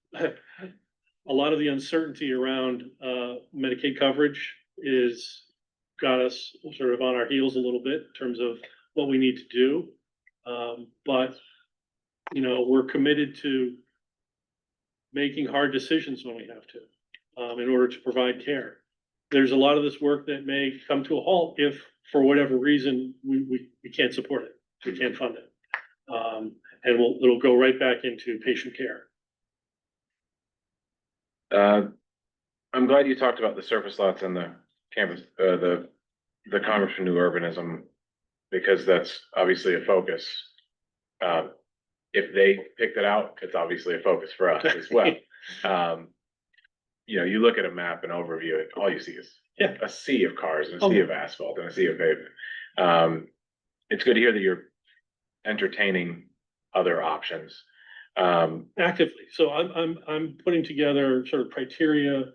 [SPEAKER 17] around Medicaid coverage got us sort of on our heels a little bit in terms of what we need to do. But we're committed to making hard decisions when we have to, in order to provide care. There's a lot of this work that may come to a halt if, for whatever reason, we can't support it, we can't fund it. And it'll go right back into patient care.
[SPEAKER 1] I'm glad you talked about the surface lots and the campus, the Congress for New Urbanism, because that's obviously a focus. If they picked it out, it's obviously a focus for us as well. you know, you look at a map and overview it, all you see is
[SPEAKER 6] Yeah.
[SPEAKER 1] a sea of cars and a
[SPEAKER 6] Oh,
[SPEAKER 1] sea
[SPEAKER 6] yeah.
[SPEAKER 1] of asphalt and a sea of pavement. It's good to hear that you're entertaining other options.
[SPEAKER 6] Actively. So I'm putting together sort of criteria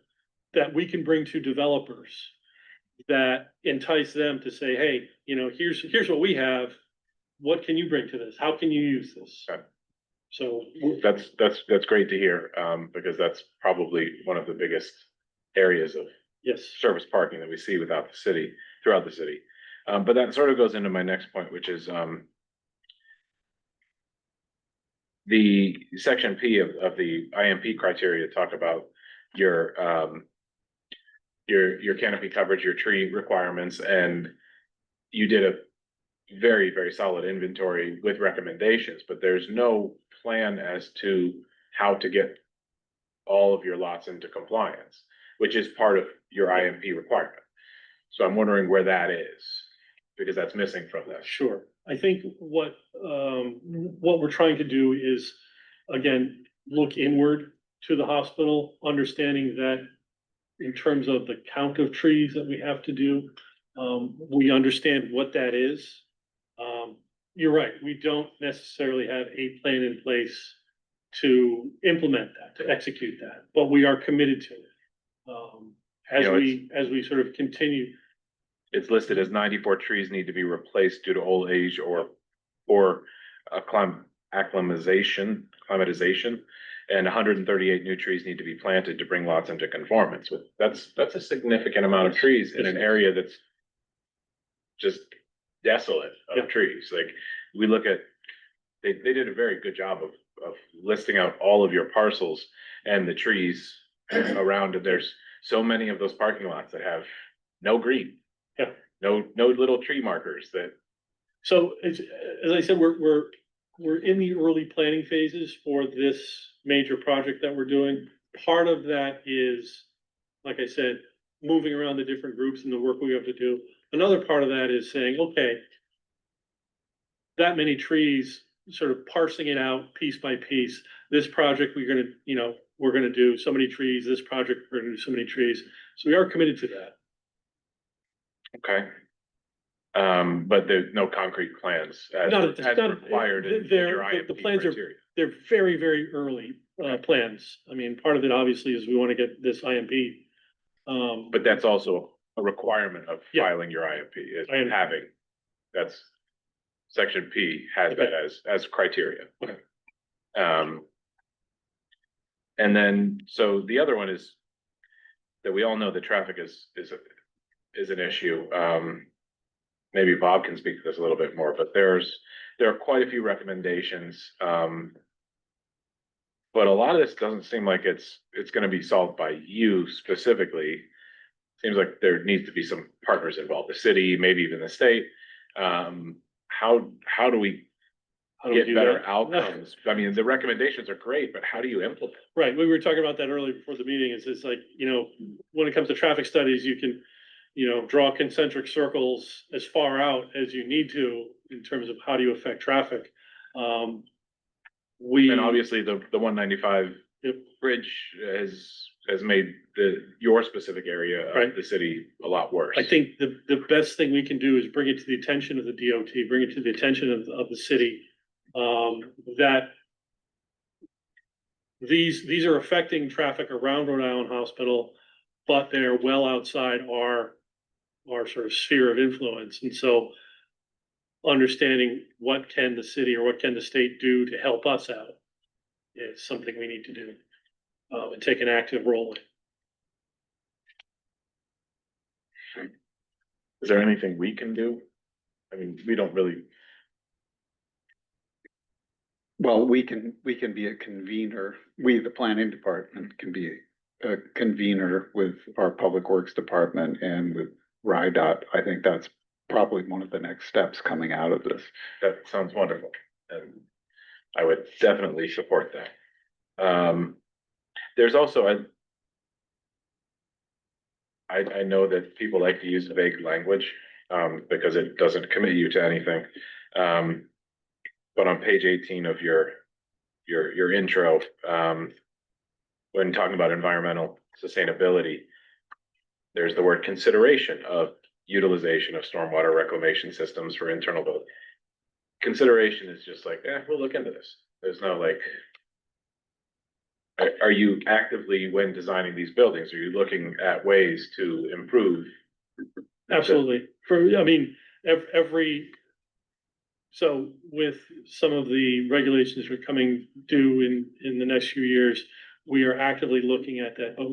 [SPEAKER 6] that we can bring to developers that entice them to say, hey, you know, here's what we have. What can you bring to this? How can you use this?
[SPEAKER 1] Okay.
[SPEAKER 6] So
[SPEAKER 1] That's great to hear, because that's probably one of the biggest areas of
[SPEAKER 6] yes,
[SPEAKER 1] service parking that we see throughout the city. But that sort of goes into my next point, which is, the section P of the IMP criteria talk about your canopy coverage, your tree requirements, and you did a very, very solid inventory with recommendations, but there's no plan as to how to get all of your lots into compliance, which is part of your IMP requirement. So I'm wondering where that is, because that's missing from this.
[SPEAKER 6] sure. I think what we're trying to do is, again, look inward to the hospital, understanding that in terms of the count of trees that we have to do, we understand what that is. You're right, we don't necessarily have a plan in place to implement that, to execute that, but we are committed to it. As
[SPEAKER 1] You know,
[SPEAKER 6] as we sort of continue,
[SPEAKER 1] It's listed as 94 trees need to be replaced due to old age or acclimatization, and 138 new trees need to be planted to bring lots into conformance with. That's a significant amount of trees in an area that's just desolate of trees. Like, we look at, they did a very good job of listing out all of your parcels and the trees around it. There's so many of those parking lots that have no green.
[SPEAKER 6] Yeah.
[SPEAKER 1] No little tree markers that.
[SPEAKER 6] so as I said, we're in the early planning phases for this major project that we're doing. Part of that is, like I said, moving around the different groups and the work we have to do. Another part of that is saying, okay, that many trees, sort of parsing it out piece by piece. This project, we're gonna do so many trees. This project, we're gonna do so many trees. So we are committed to that.
[SPEAKER 1] Okay. But there's no concrete plans as
[SPEAKER 6] Not at this-
[SPEAKER 1] as
[SPEAKER 6] not-
[SPEAKER 1] required in
[SPEAKER 6] they're-
[SPEAKER 1] your
[SPEAKER 6] the
[SPEAKER 1] IMP
[SPEAKER 6] plans are-
[SPEAKER 1] criteria.
[SPEAKER 6] They're very, very early, plans. I mean, part of it obviously is we want to get this IMP.
[SPEAKER 1] But that's also a requirement of
[SPEAKER 6] Yeah.
[SPEAKER 1] filing your IMP, is
[SPEAKER 6] I understand.
[SPEAKER 1] having, that's, section P has that as criteria.
[SPEAKER 6] Okay.
[SPEAKER 1] And then, so the other one is that we all know that traffic is an issue. Maybe Bob can speak to this a little bit more, but there are quite a few recommendations. But a lot of this doesn't seem like it's gonna be solved by you specifically. Seems like there needs to be some partners involved, the city, maybe even the state. How do we get
[SPEAKER 6] do
[SPEAKER 1] better
[SPEAKER 6] that?
[SPEAKER 1] outcomes? I mean, the recommendations are great, but how do you implement?
[SPEAKER 6] Right, we were talking about that earlier before the meeting. It's like, when it comes to traffic studies, you can, draw concentric circles as far out as you need to in terms of how do you affect traffic.
[SPEAKER 1] And obviously the 195 bridge has made your specific area of the city a lot worse.
[SPEAKER 6] I think the best thing we can do is bring it to the attention of the DOT, bring it to the attention of the city, that these are affecting traffic around Rhode Island Hospital, but they're well outside our sort of sphere of influence. And so understanding what can the city or what can the state do to help us out is something we need to do, and take an active role in.
[SPEAKER 1] Is there anything we can do? I mean, we don't really.
[SPEAKER 2] Well, we can be a convener. We, the planning department, can be a convener with our public works department and with Rhode. I think that's probably one of the next steps coming out of this.
[SPEAKER 1] That sounds wonderful, and I would definitely support that. There's also, I know that people like to use vague language, because it doesn't commit you to anything. But on page 18 of your intro, when talking about environmental sustainability, there's the word consideration of utilization of stormwater reclamation systems for internal building. Consideration is just like, we'll look into this. There's no like, are you actively, when designing these buildings, are you looking at ways to improve?
[SPEAKER 17] Absolutely. So with some of the regulations that are coming due in the next few years, we are actively looking at that, but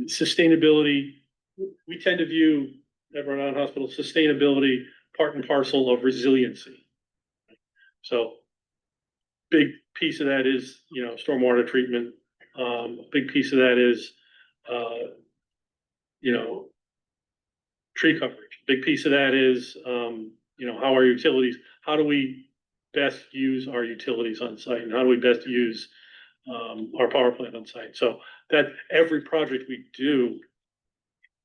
[SPEAKER 17] sustainability, we tend to view at Rhode Island Hospital, sustainability part and parcel of resiliency. So big piece of that is, stormwater treatment. A big piece of that is, tree coverage. Big piece of that is, how our utilities, how do we best use our utilities on site, and how do we best use our power plant on site? So that every project we do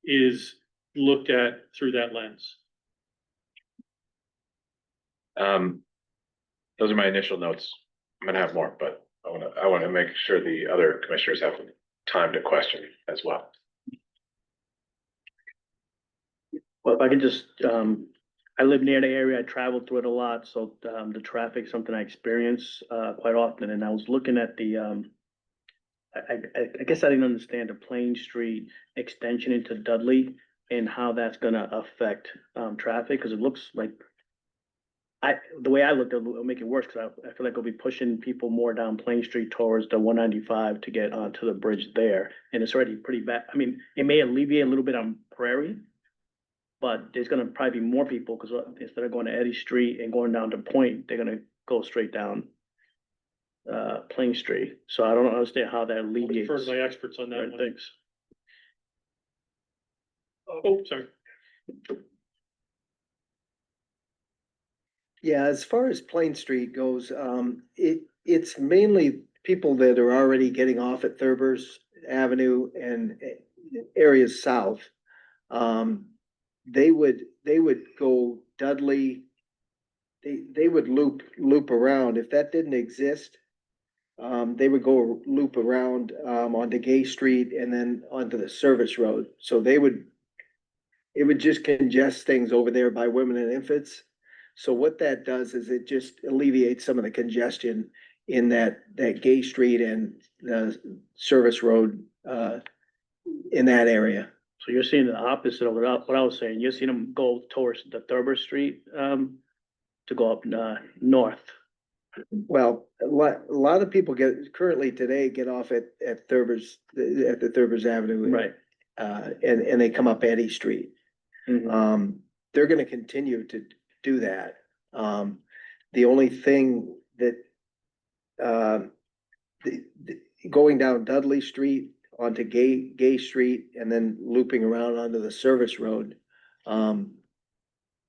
[SPEAKER 17] is looked at through that lens.
[SPEAKER 1] Those are my initial notes. I'm gonna have more, but I wanna make sure the other commissioners have time to question as well.
[SPEAKER 4] Well, if I could just, I live near the area, I travel through it a lot, so, the traffic is something I experience, quite often, and I was looking at the, I guess I didn't understand the Plain Street extension into Dudley and how that's gonna affect, traffic, cause it looks like the way I looked at it, it'll make it worse, cause I feel like it'll be pushing people more down Plain Street towards the 195 to get onto the bridge there, and it's already pretty bad. I mean, it may alleviate a little bit on Prairie, but there's gonna probably be more people, cause instead of going to Eddy Street and going down to Point, they're gonna go straight down Plain Street. So I don't understand how that alleviates.
[SPEAKER 17] Refer to my experts on that
[SPEAKER 4] Right,
[SPEAKER 17] one.
[SPEAKER 4] thanks.
[SPEAKER 17] Oh, sorry.
[SPEAKER 18] Yeah, as far as Plain Street goes, it's mainly people that are already getting off at Thurber's Avenue and areas south. They would go Dudley. They would loop around. If that didn't exist, they would go loop around onto Gay Street and then onto the service road. So it would just congest things over there by women and infants. So what that does is it just alleviates some of the congestion in that Gay Street and the service road in that area.
[SPEAKER 4] So you're seeing the opposite of what I was saying. You're seeing them go towards the Thurber Street, to go up, north.
[SPEAKER 18] Well, a lot of people currently today get off at Thurber's, at the Thurber's Avenue.
[SPEAKER 4] Right.
[SPEAKER 18] And they come up Eddy Street.
[SPEAKER 4] Mhm.
[SPEAKER 18] They're gonna continue to do that. The only thing that, going down Dudley Street onto Gay Street and then looping around onto the service road,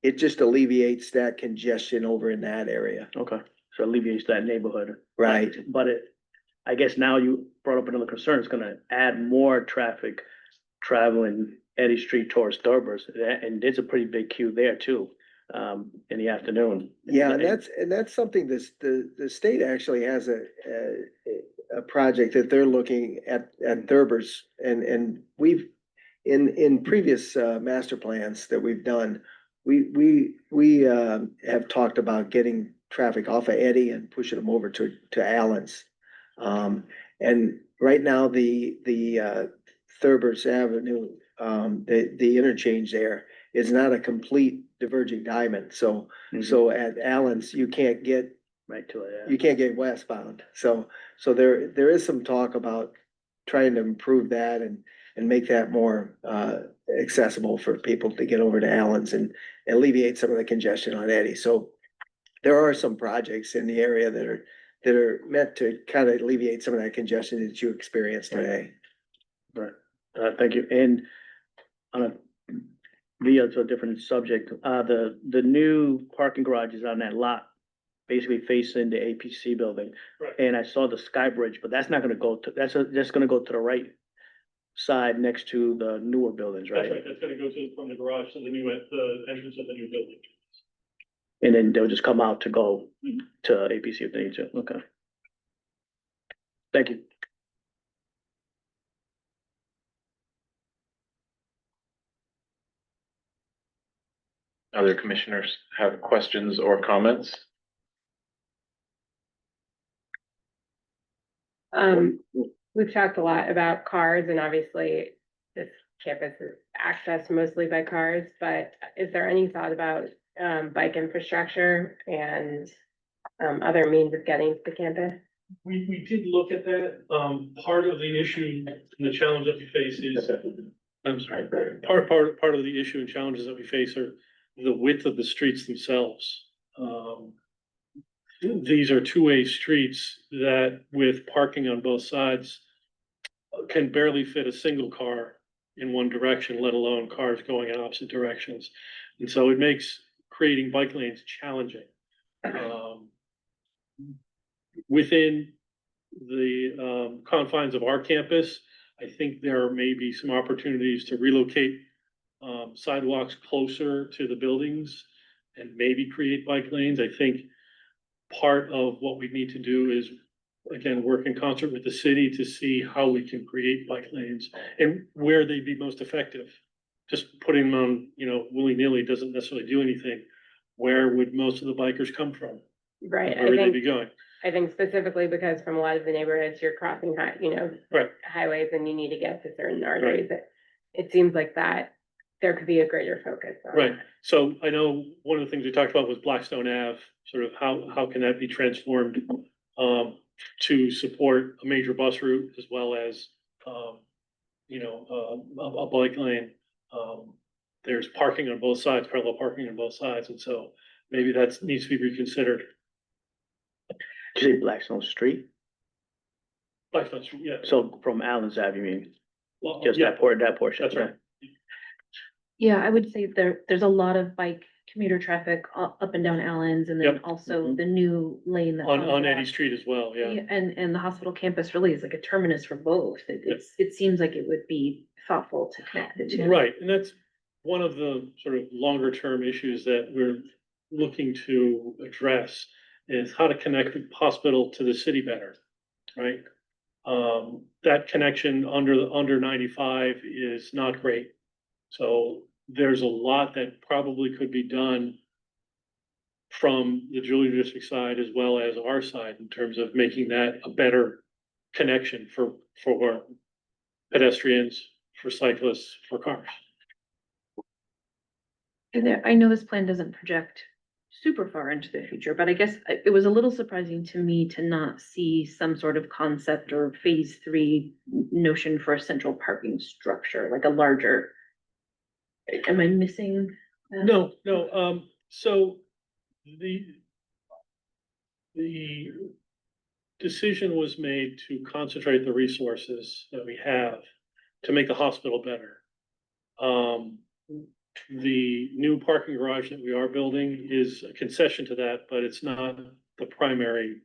[SPEAKER 18] it just alleviates that congestion over in that area.
[SPEAKER 4] Okay, so alleviates that neighborhood.
[SPEAKER 18] Right.
[SPEAKER 4] But I guess now you brought up another concern, it's gonna add more traffic traveling Eddy Street towards Thurber's, and there's a pretty big queue there too, in the afternoon.
[SPEAKER 18] Yeah, and that's something the state actually has a project that they're looking at Thurber's, and we've, in previous master plans that we've done, we have talked about getting traffic off of Eddy and pushing them over to Allen's. And right now, the Thurber's Avenue, the interchange there is not a complete diverging diamond. So at Allen's, you can't get
[SPEAKER 4] right to it. Yeah.
[SPEAKER 18] You can't get westbound. So there is some talk about trying to improve that and make that more accessible for people to get over to Allen's and alleviate some of the congestion on Eddy. So there are some projects in the area that are meant to kind of alleviate some of that congestion that you experience today.
[SPEAKER 4] Right, thank you. And on a to a different subject, the new parking garages on that lot basically facing the APC building.
[SPEAKER 17] Right.
[SPEAKER 4] And I saw the Sky Bridge, but that's not gonna go to, that's just gonna go to the right side next to the newer buildings,
[SPEAKER 17] That's
[SPEAKER 4] right?
[SPEAKER 17] right, that's gonna go from the garage to the entrance of the new building.
[SPEAKER 4] And then they'll just come out to go to APC if they need to, okay. Thank you.
[SPEAKER 1] Other commissioners have questions or comments?
[SPEAKER 7] We've talked a lot about cars and obviously this campus is accessed mostly by cars, but is there any thought about bike infrastructure and other means of getting to the campus?
[SPEAKER 17] We did look at that. Part of the issue and the challenge that we face is, I'm sorry, part of the issue and challenges that we face are the width of the streets themselves. These are two-way streets that with parking on both sides can barely fit a single car in one direction, let alone cars going in opposite directions. And so it makes creating bike lanes challenging. Within the confines of our campus, I think there may be some opportunities to relocate sidewalks closer to the buildings and maybe create bike lanes. I think part of what we need to do is, again, work in concert with the city to see how we can create bike lanes and where they'd be most effective. Just putting them on, willy-nilly doesn't necessarily do anything. Where would most of the bikers come from?
[SPEAKER 7] Right,
[SPEAKER 17] Where would they be going?
[SPEAKER 7] I think specifically because from a lot of the neighborhoods, you're crossing
[SPEAKER 17] Right.
[SPEAKER 7] highways and you need to get to certain arteries. It seems like that there could be a greater focus on.
[SPEAKER 17] Right, so I know one of the things we talked about was Blackstone Ave, sort of how can that be transformed to support a major bus route as well as a bike lane. There's parking on both sides, parallel parking on both sides, and so maybe that needs to be reconsidered.
[SPEAKER 4] Did you say Blackstone Street?
[SPEAKER 17] Blackstone Street, yeah.
[SPEAKER 4] So from Allen's Ave, you mean?
[SPEAKER 17] Well,
[SPEAKER 4] Just
[SPEAKER 17] yeah,
[SPEAKER 4] that portion?
[SPEAKER 17] that's right.
[SPEAKER 3] Yeah, I would say there's a lot of bike commuter traffic up and down Allen's and then
[SPEAKER 17] Yep.
[SPEAKER 3] also the new lane that
[SPEAKER 17] On
[SPEAKER 3] comes
[SPEAKER 17] Eddy
[SPEAKER 3] out.
[SPEAKER 17] Street as well, yeah.
[SPEAKER 3] Yeah, and the hospital campus really is like a terminus for both. It seems like it would be thoughtful to connect the two.
[SPEAKER 17] Right, and that's one of the sort of longer term issues that we're looking to address is how to connect the hospital to the city better, right? That connection under 95 is not great. So there's a lot that probably could be done from the Julia District side as well as our side in terms of making that a better connection for pedestrians, for cyclists, for cars.
[SPEAKER 3] And I know this plan doesn't project super far into the future, but I guess it was a little surprising to me to not see some sort of concept or phase 3 notion for a central parking structure, like a larger. Am I missing? that?
[SPEAKER 17] No, so the decision was made to concentrate the resources that we have to make the hospital better. The new parking garage that we are building is a concession to that, but it's not the primary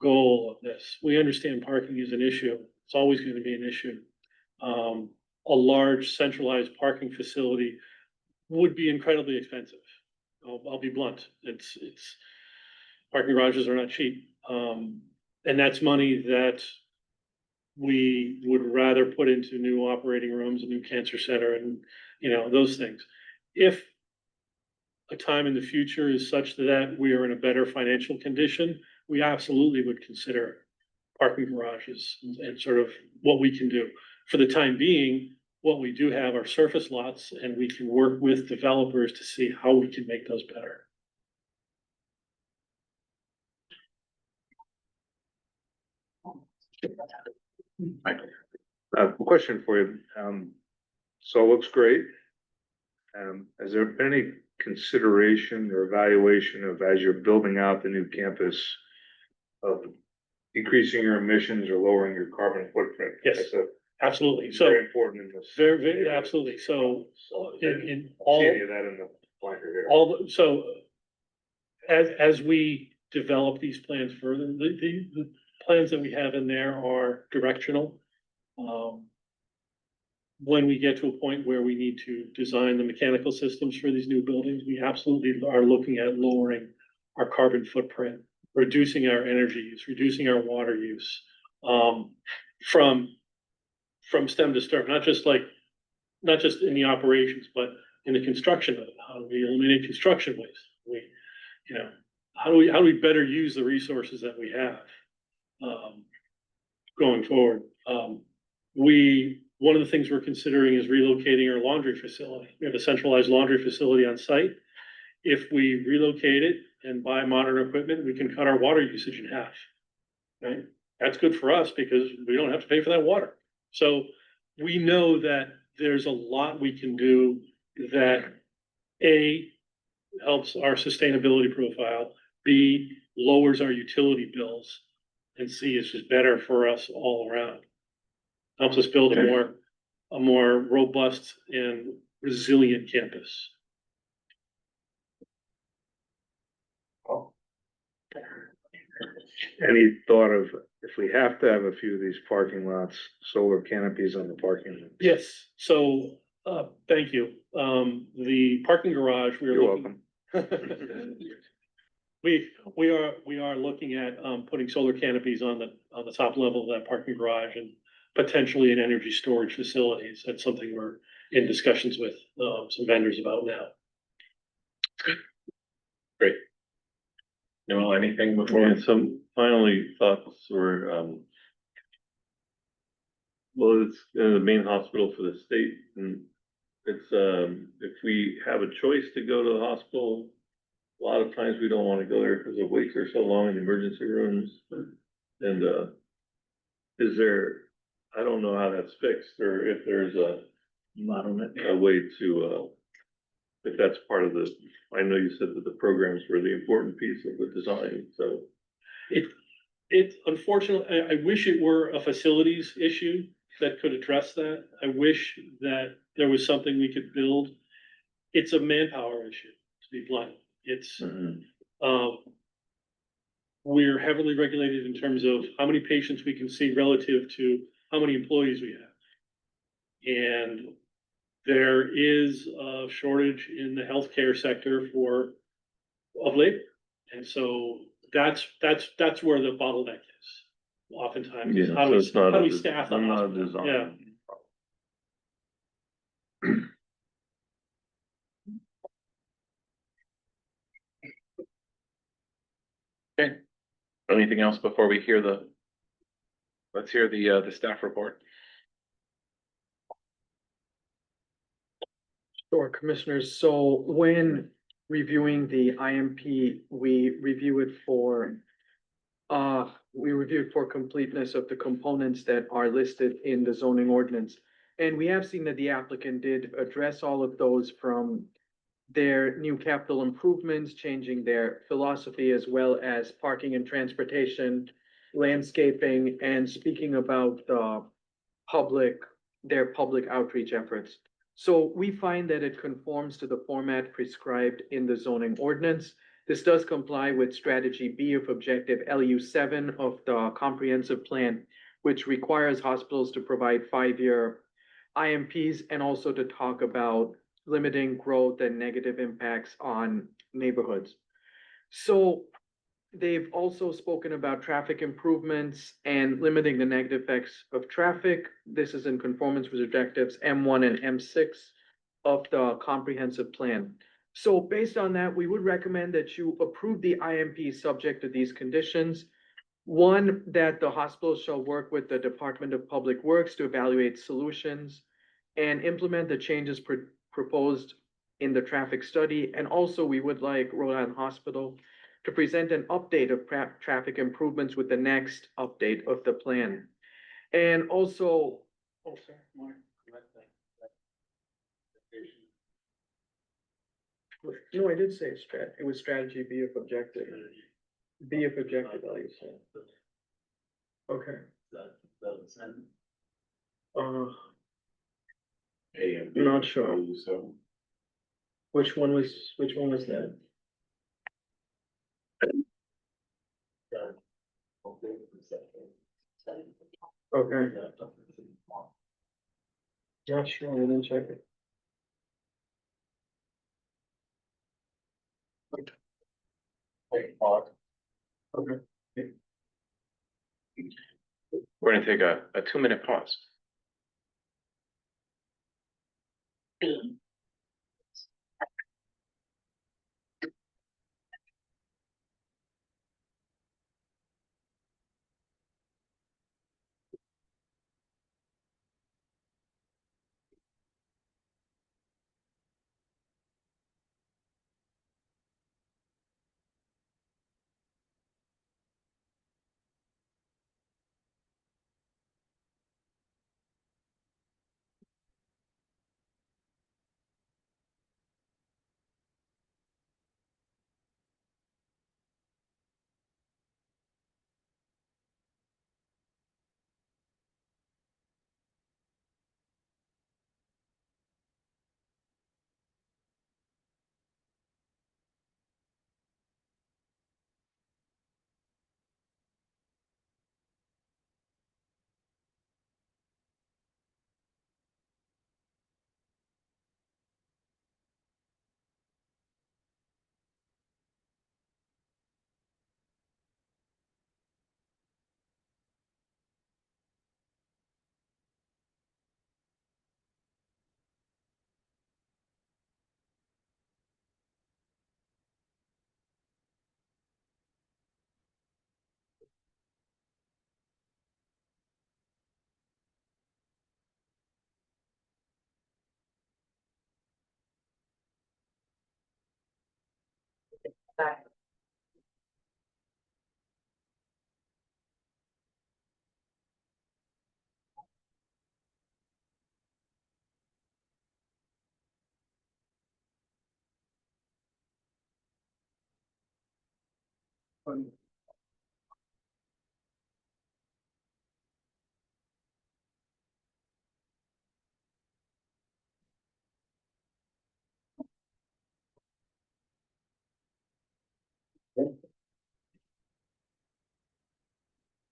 [SPEAKER 17] goal of this. We understand parking is an issue. It's always going to be an issue. A large centralized parking facility would be incredibly expensive. I'll be blunt. It's parking garages are not cheap. And that's money that we would rather put into new operating rooms, a new cancer center and, those things. If a time in the future is such that we are in a better financial condition, we absolutely would consider parking garages and sort of what we can do. For the time being, what we do have are surface lots and we can work with developers to see how we can make those better.
[SPEAKER 13] Question for you. So it looks great. Has there been any consideration or evaluation of, as you're building out the new campus, of decreasing your emissions or lowering your carbon footprint?
[SPEAKER 17] Yes, absolutely. So
[SPEAKER 13] very important in this.
[SPEAKER 17] very, absolutely. So in all.
[SPEAKER 13] See any of that in the plan here?
[SPEAKER 17] So as we develop these plans further, the plans that we have in there are directional. When we get to a point where we need to design the mechanical systems for these new buildings, we absolutely are looking at lowering our carbon footprint, reducing our energy use, reducing our water use, from stem to stern, not just in the operations, but in the construction of it? How do we eliminate construction waste? We, you know, how do we better use the resources that we have? Going forward, one of the things we're considering is relocating our laundry facility. We have a centralized laundry facility on site. If we relocate it and buy modern equipment, we can cut our water usage in half. Right? That's good for us because we don't have to pay for that water. So we know that there's a lot we can do that A, helps our sustainability profile, B, lowers our utility bills, and C, is just better for us all around. Helps us build a more robust and resilient campus.
[SPEAKER 13] Any thought of, if we have to have a few of these parking lots, solar canopies on the parking lots?
[SPEAKER 17] Yes, so, thank you. The parking garage, we are
[SPEAKER 13] You're
[SPEAKER 17] looking. We are looking at, putting solar canopies on the top level of that parking garage and potentially an energy storage facilities. That's something we're in discussions with, some vendors about now.
[SPEAKER 1] Great. Noel, anything before?
[SPEAKER 12] And some finally thoughts were, well, it's the main hospital for the state, and it's, if we have a choice to go to the hospital, a lot of times we don't want to go there because the waits are so long in the emergency rooms. And, is there, I don't know how that's fixed, or if there's a way to, if that's part of the, I know you said that the programs were the important piece of the design, so.
[SPEAKER 17] It unfortunately, I wish it were a facilities issue that could address that. I wish that there was something we could build. It's a manpower issue, to be blunt. It's, we're heavily regulated in terms of how many patients we can see relative to how many employees we have. And there is a shortage in the healthcare sector of labor. And so that's where the bottleneck is. Oftentimes, is
[SPEAKER 12] Yeah,
[SPEAKER 17] how
[SPEAKER 12] so
[SPEAKER 17] do
[SPEAKER 12] it's not a
[SPEAKER 17] staff the
[SPEAKER 12] not a
[SPEAKER 17] hospital?
[SPEAKER 12] design.
[SPEAKER 17] Yeah.
[SPEAKER 1] Okay. Anything else before we hear let's hear the staff report.
[SPEAKER 5] Sure, commissioners. So when reviewing the IMP, we review it for completeness of the components that are listed in the zoning ordinance. And we have seen that the applicant did address all of those, from their new capital improvements, changing their philosophy, as well as parking and transportation, landscaping, and speaking about their public outreach efforts. So we find that it conforms to the format prescribed in the zoning ordinance. This does comply with strategy B of objective LU7 of the comprehensive plan, which requires hospitals to provide 5-year IMPs and also to talk about limiting growth and negative impacts on neighborhoods. So they've also spoken about traffic improvements and limiting the negative effects of traffic. This is in conformance with objectives M1 and M6 of the comprehensive plan. So based on that, we would recommend that you approve the IMP subject to these conditions. One, that the hospital shall work with the Department of Public Works to evaluate solutions and implement the changes proposed in the traffic study. And also, we would like Rhode Island Hospital to present an update of traffic improvements with the next update of the plan. And also, no, I did say it was strategy B of objective. B of objective, like you said. Okay. Not sure. Which one was that? Okay. Not sure, I didn't check it. Okay.
[SPEAKER 1] We're gonna take a 2-minute pause.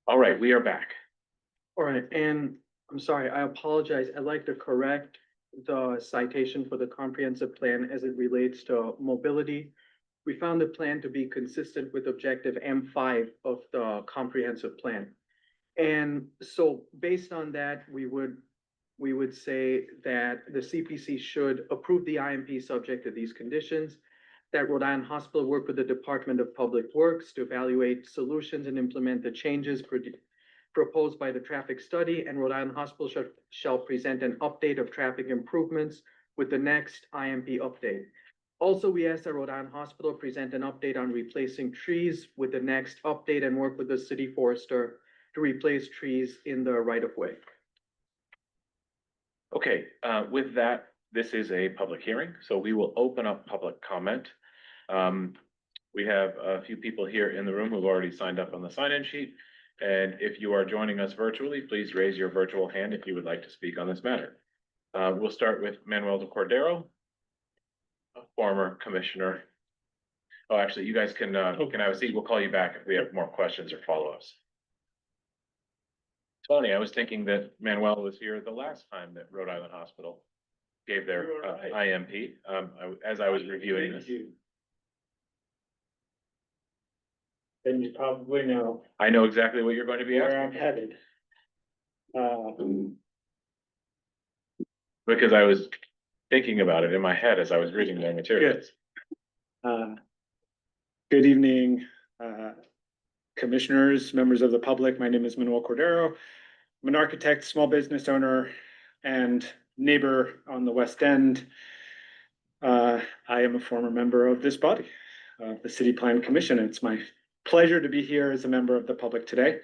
[SPEAKER 1] All right, we are back.
[SPEAKER 5] All right, and I'm sorry, I apologize. I'd like to correct the citation for the comprehensive plan as it relates to mobility. We found the plan to be consistent with objective M5 of the comprehensive plan. And so based on that, we would say that the CPC should approve the IMP subject to these conditions, that Rhode Island Hospital work with the Department of Public Works to evaluate solutions and implement the changes proposed by the traffic study, and Rhode Island Hospital shall present an update of traffic improvements with the next IMP update. Also, we asked that Rhode Island Hospital present an update on replacing trees with the next update and work with the city forester to replace trees in the right of way.
[SPEAKER 1] Okay, with that, this is a public hearing, so we will open up public comment. We have a few people here in the room who've already signed up on the sign-in sheet. And if you are joining us virtually, please raise your virtual hand if you would like to speak on this matter. We'll start with Manuel de Cordero, a former commissioner. Oh, actually, you guys can have a seat. We'll call you back if we have more questions or follow-ups. Tony, I was thinking that Manuel was here the last time that Rhode Island Hospital gave their IMP, as I was reviewing this.
[SPEAKER 6] Then you probably know
[SPEAKER 1] I know exactly what you're going to be
[SPEAKER 6] where I'm
[SPEAKER 1] asking.
[SPEAKER 6] headed.
[SPEAKER 1] Because I was thinking about it in my head as I was reading their materials.
[SPEAKER 6] Good evening, commissioners, members of the public. My name is Manuel Cordero. I'm an architect, small business owner, and neighbor on the West End. I am a former member of this body, the City Plan Commission. It's my pleasure to be here as a member of the public today.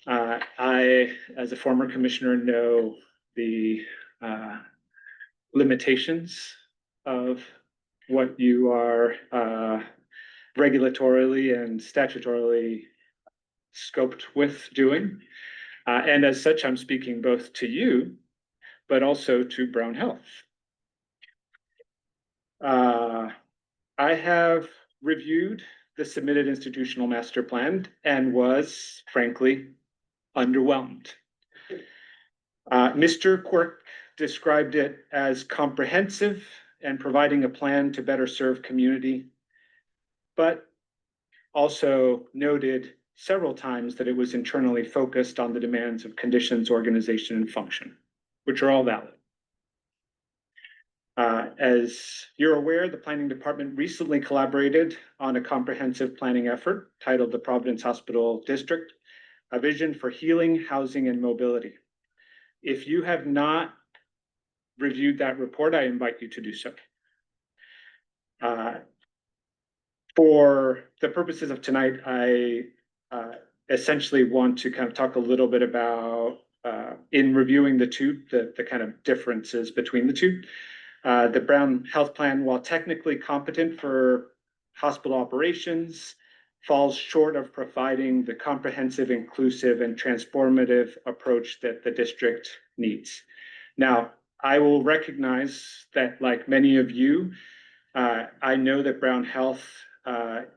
[SPEAKER 6] I, as a former commissioner, know the limitations of what you are regulatorily and statutorily scoped with doing. And as such, I'm speaking both to you, but also to Brown Health. I have reviewed the submitted institutional master plan and was frankly underwhelmed. Mr. Quirk described it as comprehensive and providing a plan to better serve community, but also noted several times that it was internally focused on the demands of conditions, organization, and function, which are all valid. As you're aware, the planning department recently collaborated on a comprehensive planning effort titled the Providence Hospital District, a vision for healing, housing, and mobility. If you have not reviewed that report, I invite you to do so. For the purposes of tonight, I essentially want to kind of talk a little bit about, in reviewing the two, the kind of differences between the two. The Brown Health Plan, while technically competent for hospital operations, falls short of providing the comprehensive, inclusive, and transformative approach that the district needs. Now, I will recognize that, like many of you, I know that Brown Health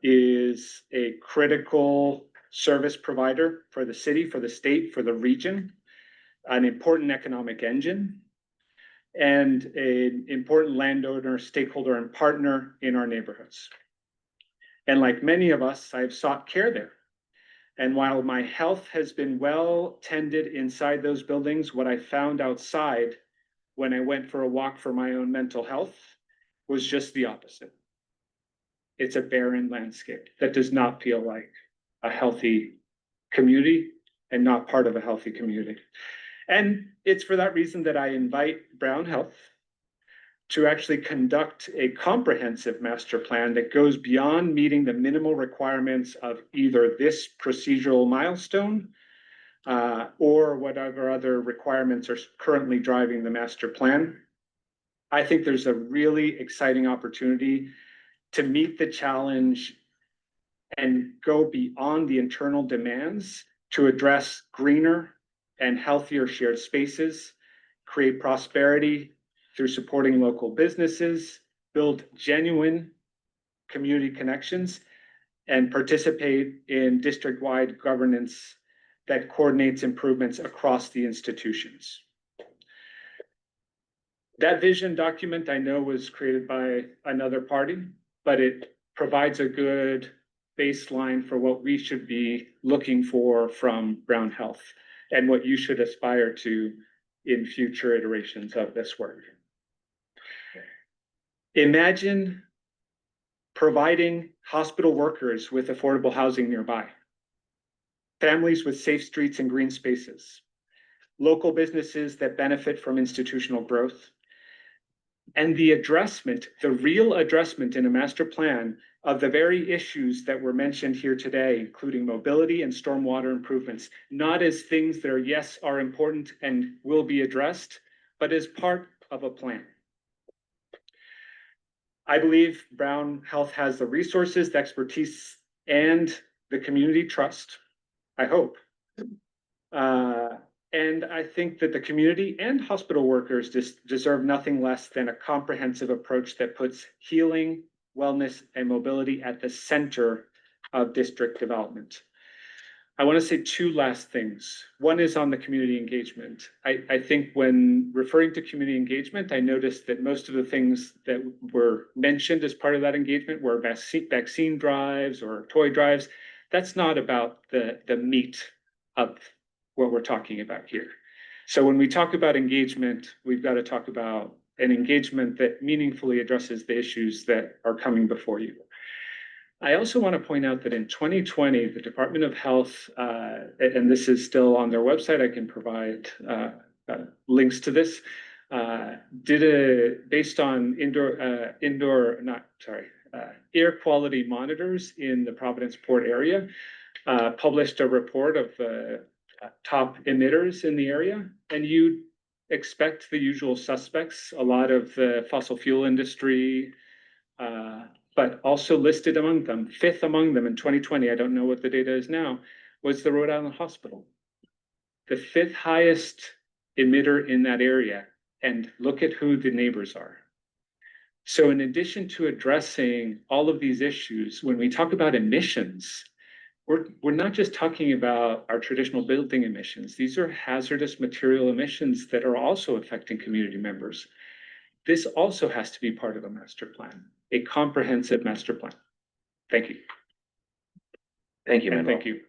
[SPEAKER 6] is a critical service provider for the city, for the state, for the region, an important economic engine, and an important landowner, stakeholder, and partner in our neighborhoods. And like many of us, I've sought care there. And while my health has been well tended inside those buildings, what I found outside when I went for a walk for my own mental health was just the opposite. It's a barren landscape that does not feel like a healthy community and not part of a healthy community. And it's for that reason that I invite Brown Health
[SPEAKER 19] to actually conduct a comprehensive master plan that goes beyond meeting the minimal requirements of either this procedural milestone or whatever other requirements are currently driving the master plan. I think there's a really exciting opportunity to meet the challenge and go beyond the internal demands to address greener and healthier shared spaces, create prosperity through supporting local businesses, build genuine community connections, and participate in district-wide governance that coordinates improvements across the institutions. That vision document I know was created by another party, but it provides a good baseline for what we should be looking for from Brown Health and what you should aspire to in future iterations of this work. Imagine providing hospital workers with affordable housing nearby, families with safe streets and green spaces, local businesses that benefit from institutional growth, and the addressment, the real addressment in a master plan of the very issues that were mentioned here today, including mobility and stormwater improvements, not as things that are, yes, are important and will be addressed, but as part of a plan. I believe Brown Health has the resources, the expertise, and the community trust, I hope. And I think that the community and hospital workers deserve nothing less than a comprehensive approach that puts healing, wellness, and mobility at the center of district development. I want to say two last things. One is on the community engagement. I think when referring to community engagement, I noticed that most of the things that were mentioned as part of that engagement were vaccine drives or toy drives. That's not about the meat of what we're talking about here. So when we talk about engagement, we've got to talk about an engagement that meaningfully addresses the issues that are coming before you. I also want to point out that in 2020, the Department of Health, and this is still on their website, I can provide links to this, based on air quality monitors in the Providence Port area, published a report of top emitters in the area, and you'd expect the usual suspects, a lot of the fossil fuel industry, but also listed among them, fifth among them in 2020, I don't know what the data is now, was the Rhode Island Hospital. The fifth highest emitter in that area, and look at who the neighbors are. So in addition to addressing all of these issues, when we talk about emissions, we're not just talking about our traditional building emissions. These are hazardous material emissions that are also affecting community members. This also has to be part of a master plan, a comprehensive master plan. Thank you.
[SPEAKER 1] Thank you, Manuel.
[SPEAKER 19] Thank you.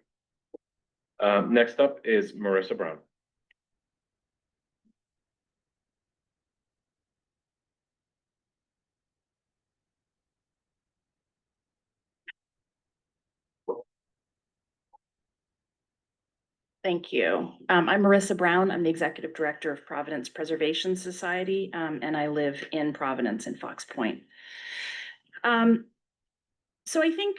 [SPEAKER 1] Next up is Marissa Brown.
[SPEAKER 20] Thank you. I'm Marissa Brown. I'm the Executive Director of Providence Preservation Society, and I live in Providence in Fox Point. So I think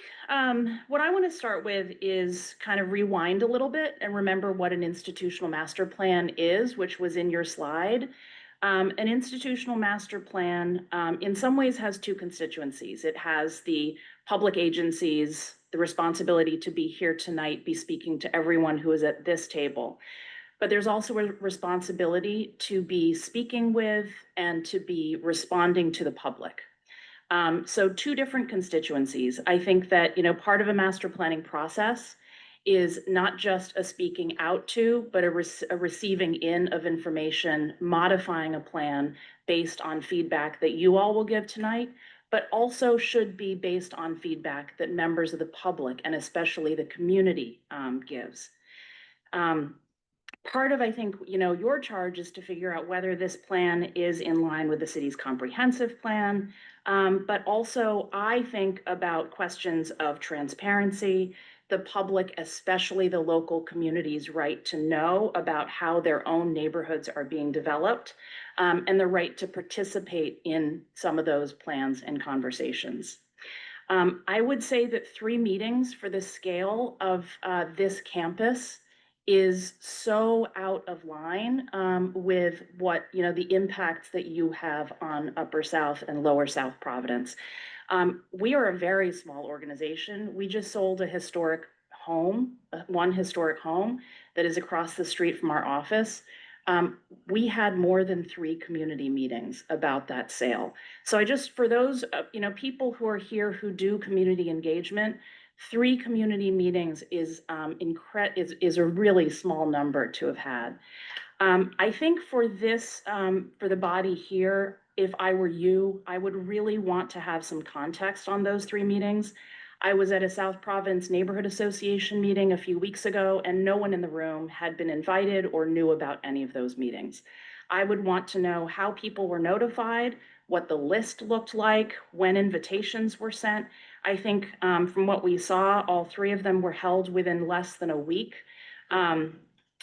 [SPEAKER 20] what I want to start with is kind of rewind a little bit and remember what an institutional master plan is, which was in your slide. An institutional master plan in some ways has two constituencies. It has the public agencies, the responsibility to be here tonight, be speaking to everyone who is at this table. But there's also a responsibility to be speaking with and to be responding to the public. So two different constituencies. I think that, part of a master planning process is not just a speaking out to, but a receiving in of information, modifying a plan based on feedback that you all will give tonight, but also should be based on feedback that members of the public and especially the community gives. Part of, I think, your charge is to figure out whether this plan is in line with the city's comprehensive plan, but also I think about questions of transparency, the public, especially the local community's right to know about how their own neighborhoods are being developed, and the right to participate in some of those plans and conversations. I would say that 3 meetings for the scale of this campus is so out of line with what, the impacts that you have on Upper South and Lower South Providence. We are a very small organization. We just sold a historic home, one historic home that is across the street from our office. We had more than 3 community meetings about that sale. So I just, for those, people who are here who do community engagement, 3 community meetings is is a really small number to have had. I think for this, for the body here, if I were you, I would really want to have some context on those 3 meetings. I was at a South Providence Neighborhood Association meeting a few weeks ago, and no one in the room had been invited or knew about any of those meetings. I would want to know how people were notified, what the list looked like, when invitations were sent. I think from what we saw, all 3 of them were held within less than a week.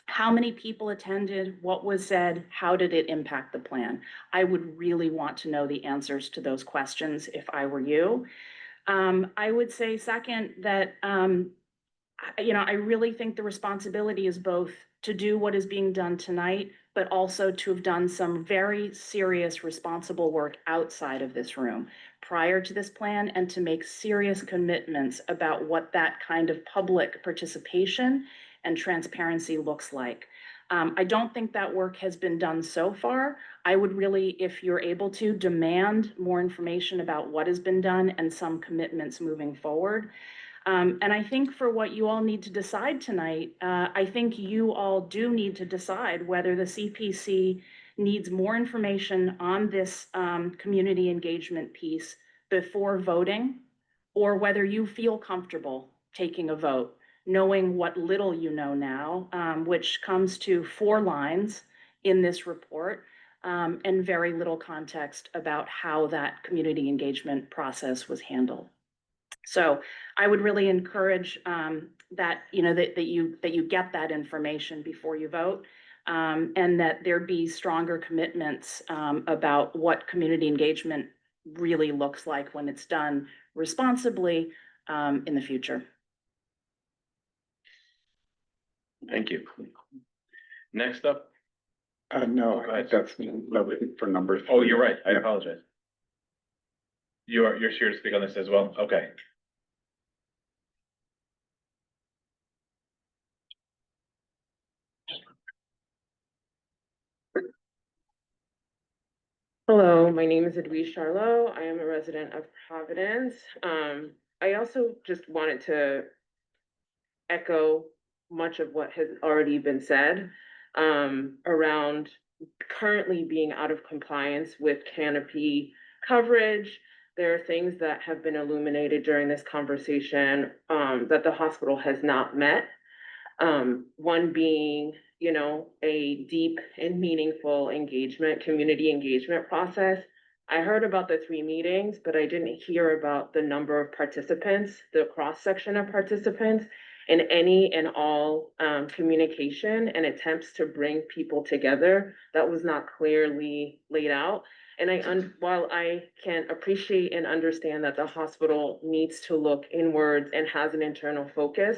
[SPEAKER 20] How many people attended? What was said? How did it impact the plan? I would really want to know the answers to those questions if I were you. I would say second that, I really think the responsibility is both to do what is being done tonight, but also to have done some very serious, responsible work outside of this room prior to this plan, and to make serious commitments about what that kind of public participation and transparency looks like. I don't think that work has been done so far. I would really, if you're able to, demand more information about what has been done and some commitments moving forward. And I think for what you all need to decide tonight, I think you all do need to decide whether the CPC needs more information on this community engagement piece before voting, or whether you feel comfortable taking a vote, knowing what little you know now, which comes to 4 lines in this report, and very little context about how that community engagement process was handled. So I would really encourage that, that you get that information before you vote, and that there be stronger commitments about what community engagement really looks like when it's done responsibly in the future.
[SPEAKER 1] Thank you. Next up.
[SPEAKER 2] No, that's for number 3.
[SPEAKER 1] Oh, you're right. I apologize. You're here to speak on this as well? Okay.
[SPEAKER 16] Hello, my name is Edwige Charlot. I am a resident of Providence. I also just wanted to echo much of what has already been said around currently being out of compliance with canopy coverage. There are things that have been illuminated during this conversation that the hospital has not met. One being, a deep and meaningful engagement, community engagement process. I heard about the 3 meetings, but I didn't hear about the number of participants, the cross-section of participants, and any and all communication and attempts to bring people together. That was not clearly laid out. And while I can appreciate and understand that the hospital needs to look inwards and has an internal focus,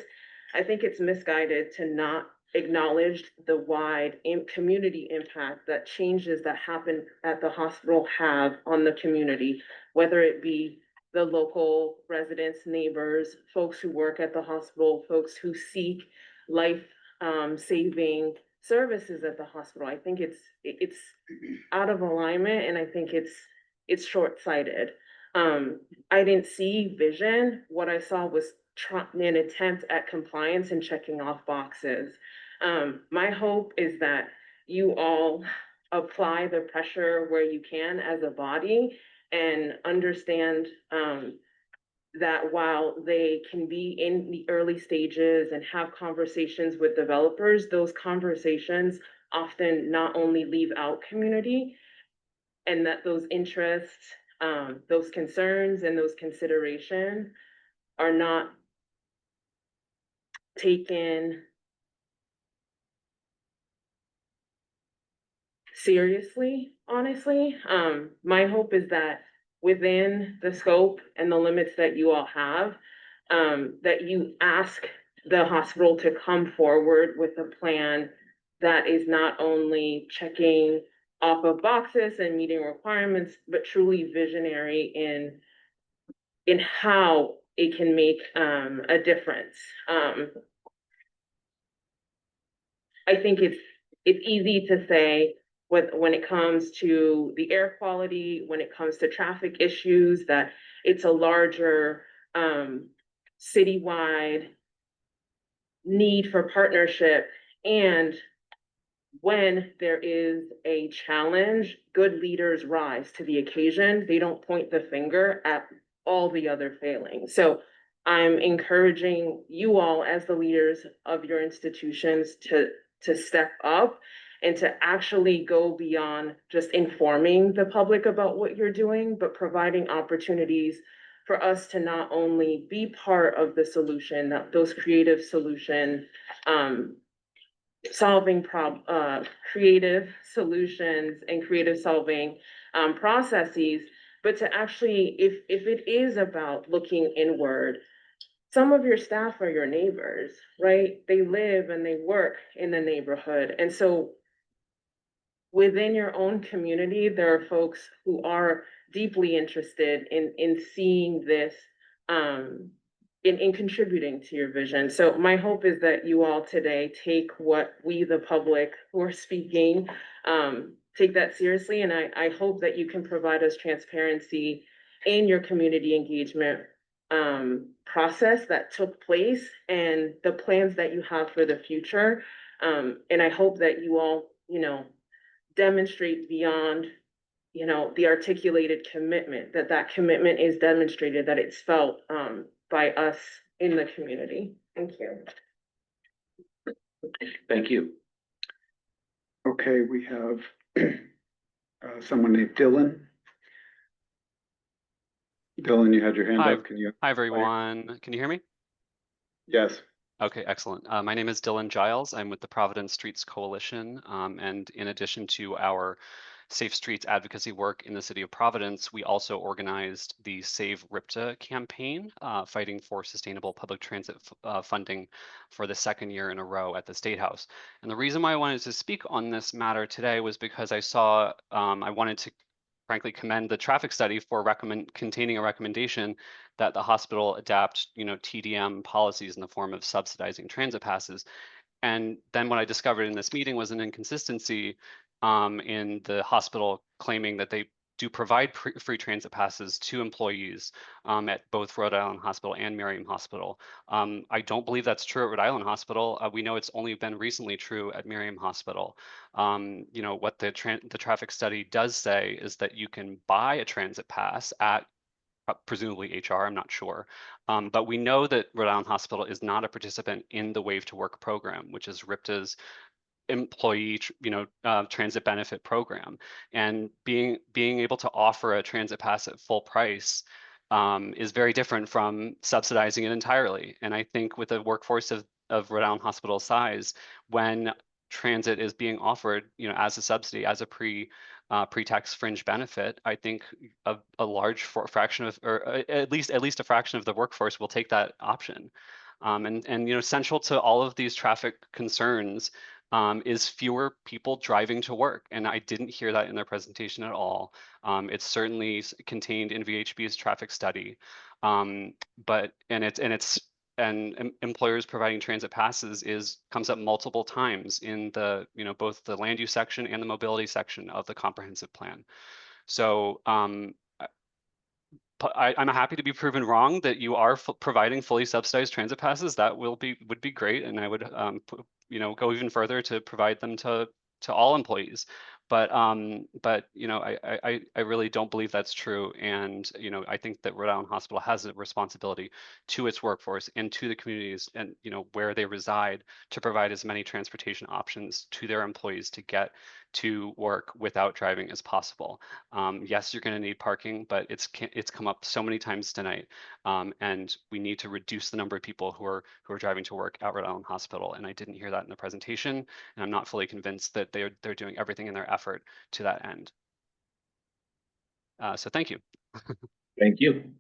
[SPEAKER 16] I think it's misguided to not acknowledge the wide community impact that changes that happen at the hospital have on the community, whether it be the local residents, neighbors, folks who work at the hospital, folks who seek life saving services at the hospital. I think it's out of alignment, and I think it's short-sighted. I didn't see vision. What I saw was an attempt at compliance and checking off boxes. My hope is that you all apply the pressure where you can as a body, and understand that while they can be in the early stages and have conversations with developers, those conversations often not only leave out community, and that those interests, those concerns and those considerations are not taken seriously, honestly. My hope is that within the scope and the limits that you all have, that you ask the hospital to come forward with a plan that is not only checking off of boxes and meeting requirements, but truly visionary in how it can make a difference. I think it's easy to say when it comes to the air quality, when it comes to traffic issues, that it's a larger citywide need for partnership. And when there is a challenge, good leaders rise to the occasion. They don't point the finger at all the other failings. So I'm encouraging you all as the leaders of your institutions to step up and to actually go beyond just informing the public about what you're doing, but providing opportunities for us to not only be part of the solution, those creative solution, creative solutions and creative solving processes, but to actually, if it is about looking inward, some of your staff are your neighbors, right? They live and they work in the neighborhood. And so within your own community, there are folks who are deeply interested in seeing this, in contributing to your vision. So my hope is that you all today take what we, the public who are speaking, take that seriously. And I hope that you can provide us transparency in your community engagement process that took place and the plans that you have for the future. And I hope that you all, demonstrate beyond, the articulated commitment, that commitment is demonstrated, that it's felt by us in the community. Thank you.
[SPEAKER 1] Thank you.
[SPEAKER 2] Okay, we have someone named Dylan. Dylan, you had your hand
[SPEAKER 21] Hi.
[SPEAKER 2] up. Can you?
[SPEAKER 21] Hi, everyone. Can you hear me?
[SPEAKER 2] Yes.
[SPEAKER 21] Okay, excellent. My name is Dylan Giles. I'm with the Providence Streets Coalition. And in addition to our Safe Streets advocacy work in the city of Providence, we also organized the Save RIPTA campaign, fighting for sustainable public transit funding for the second year in a row at the State House. And the reason why I wanted to speak on this matter today was because I saw, I wanted to frankly commend the traffic study for containing a recommendation that the hospital adapt, TDM policies in the form of subsidizing transit passes. And then what I discovered in this meeting was an inconsistency in the hospital claiming that they do provide free transit passes to employees at both Rhode Island Hospital and Miriam Hospital. I don't believe that's true at Rhode Island Hospital. We know it's only been recently true at Miriam Hospital. What the traffic study does say is that you can buy a transit pass at presumably HR, I'm not sure. But we know that Rhode Island Hospital is not a participant in the Wave to Work program, which is RIPTA's employee transit benefit program, and being able to offer a transit pass at full price is very different from subsidizing it entirely. And I think with a workforce of Rhode Island Hospital size, when transit is being offered as a subsidy, as a pre-tax fringe benefit, I think a large fraction of, or at least a fraction of the workforce will take that option. And central to all of these traffic concerns is fewer people driving to work. And I didn't hear that in their presentation at all. It's certainly contained in VHB's traffic study. And employers providing transit passes comes up multiple times in the, both the land use section and the mobility section of the comprehensive plan. So I'm happy to be proven wrong that you are providing fully subsidized transit passes. That would be great, and I would go even further to provide them to all employees. But I really don't believe that's true, and I think that Rhode Island Hospital has a responsibility to its workforce and to the communities and where they reside to provide as many transportation options to their employees to get to work without driving as possible. Yes, you're going to need parking, but it's come up so many times tonight, and we need to reduce the number of people who are driving to work at Rhode Island Hospital. And I didn't hear that in the presentation, and I'm not fully convinced that they're doing everything in their effort to that end. So thank you.
[SPEAKER 1] Thank you.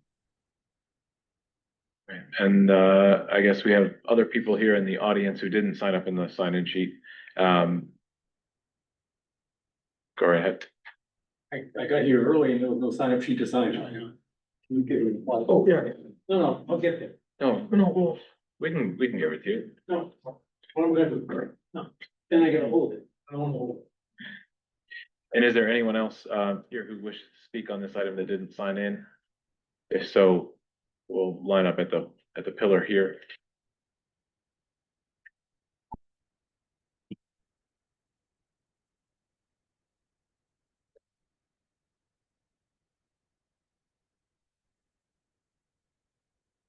[SPEAKER 1] And I guess we have other people here in the audience who didn't sign up in the sign-in sheet. Go ahead.
[SPEAKER 10] I got here early and there was no sign up sheet to sign. Oh, yeah. No, I'll get there.
[SPEAKER 1] No, we can give it to you.
[SPEAKER 10] No, what am I gonna do? No, then I gotta hold it. I don't wanna hold it.
[SPEAKER 1] And is there anyone else here who wishes to speak on this item that didn't sign in? If so, we'll line up at the pillar here.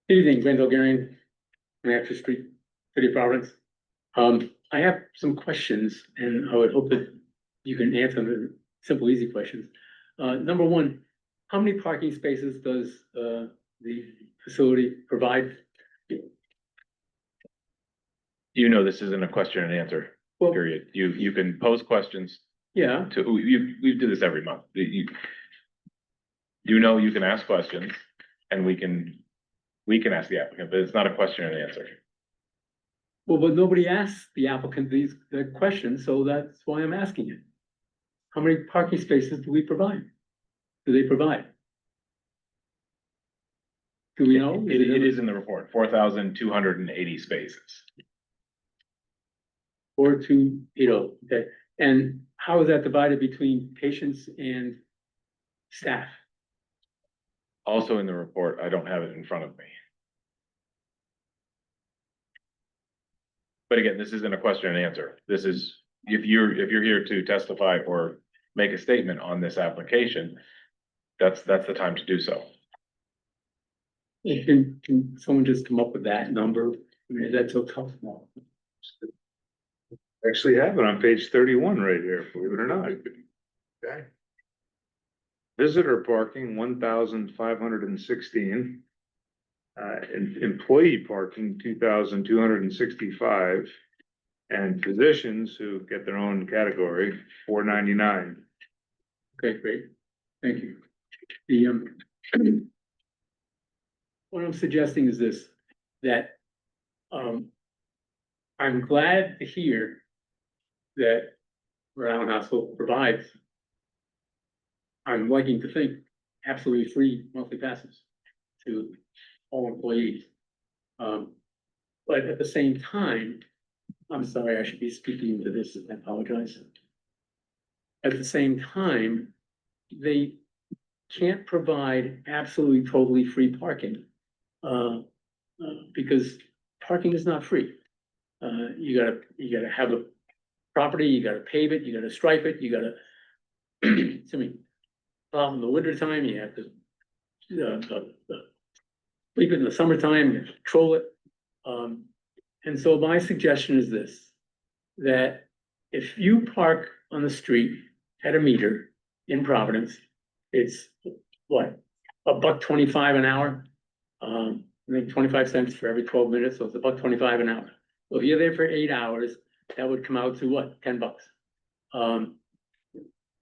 [SPEAKER 10] Good evening, Glenn Bulgarian, Manchester Street, City of Providence. I have some questions and I would hope that you can answer them, simple, easy questions. Number one, how many parking spaces does the facility provide?
[SPEAKER 1] You know, this isn't a question and answer period. You can pose questions.
[SPEAKER 10] Yeah.
[SPEAKER 1] We do this every month. You know, you can ask questions and we can ask the applicant, but it's not a question and answer.
[SPEAKER 10] Well, but nobody asks the applicant the questions, so that's why I'm asking it. How many parking spaces do we provide? Do they provide? Do we know?
[SPEAKER 1] It is in the report, 4,280 spaces.
[SPEAKER 10] 4280, okay. And how is that divided between patients and staff?
[SPEAKER 1] Also in the report, I don't have it in front of me. But again, this isn't a question and answer. This is, if you're here to testify or make a statement on this application, that's the time to do so.
[SPEAKER 10] Can someone just come up with that number? I mean, that's so tough now.
[SPEAKER 13] Actually have it on page 31 right here, believe it or not. Okay. Visitor parking, 1,516. Employee parking, 2,265. And physicians who get their own category, 499.
[SPEAKER 10] Okay, great. Thank you. The, what I'm suggesting is this, that, I'm glad to hear that Rhode Island Hospital provides, I'm liking to think, absolutely free monthly passes to all employees. But at the same time, I'm sorry, I should be speaking into this, I apologize. At the same time, they can't provide absolutely totally free parking. Because parking is not free. You gotta have a property, you gotta pave it, you gotta stripe it, you gotta, excuse me, in the winter time, you have to sleep it in the summertime, you control it. And so my suggestion is this, that if you park on the street at a meter in Providence, it's what, $1.25 an hour? I think 25 cents for every 12 minutes, so it's $1.25 an hour. So if you're there for 8 hours, that would come out to what, $10?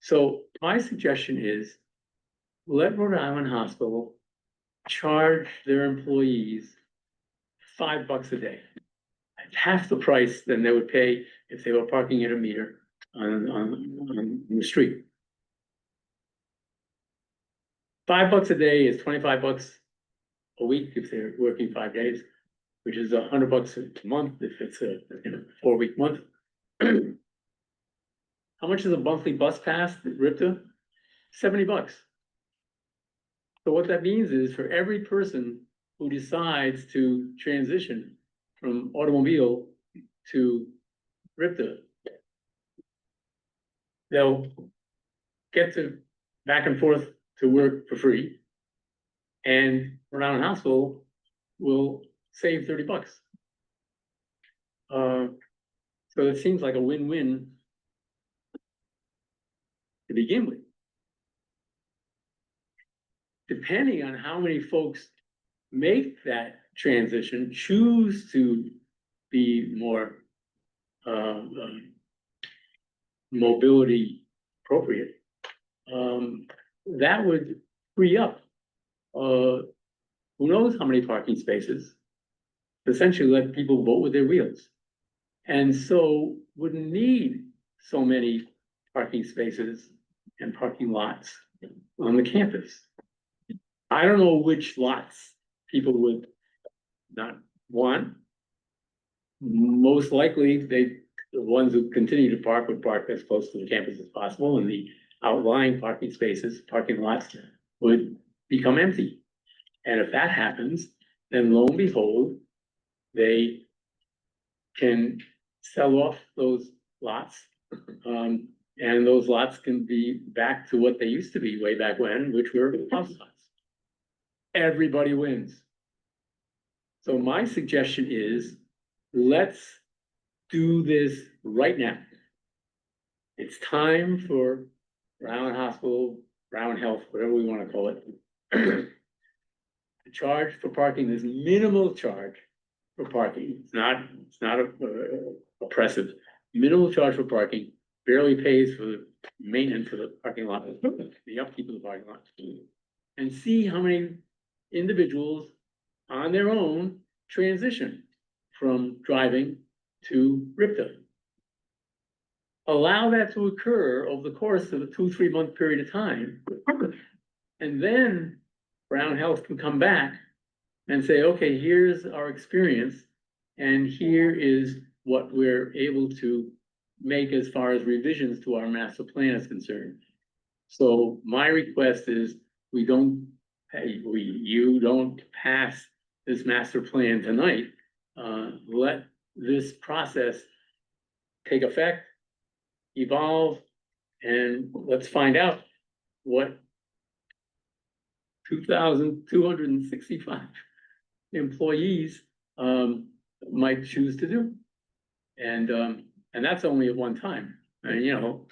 [SPEAKER 10] So my suggestion is, let Rhode Island Hospital charge their employees $5 a day. Half the price than they would pay if they were parking at a meter on the street. $5 a day is $25 a week if they're working 5 days, which is $100 a month if it's a 4-week month. How much is a monthly bus pass at RIPTA? $70. So what that means is for every person who decides to transition from automobile to RIPTA, they'll get to back and forth to work for free. And Rhode Island Hospital will save $30. So it seems like a win-win to begin with. Depending on how many folks make that transition, choose to be more mobility appropriate, that would free up who knows how many parking spaces, essentially let people vote with their wheels. And so wouldn't need so many parking spaces and parking lots on the campus. I don't know which lots people would not want. Most likely, the ones who continue to park would park as close to the campus as possible, and the outlying parking spaces, parking lots would become empty. And if that happens, then lo and behold, they can sell off those lots. And those lots can be back to what they used to be way back when, which were house lots. Everybody wins. So my suggestion is, let's do this right now. It's time for Brown Hospital, Brown Health, whatever we want to call it. The charge for parking is minimal charge for parking. It's not oppressive. Minimal charge for parking, barely pays for the maintenance of the parking lot, the upkeep of the parking lot. And see how many individuals on their own transition from driving to RIPTA. Allow that to occur over the course of a 2-3 month period of time. And then Brown Health can come back and say, okay, here's our experience, and here is what we're able to make as far as revisions to our master plan is concerned. So my request is you don't pass this master plan tonight. Let this process take effect, evolve, and let's find out what 2,265 employees might choose to do. And that's only at one time. And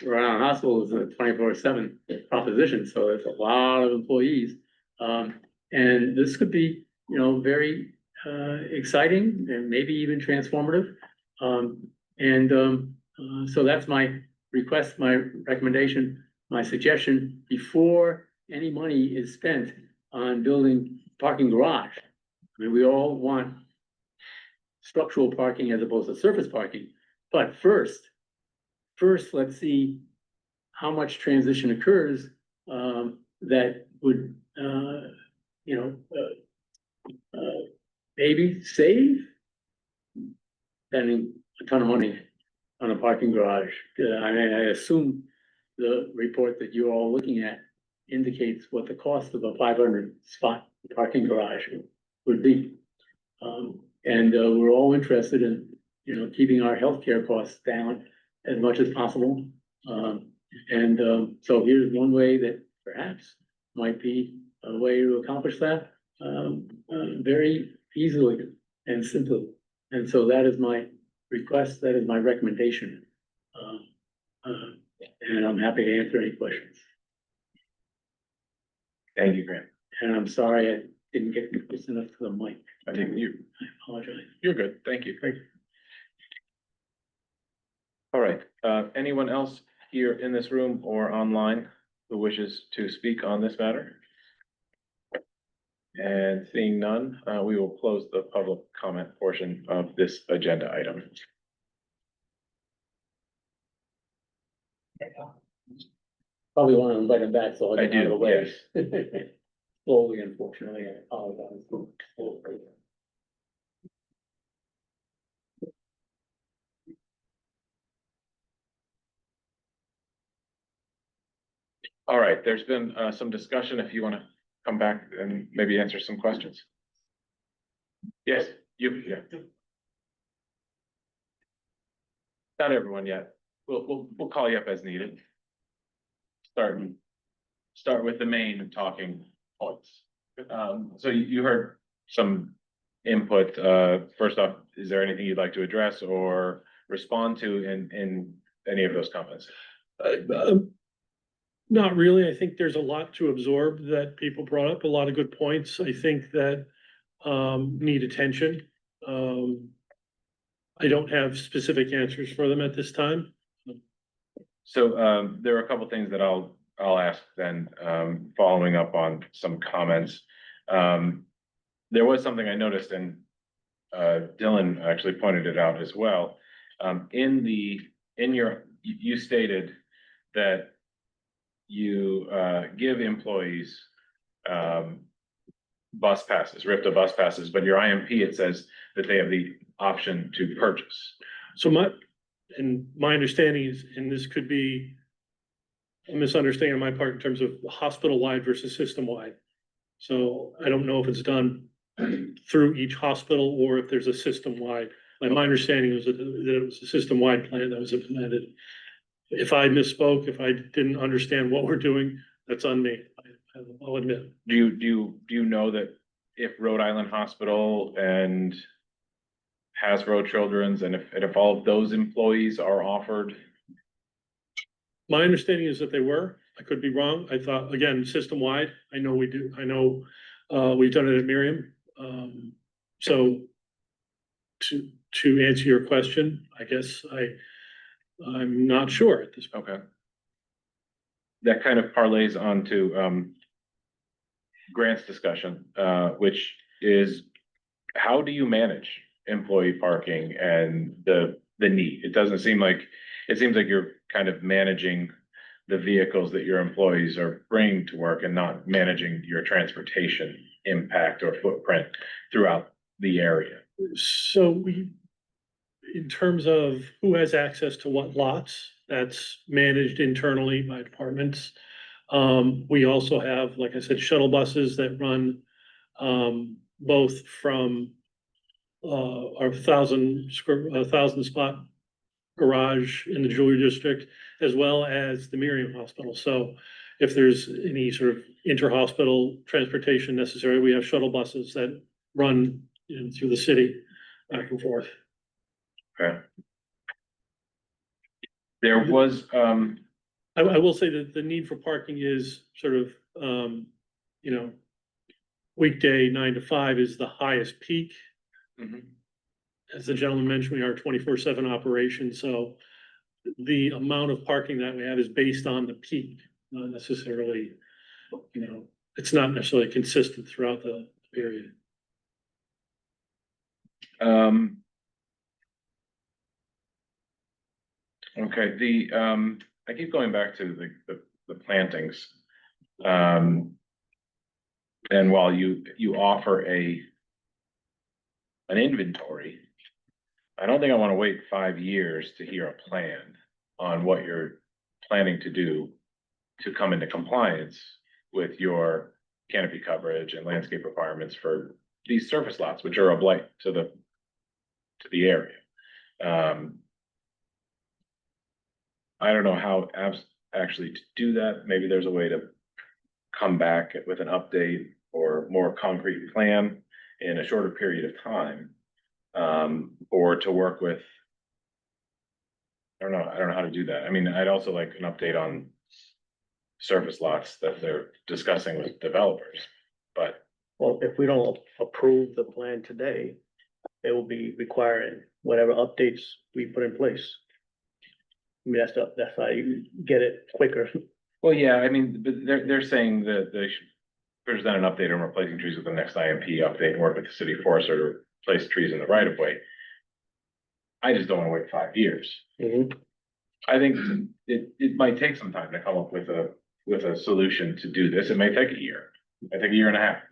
[SPEAKER 10] Rhode Island Hospital is a 24/7 proposition, so there's a lot of employees. And this could be, very exciting and maybe even transformative. So that's my request, my recommendation, my suggestion, before any money is spent on building parking garage. I mean, we all want structural parking as opposed to surface parking, but first, let's see how much transition occurs that would, maybe save spending a ton of money on a parking garage. I assume the report that you're all looking at indicates what the cost of a 500 spot parking garage would be. And we're all interested in, keeping our healthcare costs down as much as possible. So here's one way that perhaps might be a way to accomplish that very easily and simply. And so that is my request, that is my recommendation. And I'm happy to answer any questions.
[SPEAKER 1] Thank you, Grant.
[SPEAKER 10] And I'm sorry I didn't get close enough to the mic.
[SPEAKER 1] I think
[SPEAKER 10] I apologize.
[SPEAKER 1] you're good. Thank you. All right, anyone else here in this room or online who wishes to speak on this matter? And seeing none, we will close the public comment portion of this agenda item.
[SPEAKER 10] Probably want to invite him back, so I
[SPEAKER 1] I
[SPEAKER 10] get out of the
[SPEAKER 1] do,
[SPEAKER 10] way.
[SPEAKER 1] yes.
[SPEAKER 10] Slowly, unfortunately, I apologize.
[SPEAKER 1] All right, there's been some discussion, if you want to come back and maybe answer some questions. Yes, yeah. Not everyone yet. We'll call you up as needed. Start with the main talking points. So you heard some input. First off, is there anything you'd like to address or respond to in any of those comments?
[SPEAKER 17] Not really. I think there's a lot to absorb that people brought up, a lot of good points. I think that need attention. I don't have specific answers for them at this time.
[SPEAKER 1] So there are a couple things that I'll ask then, following up on some comments. There was something I noticed, and Dylan actually pointed it out as well. You stated that you give employees bus passes, RIPTA bus passes, but your IMP, it says that they have the option to purchase.
[SPEAKER 17] So my understanding is, and this could be a misunderstanding on my part in terms of hospital-wide versus system-wide. So I don't know if it's done through each hospital or if there's a system-wide. My understanding was that it was a system-wide plan that was implemented. If I misspoke, if I didn't understand what we're doing, that's on me. I'll admit.
[SPEAKER 1] Do you know that if Rhode Island Hospital and Hasbro Children's, and if all of those employees are offered?
[SPEAKER 17] My understanding is that they were. I could be wrong. I thought, again, system-wide, I know we do. I know we've done it at Miriam. So to answer your question, I guess I'm not sure at this point.
[SPEAKER 1] Okay. That kind of parlays onto Grant's discussion, which is how do you manage employee parking and the need? It seems like you're kind of managing the vehicles that your employees are bringing to work and not managing your transportation impact or footprint throughout the area.
[SPEAKER 17] So in terms of who has access to what lots, that's managed internally by departments. We also have, like I said, shuttle buses that run both from our 1,000 spot garage in the Jewelry District, as well as the Miriam Hospital. So if there's any sort of inter-hospital transportation necessary, we have shuttle buses that run through the city back and forth.
[SPEAKER 1] Okay. There was,
[SPEAKER 17] I will say that the need for parking is sort of, weekday 9 to 5 is the highest peak. As the gentleman mentioned, we are a 24/7 operation, so the amount of parking that we have is based on the peak, not necessarily, it's not necessarily consistent throughout the period.
[SPEAKER 1] Okay, I keep going back to the plantings. And while you offer an inventory, I don't think I want to wait 5 years to hear a plan on what you're planning to do to come into compliance with your canopy coverage and landscape requirements for these surface lots, which are a blight to the area. I don't know how actually to do that. Maybe there's a way to come back with an update or more concrete plan in a shorter period of time. Or to work with, I don't know how to do that. I mean, I'd also like an update on surface lots that they're discussing with developers, but.
[SPEAKER 4] Well, if we don't approve the plan today, it will be requiring whatever updates we put in place. I mean, that's how you get it quicker.
[SPEAKER 1] Well, yeah, I mean, but they're saying that they should present an update on replacing trees with the next IMP update and work with the city forester to replace trees in the right of way. I just don't want to wait 5 years. I think it might take some time to come up with a solution to do this. It may take a year. It may take a year and a half.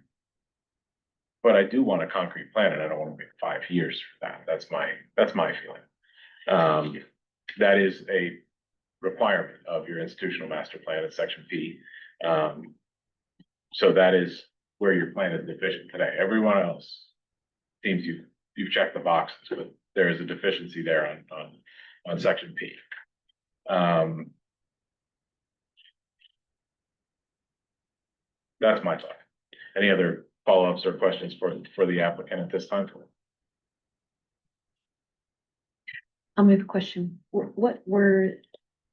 [SPEAKER 1] But I do want a concrete plan, and I don't want to wait 5 years for that. That's my feeling. That is a requirement of your institutional master plan in section P. So that is where your plan is deficient today. Everyone else seems you've checked the boxes, but there is a deficiency there on section P. That's my thought. Any other follow-ups or questions for the applicant at this time?
[SPEAKER 3] I have a question. What were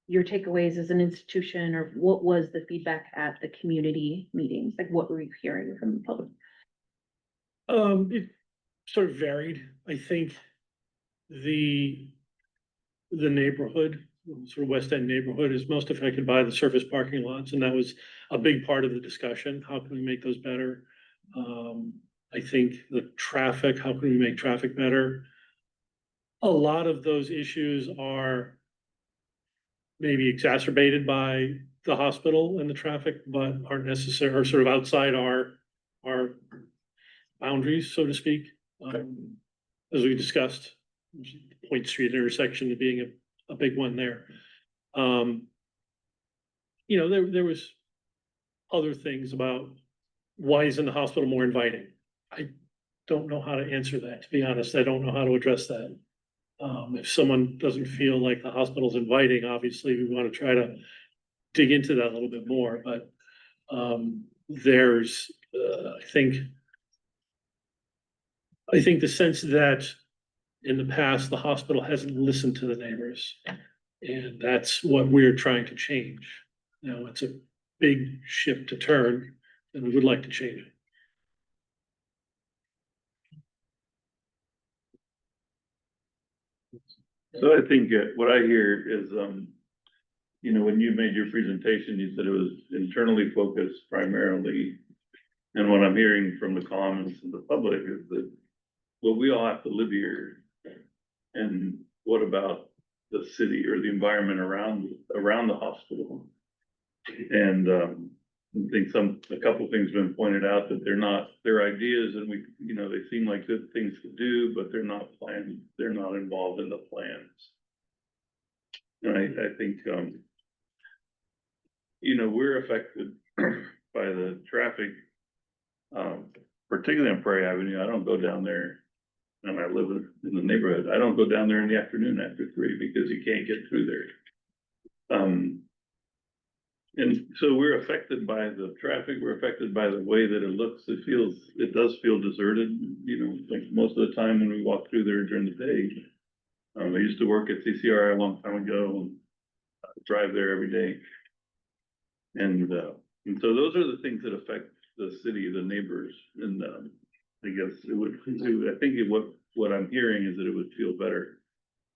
[SPEAKER 3] your takeaways as an institution, or what was the feedback at the community meetings? Like, what were you hearing from the public?
[SPEAKER 17] It sort of varied. I think the neighborhood, sort of West End neighborhood, is most affected by the surface parking lots, and that was a big part of the discussion. How can we make those better? I think the traffic, how can we make traffic better? A lot of those issues are maybe exacerbated by the hospital and the traffic, but aren't necessary, or sort of outside our boundaries, so to speak. As we discussed, Point Street intersection being a big one there. You know, there was other things about why isn't the hospital more inviting? I don't know how to answer that, to be honest. I don't know how to address that. If someone doesn't feel like the hospital's inviting, obviously we want to try to dig into that a little bit more, but there's, I think the sense that in the past, the hospital hasn't listened to the neighbors, and that's what we're trying to change. Now, it's a big ship to turn, and we would like to change it.
[SPEAKER 12] So I think what I hear is, you know, when you made your presentation, you said it was internally focused primarily. And what I'm hearing from the comments of the public is that, well, we all have to live here. And what about the city or the environment around the hospital? And I think a couple things have been pointed out that they're ideas, and you know, they seem like good things to do, but they're not planned, they're not involved in the plans. And I think, you know, we're affected by the traffic, particularly on Prairie Avenue. I don't go down there, and I live in the neighborhood. I don't go down there in the afternoon after 3 because you can't get through there. And so we're affected by the traffic, we're affected by the way that it looks, it does feel deserted, you know, like most of the time when we walk through there during the day. I used to work at CCRI a long time ago, and drive there every day. And so those are the things that affect the city, the neighbors, and I guess what I'm hearing is that it would feel better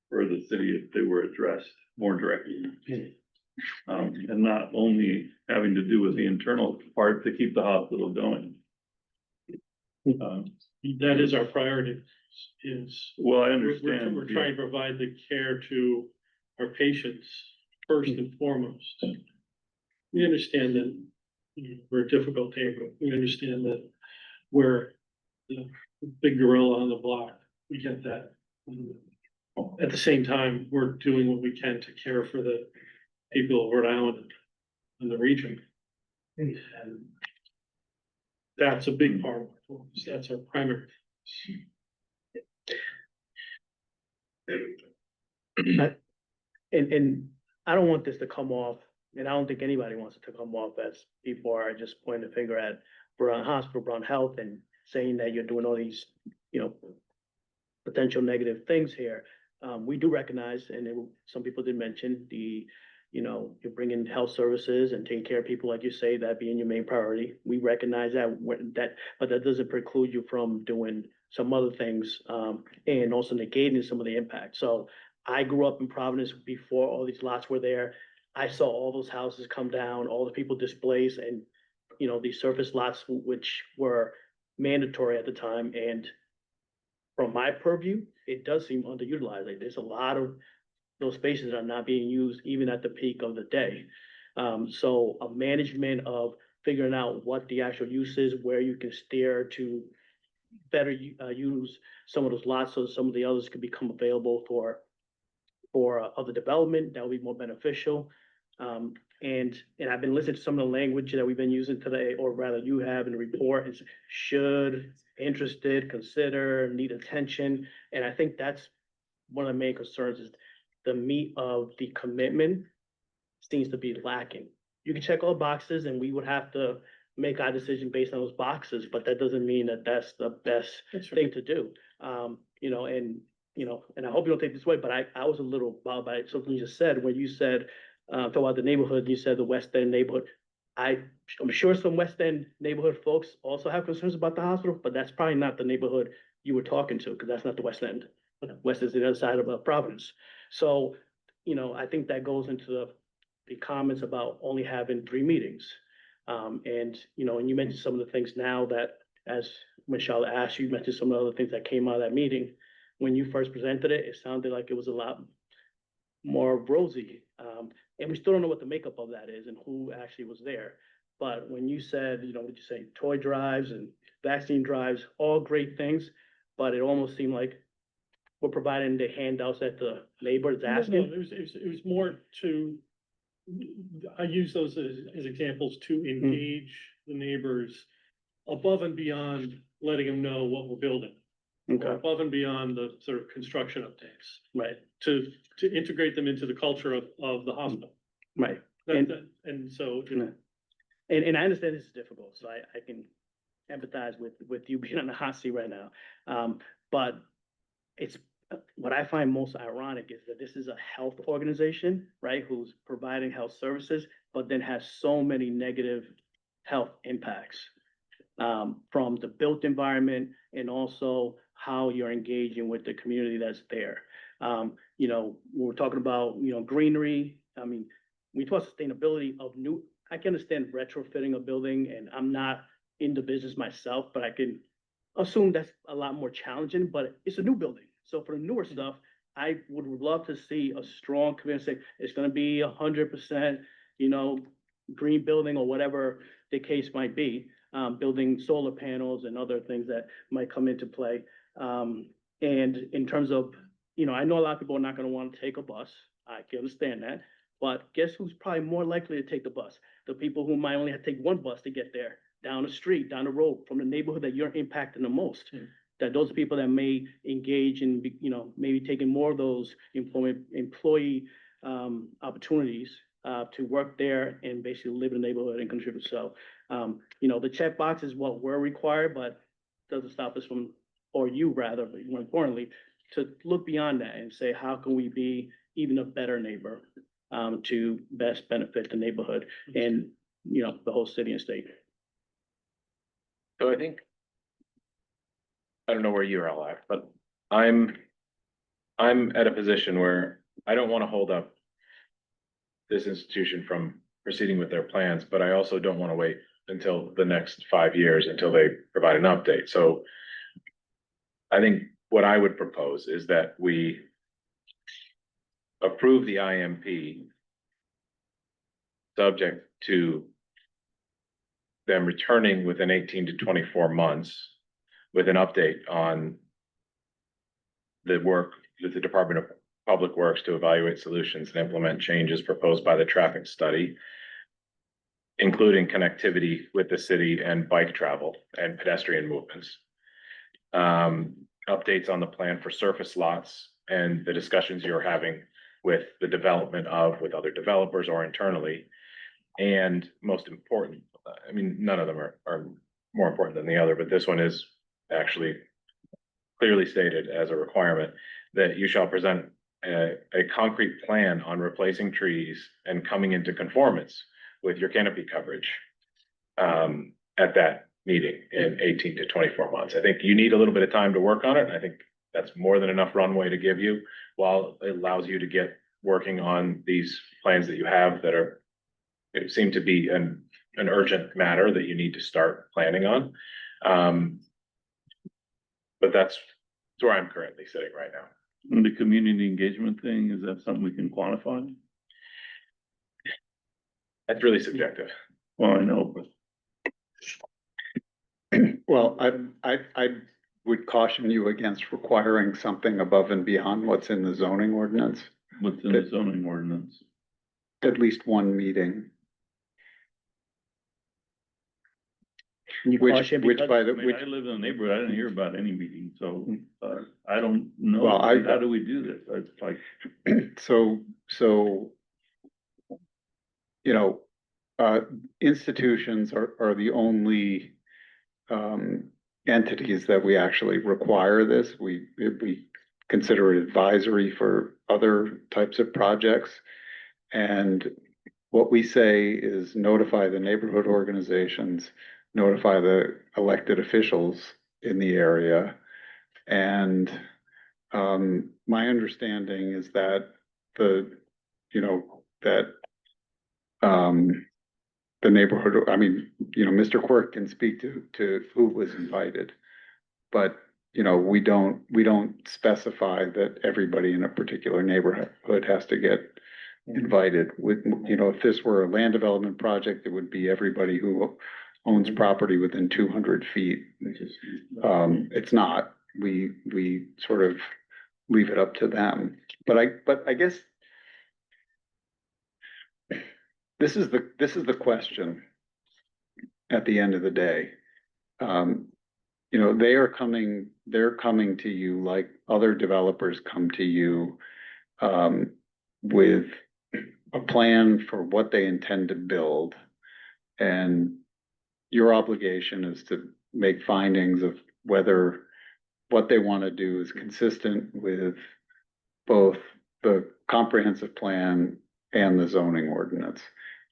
[SPEAKER 12] for the city if they were addressed more directly. And not only having to do with the internal part to keep the hospital going.
[SPEAKER 17] That is our priority,
[SPEAKER 12] well, I understand.
[SPEAKER 17] We're trying to provide the care to our patients first and foremost. We understand that, you know, we're a difficult neighborhood. We understand that we're the big gorilla on the block. We get that. At the same time, we're doing what we can to care for the people of Rhode Island and the region. And that's a big part of our focus. That's our primary.
[SPEAKER 4] And I don't want this to come off, and I don't think anybody wants it to come off as people are just pointing the finger at Brown Hospital, Brown Health, and saying that you're doing all these, you know, potential negative things here. We do recognize, and some people did mention you know, you're bringing health services and taking care of people, like you say, that being your main priority. We recognize that, but that doesn't preclude you from doing some other things, and also negating some of the impact. So I grew up in Providence before all these lots were there. I saw all those houses come down, all the people displaced, and, you know, these surface lots, which were mandatory at the time. And from my purview, it does seem underutilized. Like, there's a lot of those spaces are not being used even at the peak of the day. So a management of figuring out what the actual use is, where you can steer to better use some of those lots, so some of the others could become available for other development, that would be more beneficial. And I've been listening to some of the language that we've been using today, or rather you have in the report, is should, interested, consider, need attention. And I think that's one of the main concerns, is the meat of the commitment seems to be lacking. You can check all the boxes, and we would have to make our decision based on those boxes, but that doesn't mean that that's the best thing to do. You know, and I hope you don't take this way, but I was a little bothered by something you just said, when you said talk about the neighborhood, you said the West End neighborhood. I'm sure some West End neighborhood folks also have concerns about the hospital, but that's probably not the neighborhood you were talking to, because that's not the West End. West is the other side of Providence. So, I think that goes into the comments about only having 3 meetings. And you mentioned some of the things now that, as Michelle asked, you mentioned some of the other things that came out of that meeting. When you first presented it, it sounded like it was a lot more rosy. And we still don't know what the makeup of that is and who actually was there. But when you said, what you say, toy drives and vaccine drives, all great things, but it almost seemed like we're providing the handouts that the neighbors asking.
[SPEAKER 17] No, it was more to, I use those as examples to engage the neighbors above and beyond letting them know what we're building.
[SPEAKER 4] Okay.
[SPEAKER 17] Or above and beyond the sort of construction updates,
[SPEAKER 4] Right,
[SPEAKER 17] to integrate them into the culture of the hospital.
[SPEAKER 4] right.
[SPEAKER 17] And so,
[SPEAKER 4] And I understand this is difficult, so I can empathize with you being on the hot seat right now. But it's, what I find most ironic is that this is a health organization, right, who's providing health services, but then has so many negative health impacts from the built environment and also how you're engaging with the community that's there. We're talking about, greenery. I mean, we talk sustainability of new, I can understand retrofitting a building, and I'm not in the business myself, but I can assume that's a lot more challenging, but it's a new building. So for the newer stuff, I would love to see a strong commitment, say it's gonna be 100%, green building or whatever the case might be, building solar panels and other things that might come into play. And in terms of, I know a lot of people are not gonna want to take a bus. I can understand that. But guess who's probably more likely to take the bus? The people who might only have to take one bus to get there, down the street, down the road, from the neighborhood that you're impacting the most. That those people that may engage in, maybe taking more of those employee opportunities to work there and basically live in the neighborhood and contribute. So, the checkbox is what we're required, but doesn't stop us from, or you rather, but more importantly, to look beyond that and say, how can we be even a better neighbor to best benefit the neighborhood and, the whole city and state.
[SPEAKER 1] So I think, I don't know where you're all at, but I'm at a position where I don't want to hold up this institution from proceeding with their plans, but I also don't want to wait until the next 5 years until they provide an update. So I think what I would propose is that we approve the IMP subject to them returning within 18 to 24 months with an update on the work with the Department of Public Works to evaluate solutions and implement changes proposed by the traffic study, including connectivity with the city and bike travel and pedestrian movements. Updates on the plan for surface lots and the discussions you're having with the development of, with other developers or internally. And most important, I mean, none of them are more important than the other, but this one is actually clearly stated as a requirement that you shall present a concrete plan on replacing trees and coming into conformance with your canopy coverage at that meeting in 18 to 24 months. I think you need a little bit of time to work on it. And I think that's more than enough runway to give you, while it allows you to get working on these plans that you have that are, it seem to be an urgent matter that you need to start planning on. But that's where I'm currently sitting right now.
[SPEAKER 12] And the community engagement thing, is that something we can quantify?
[SPEAKER 1] That's really subjective.
[SPEAKER 12] Well, I know, but.
[SPEAKER 2] Well, I would caution you against requiring something above and beyond what's in the zoning ordinance.
[SPEAKER 12] What's in the zoning ordinance?
[SPEAKER 2] At least one meeting. Which by the,
[SPEAKER 12] I live in a neighborhood, I didn't hear about any meeting, so, I don't know.
[SPEAKER 2] Well,
[SPEAKER 12] How do we do this? It's like.
[SPEAKER 2] So, institutions are the only, entities that we actually require this. We consider it advisory for other types of projects. And what we say is notify the neighborhood organizations, notify the elected officials in the area. And my understanding is that that the neighborhood, I mean, Mr. Quirk can speak to who was invited. But, we don't specify that everybody in a particular neighborhood has to get invited. With, if this were a land development project, it would be everybody who owns property within 200 feet. It's not. We sort of leave it up to them. But I guess this is the question at the end of the day. They're coming to you like other developers come to you with a plan for what they intend to build. And your obligation is to make findings of whether what they want to do is consistent with both the comprehensive plan and the zoning ordinance.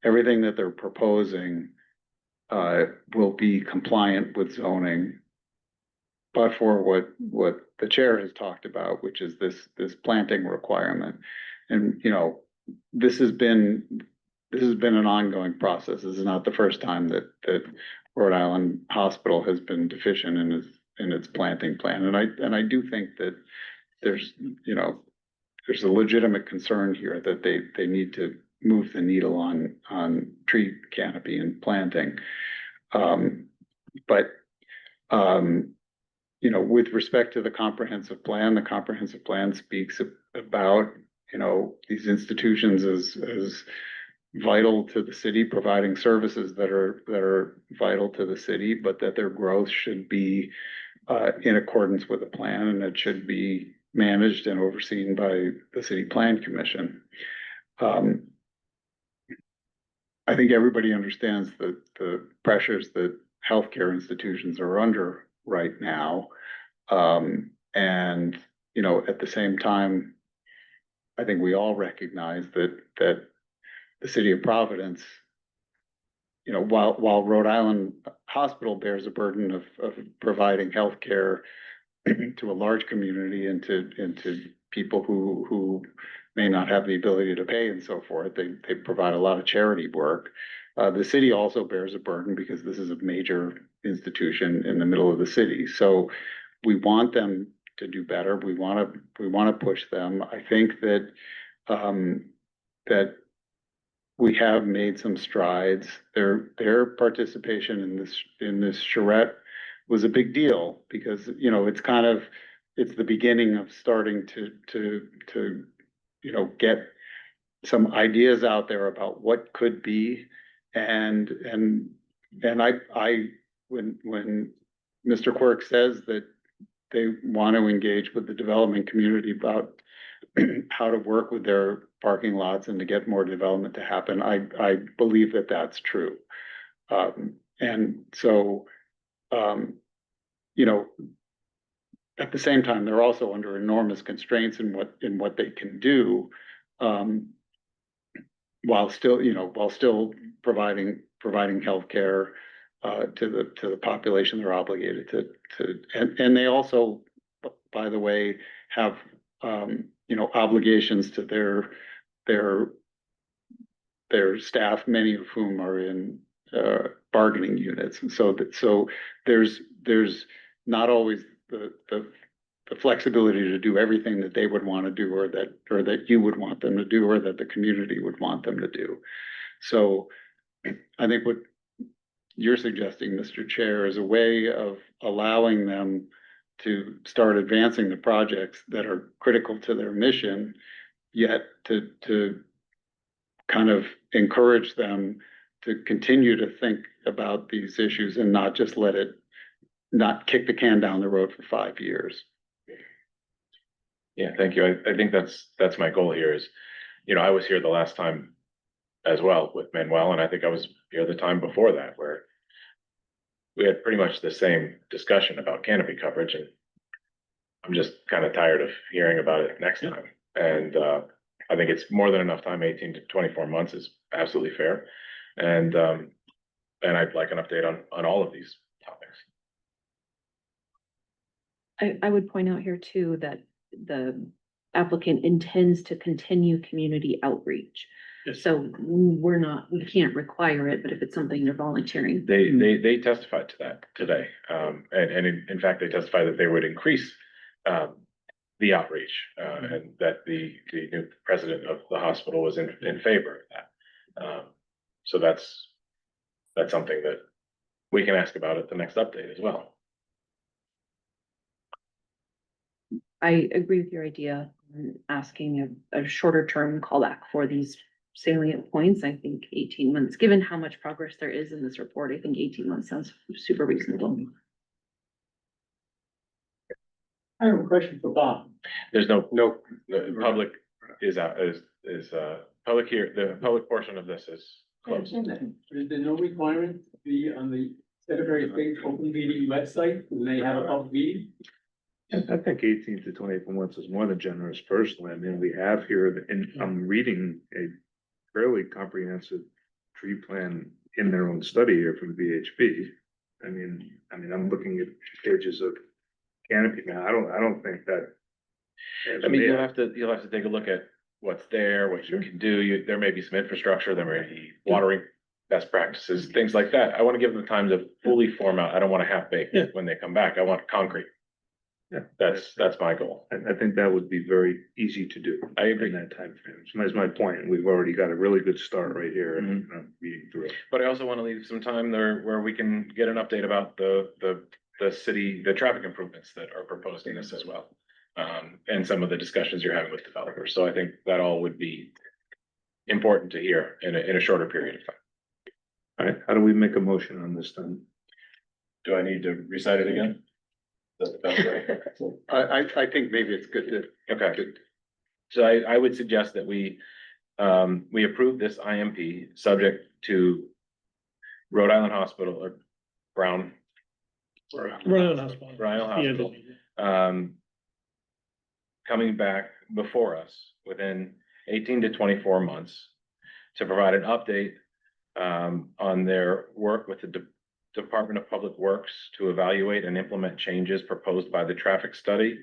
[SPEAKER 2] Everything that they're proposing will be compliant with zoning, but for what the chair has talked about, which is this planting requirement. And this has been an ongoing process. This is not the first time that Rhode Island Hospital has been deficient in its planting plan. And I do think that there's a legitimate concern here that they need to move the needle on tree canopy and planting. With respect to the comprehensive plan speaks about, these institutions as vital to the city, providing services that are vital to the city, but that their growth should be in accordance with the plan, and it should be managed and overseen by the City Plan Commission. I think everybody understands the pressures that healthcare institutions are under right now. At the same time, I think we all recognize that the city of Providence, while Rhode Island Hospital bears a burden of providing healthcare to a large community and to people who may not have the ability to pay and so forth, they provide a lot of charity work. The city also bears a burden because this is a major institution in the middle of the city. So we want them to do better. We want to push them. I think that that we have made some strides. Their participation in this charrette was a big deal because it's the beginning of starting to get some ideas out there about what could be. And when Mr. Quirk says that they want to engage with the development community about how to work with their parking lots and to get more development to happen, I believe that that's true. And so, at the same time, they're also under enormous constraints in what they can do, while still providing healthcare to the population they're obligated to. And they also, by the way, have obligations to their staff, many of whom are in bargaining units. So there's not always the flexibility to do everything that they would want to do, or that you would want them to do, or that the community would want them to do. So I think what you're suggesting, Mr. Chair, is a way of allowing them to start advancing the projects that are critical to their mission, yet to kind of encourage them to continue to think about these issues and not just not kick the can down the road for 5 years.
[SPEAKER 1] Yeah, thank you. I think that's my goal here is, I was here the last time as well with Manuel, and I think I was here the time before that, where we had pretty much the same discussion about canopy coverage, and I'm just kind of tired of hearing about it next time. And I think it's more than enough time, 18 to 24 months is absolutely fair. And I'd like an update on all of these topics.
[SPEAKER 3] I would point out here too, that the applicant intends to continue community outreach. So we can't require it, but if it's something they're volunteering.
[SPEAKER 1] They testified to that today. And in fact, they testified that they would increase, the outreach, and that the new president of the hospital was in favor of that. So that's something that we can ask about at the next update as well.
[SPEAKER 3] I agree with your idea, asking a shorter term callback for these salient points. I think 18 months, given how much progress there is in this report, I think 18 months sounds super reasonable.
[SPEAKER 10] I have a question for Bob.
[SPEAKER 1] There's the public is out, public here, the public portion of this is closed.
[SPEAKER 10] Is there no requirement to be on the Secretary of State's open meeting website when they have a public meeting?
[SPEAKER 13] I think 18 to 24 months is more than generous personally. I mean, we have here, and I'm reading a fairly comprehensive tree plan in their own study here from VHB. I mean, I'm looking at pages of canopy now. I don't think that.
[SPEAKER 1] I mean, you'll have to take a look at what's there, what you can do. There may be some infrastructure, there may be watering best practices, things like that. I want to give them time to fully form out. I don't want to half bake when they come back. I want concrete.
[SPEAKER 13] Yeah,
[SPEAKER 1] that's my goal.
[SPEAKER 13] I think that would be very easy to do.
[SPEAKER 1] I agree.
[SPEAKER 13] In that time frame. So that's my point. We've already got a really good start right here and reading through it.
[SPEAKER 1] But I also want to leave some time there where we can get an update about the city, the traffic improvements that are proposed in this as well. And some of the discussions you're having with developers. So I think that all would be important to hear in a shorter period of time.
[SPEAKER 13] All right, how do we make a motion on this then?
[SPEAKER 1] Do I need to recite it again?
[SPEAKER 2] I think maybe it's good to.
[SPEAKER 1] Okay. So I would suggest that we approve this IMP subject to Rhode Island Hospital or Rhode Island Hospital. Coming back before us within 18 to 24 months to provide an update on their work with the Department of Public Works to evaluate and implement changes proposed by the traffic study,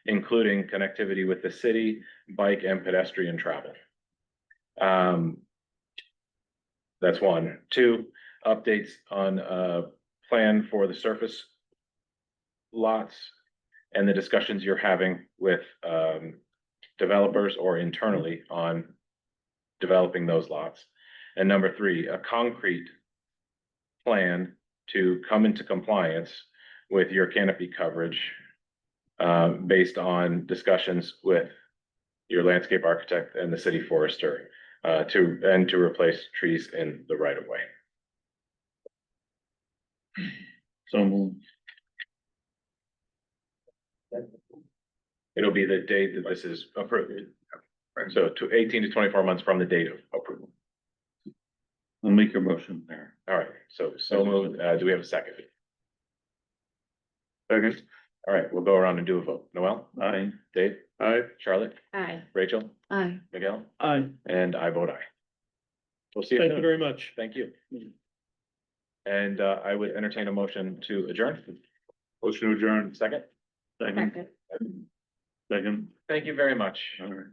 [SPEAKER 1] including connectivity with the city, bike and pedestrian travel. That's one. Two, updates on a plan for the surface lots and the discussions you're having with developers or internally on developing those lots. And number three, a concrete plan to come into compliance with your canopy coverage based on discussions with your landscape architect and the city forester to replace trees in the right of way.
[SPEAKER 12] So
[SPEAKER 1] It'll be the date that this is approved. So to 18 to 24 months from the date of approval.
[SPEAKER 12] I'll make your motion there.
[SPEAKER 1] All right, so moved. Do we have a second?
[SPEAKER 13] Second.
[SPEAKER 1] All right, we'll go around and do a vote. Noel?
[SPEAKER 12] Aye.
[SPEAKER 1] Dave?
[SPEAKER 13] Aye.
[SPEAKER 1] Charlotte?
[SPEAKER 3] Aye.
[SPEAKER 1] Rachel?
[SPEAKER 3] Aye.
[SPEAKER 1] Miguel?
[SPEAKER 4] Aye.
[SPEAKER 1] And I vote aye. We'll see you
[SPEAKER 6] Thank you
[SPEAKER 1] soon.
[SPEAKER 6] very much.
[SPEAKER 1] Thank you. And I would entertain a motion to adjourn.
[SPEAKER 13] Motion to adjourn.
[SPEAKER 1] Second?
[SPEAKER 12] Second. Second.
[SPEAKER 1] Thank you very much.
[SPEAKER 12] All right.